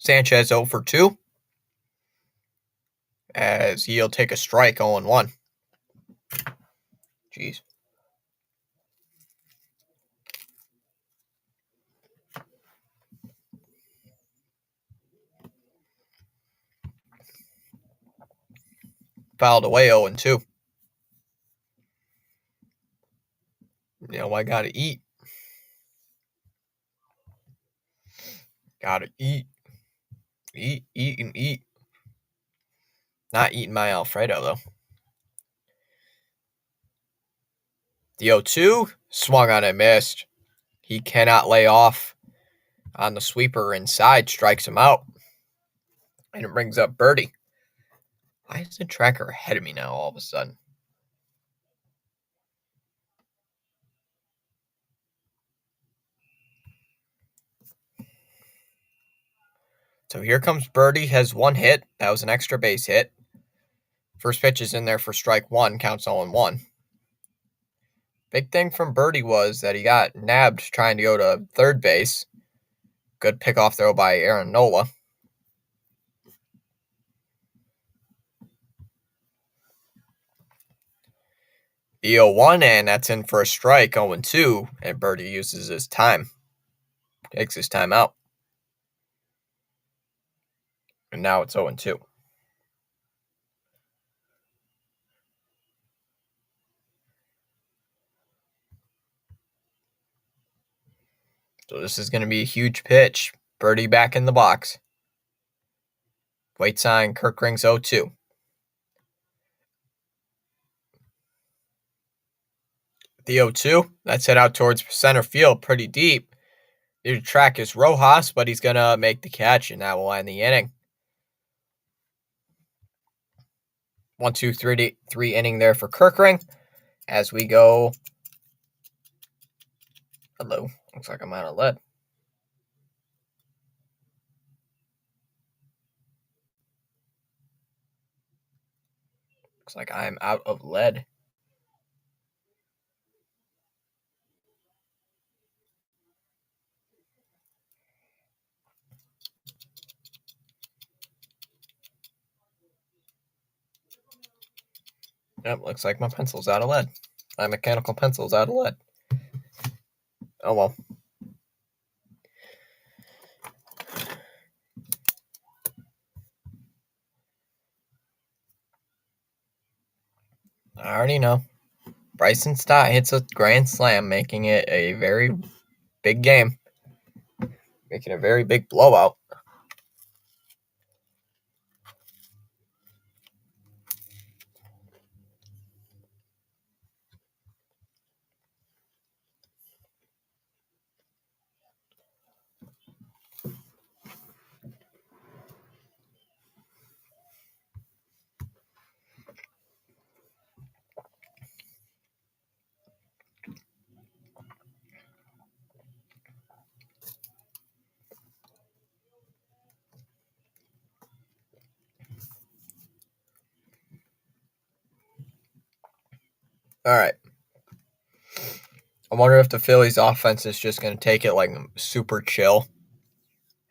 Sanchez 0 for 2. As he'll take a strike 0-1. Jeez. Fouled away 0-2. You know, I gotta eat. Gotta eat. Eat, eat, and eat. Not eating my Alfredo, though. The 0-2 swung on and missed. He cannot lay off on the sweeper inside, strikes him out. And it brings up Birdie. Why is the tracker ahead of me now all of a sudden? So here comes Birdie, has 1 hit. That was an extra base hit. First pitch is in there for strike 1, counts 0-1. Big thing from Birdie was that he got nabbed trying to go to third base. Good pickoff throw by Aaron Nola. The 0-1, and that's in for a strike, 0-2, and Birdie uses his time. Takes his time out. And now it's 0-2. So this is going to be a huge pitch. Birdie back in the box. Wait sign, Kirk rings 0-2. The 0-2, that's hit out towards center field pretty deep. The track is Rojas, but he's going to make the catch, and that will end the inning. 1, 2, 3 inning there for Kirkring. As we go. Hello. Looks like I'm out of lead. Looks like I'm out of lead. Yep, looks like my pencil's out of lead. My mechanical pencil's out of lead. Oh well. I already know. Bryson Stott hits a grand slam, making it a very big game. Making a very big blowout. All right. I wonder if the Phillies offense is just going to take it like super chill.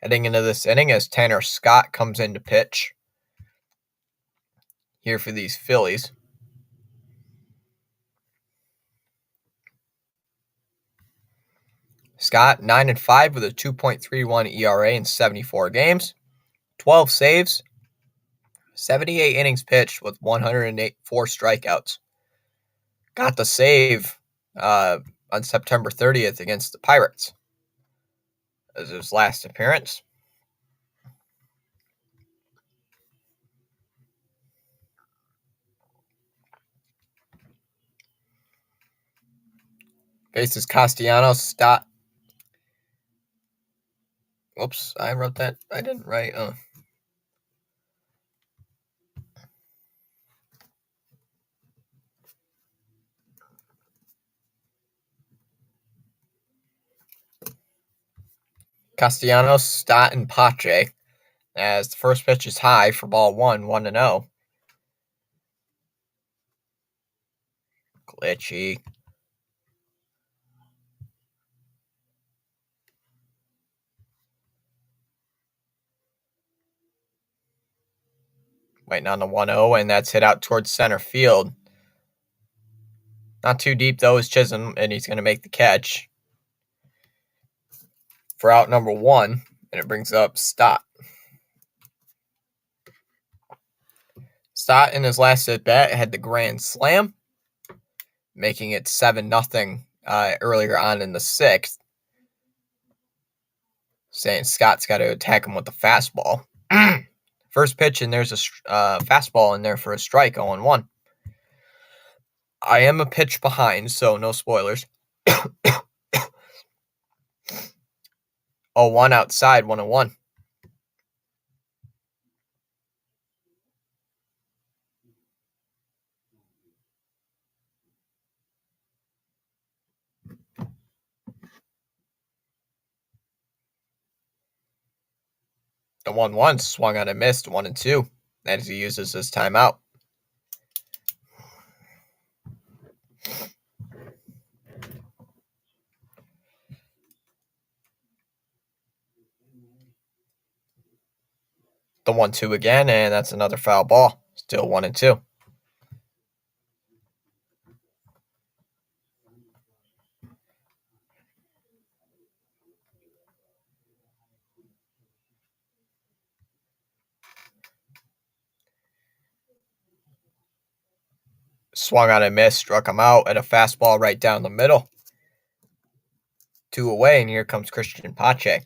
Heading into this inning as Tanner Scott comes in to pitch here for these Phillies. Scott 9-5 with a 2.31 ERA in 74 games, 12 saves, 78 innings pitched with 104 strikeouts. Got the save on September 30th against the Pirates as his last appearance. Faces Castellanos. Stott. Whoops, I wrote that. I didn't write. Castellanos, Stott, and Pache. As the first pitch is high for ball 1-0. Glitchy. Waiting on the 1-0, and that's hit out towards center field. Not too deep, though, is Chisholm, and he's going to make the catch for out number 1, and it brings up Stott. Stott in his last at-bat had the grand slam, making it 7-0 earlier on in the 6th. Saying Scott's got to attack him with the fastball. First pitch, and there's a fastball in there for a strike, 0-1. I am a pitch behind, so no spoilers. 0-1 outside, 1-1. The 1-1 swung on and missed, 1-2, as he uses his timeout. The 1-2 again, and that's another foul ball. Still 1-2. Swung on and missed, struck him out at a fastball right down the middle. 2 away, and here comes Christian Pache.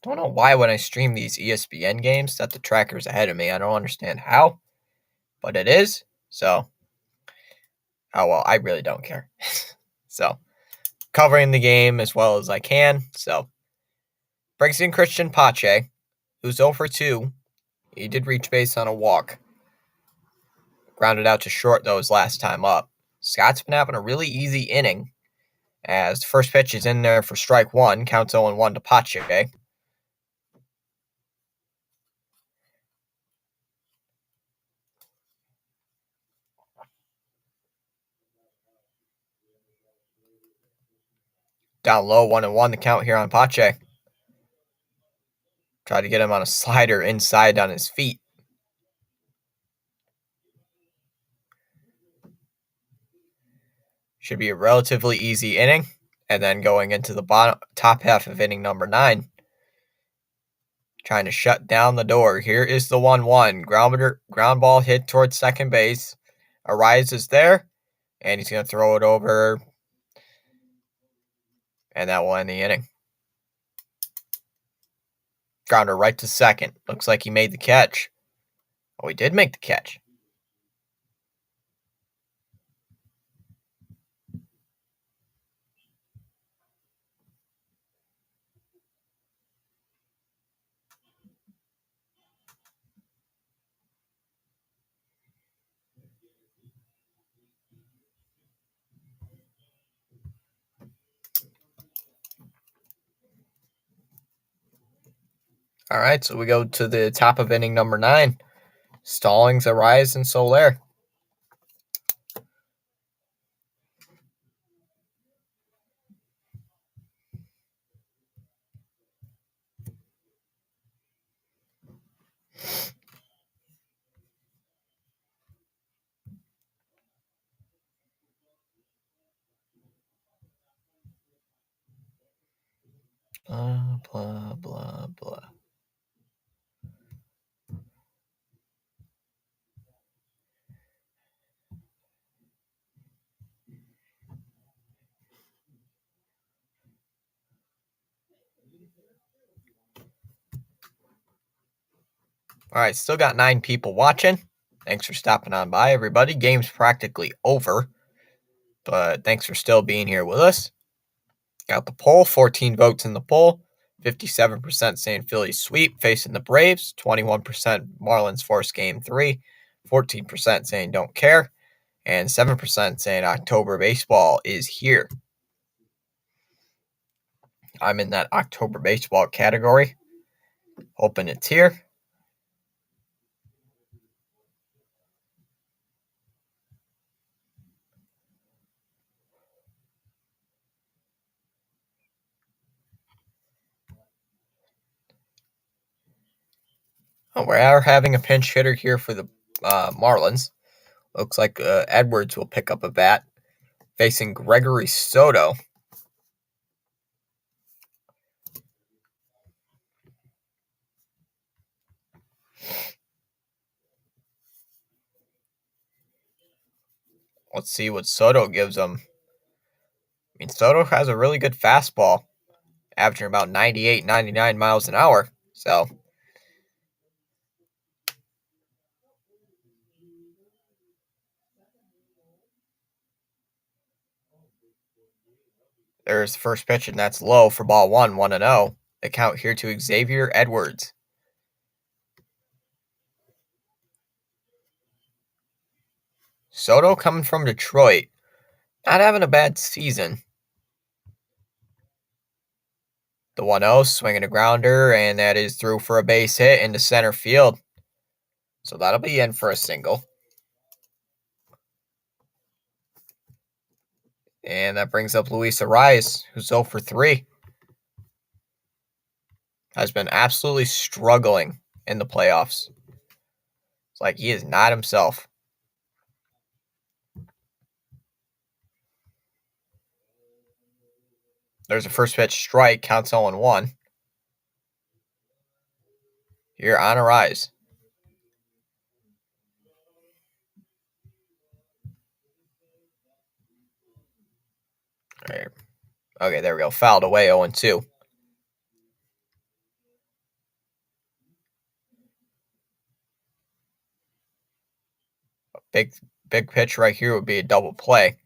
Don't know why when I stream these ESPN games that the tracker's ahead of me. I don't understand how, but it is. So, oh well, I really don't care. So, covering the game as well as I can. So, brings in Christian Pache, who's 0 for 2. He did reach base on a walk. Grounded out to short, though, his last time up. Scott's been having a really easy inning, as the first pitch is in there for strike 1. Counts 0-1 to Pache. Down low, 1-1 the count here on Pache. Try to get him on a slider inside on his feet. Should be a relatively easy inning. And then going into the top half of inning number 9. Trying to shut down the door. Here is the 1-1. Ground ball hit towards second base. Arias is there. And he's going to throw it over. And that will end the inning. Grounder right to second. Looks like he made the catch. Oh, he did make the catch. All right, so we go to the top of inning number 9. Stallings, Arias, and Soler. Blah, blah, blah, blah. All right, still got 9 people watching. Thanks for stopping on by, everybody. Game's practically over, but thanks for still being here with us. Got the poll, 14 votes in the poll. 57% saying Phillies sweep facing the Braves. 21% Marlins force game 3. 14% saying don't care. And 7% saying October baseball is here. I'm in that October baseball category. Hoping it's here. Oh, we are having a pinch hitter here for the Marlins. Looks like Edwards will pick up a bat facing Gregory Soto. Let's see what Soto gives him. I mean, Soto has a really good fastball, averaging about 98, 99 miles an hour. So there's the first pitch, and that's low for ball 1, 1-0. The count here to Xavier Edwards. Soto coming from Detroit. Not having a bad season. The 1-0, swinging a grounder, and that is through for a base hit into center field. So that'll be in for a single. And that brings up Luis Ariz, who's 0 for 3. Has been absolutely struggling in the playoffs. It's like he is not himself. There's a first pitch strike, counts 0-1. Here on Ariz. Okay, there we go. Fouled away, 0-2. Big pitch right here would be a double play.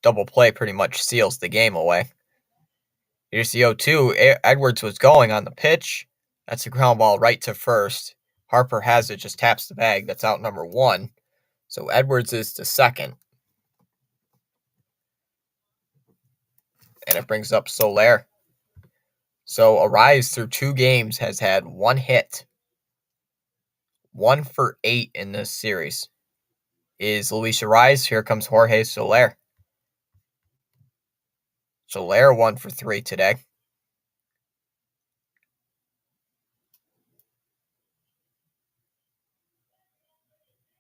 Double play pretty much seals the game away. Here's the 0-2. Edwards was going on the pitch. That's a ground ball right to first. Harper has it, just taps the bag. That's out number 1. So Edwards is to second. And it brings up Soler. So Ariz through 2 games has had 1 hit. 1 for 8 in this series. Is Luis Ariz. Here comes Jorge Soler. Soler 1 for 3 today.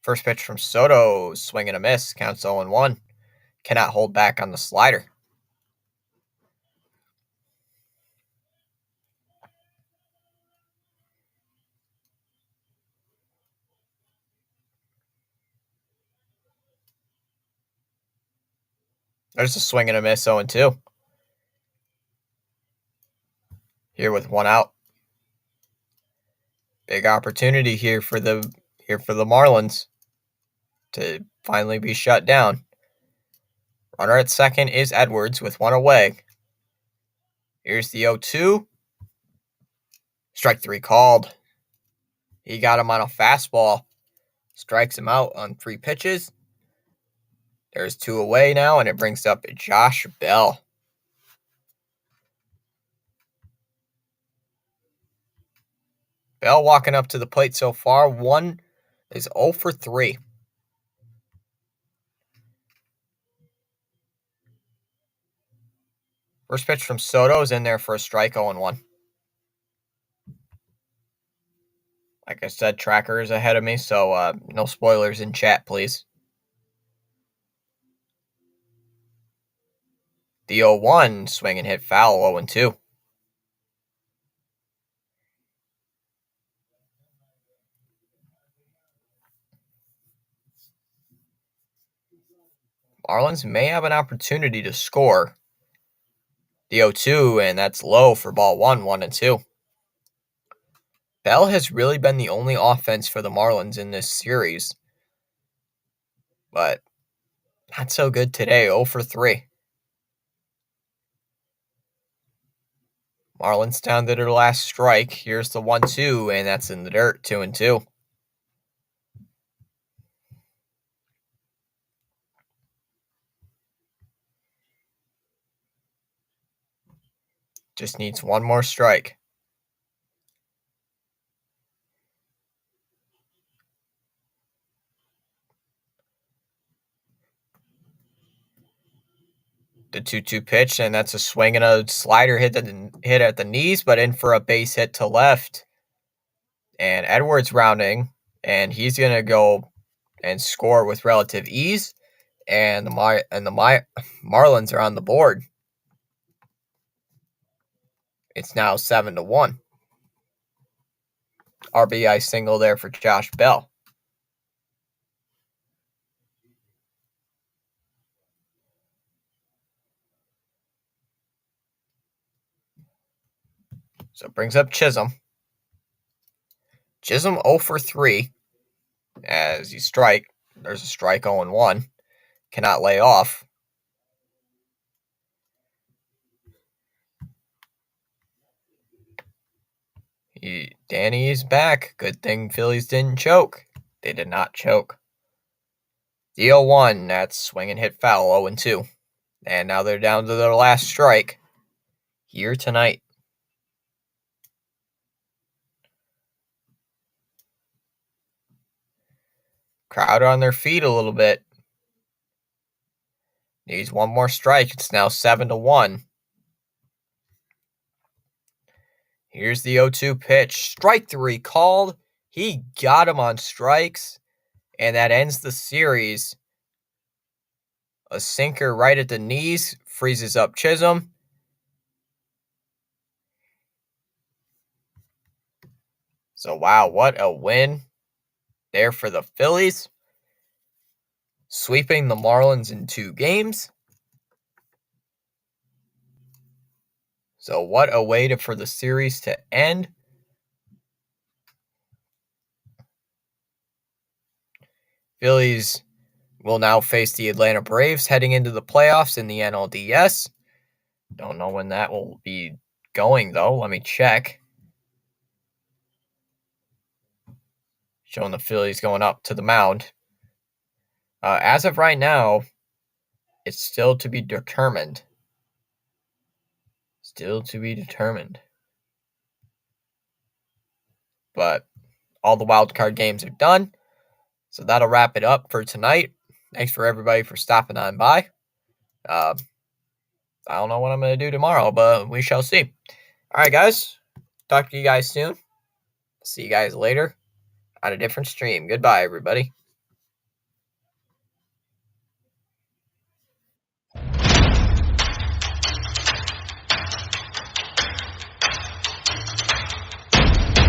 First pitch from Soto, swing and a miss, counts 0-1. Cannot hold back on the slider. There's a swing and a miss, 0-2. Here with 1 out. Big opportunity here for the Marlins to finally be shut down. Runner at second is Edwards with 1 away. Here's the 0-2. Strike 3 called. He got him on a fastball. Strikes him out on 3 pitches. There's 2 away now, and it brings up Josh Bell. Bell walking up to the plate so far. 1 is 0 for 3. First pitch from Soto is in there for a strike, 0-1. Like I said, tracker is ahead of me, so no spoilers in chat, please. The 0-1, swing and hit foul, 0-2. Marlins may have an opportunity to score. The 0-2, and that's low for ball 1-1-2. Bell has really been the only offense for the Marlins in this series, but not so good today, 0 for 3. Marlins down to their last strike. Here's the 1-2, and that's in the dirt, 2-2. Just needs one more strike. The 2-2 pitch, and that's a swing and a slider hit at the knees, but in for a base hit to left. And Edwards rounding, and he's going to go and score with relative ease. And the Marlins are on the board. It's now 7-1. RBI single there for Josh Bell. So it brings up Chisholm. Chisholm 0 for 3 as you strike. There's a strike 0-1. Cannot lay off. Danny is back. Good thing Phillies didn't choke. They did not choke. The 0-1, that's swing and hit foul, 0-2. And now they're down to their last strike here tonight. Crowd on their feet a little bit. Needs one more strike. It's now 7-1. Here's the 0-2 pitch. Strike 3 called. He got him on strikes, and that ends the series. A sinker right at the knees freezes up Chisholm. So, wow, what a win there for the Phillies. Sweeping the Marlins in 2 games. So, what a way for the series to end. Phillies will now face the Atlanta Braves heading into the playoffs in the NLDS. Don't know when that will be going, though. Let me check. Showing the Phillies going up to the mound. As of right now, it's still to be determined. Still to be determined. But all the wild card games are done. So that'll wrap it up for tonight. Thanks for everybody for stopping on by. I don't know what I'm going to do tomorrow, but we shall see. All right, guys. Talk to you guys soon. See you guys later on a different stream. Goodbye, everybody.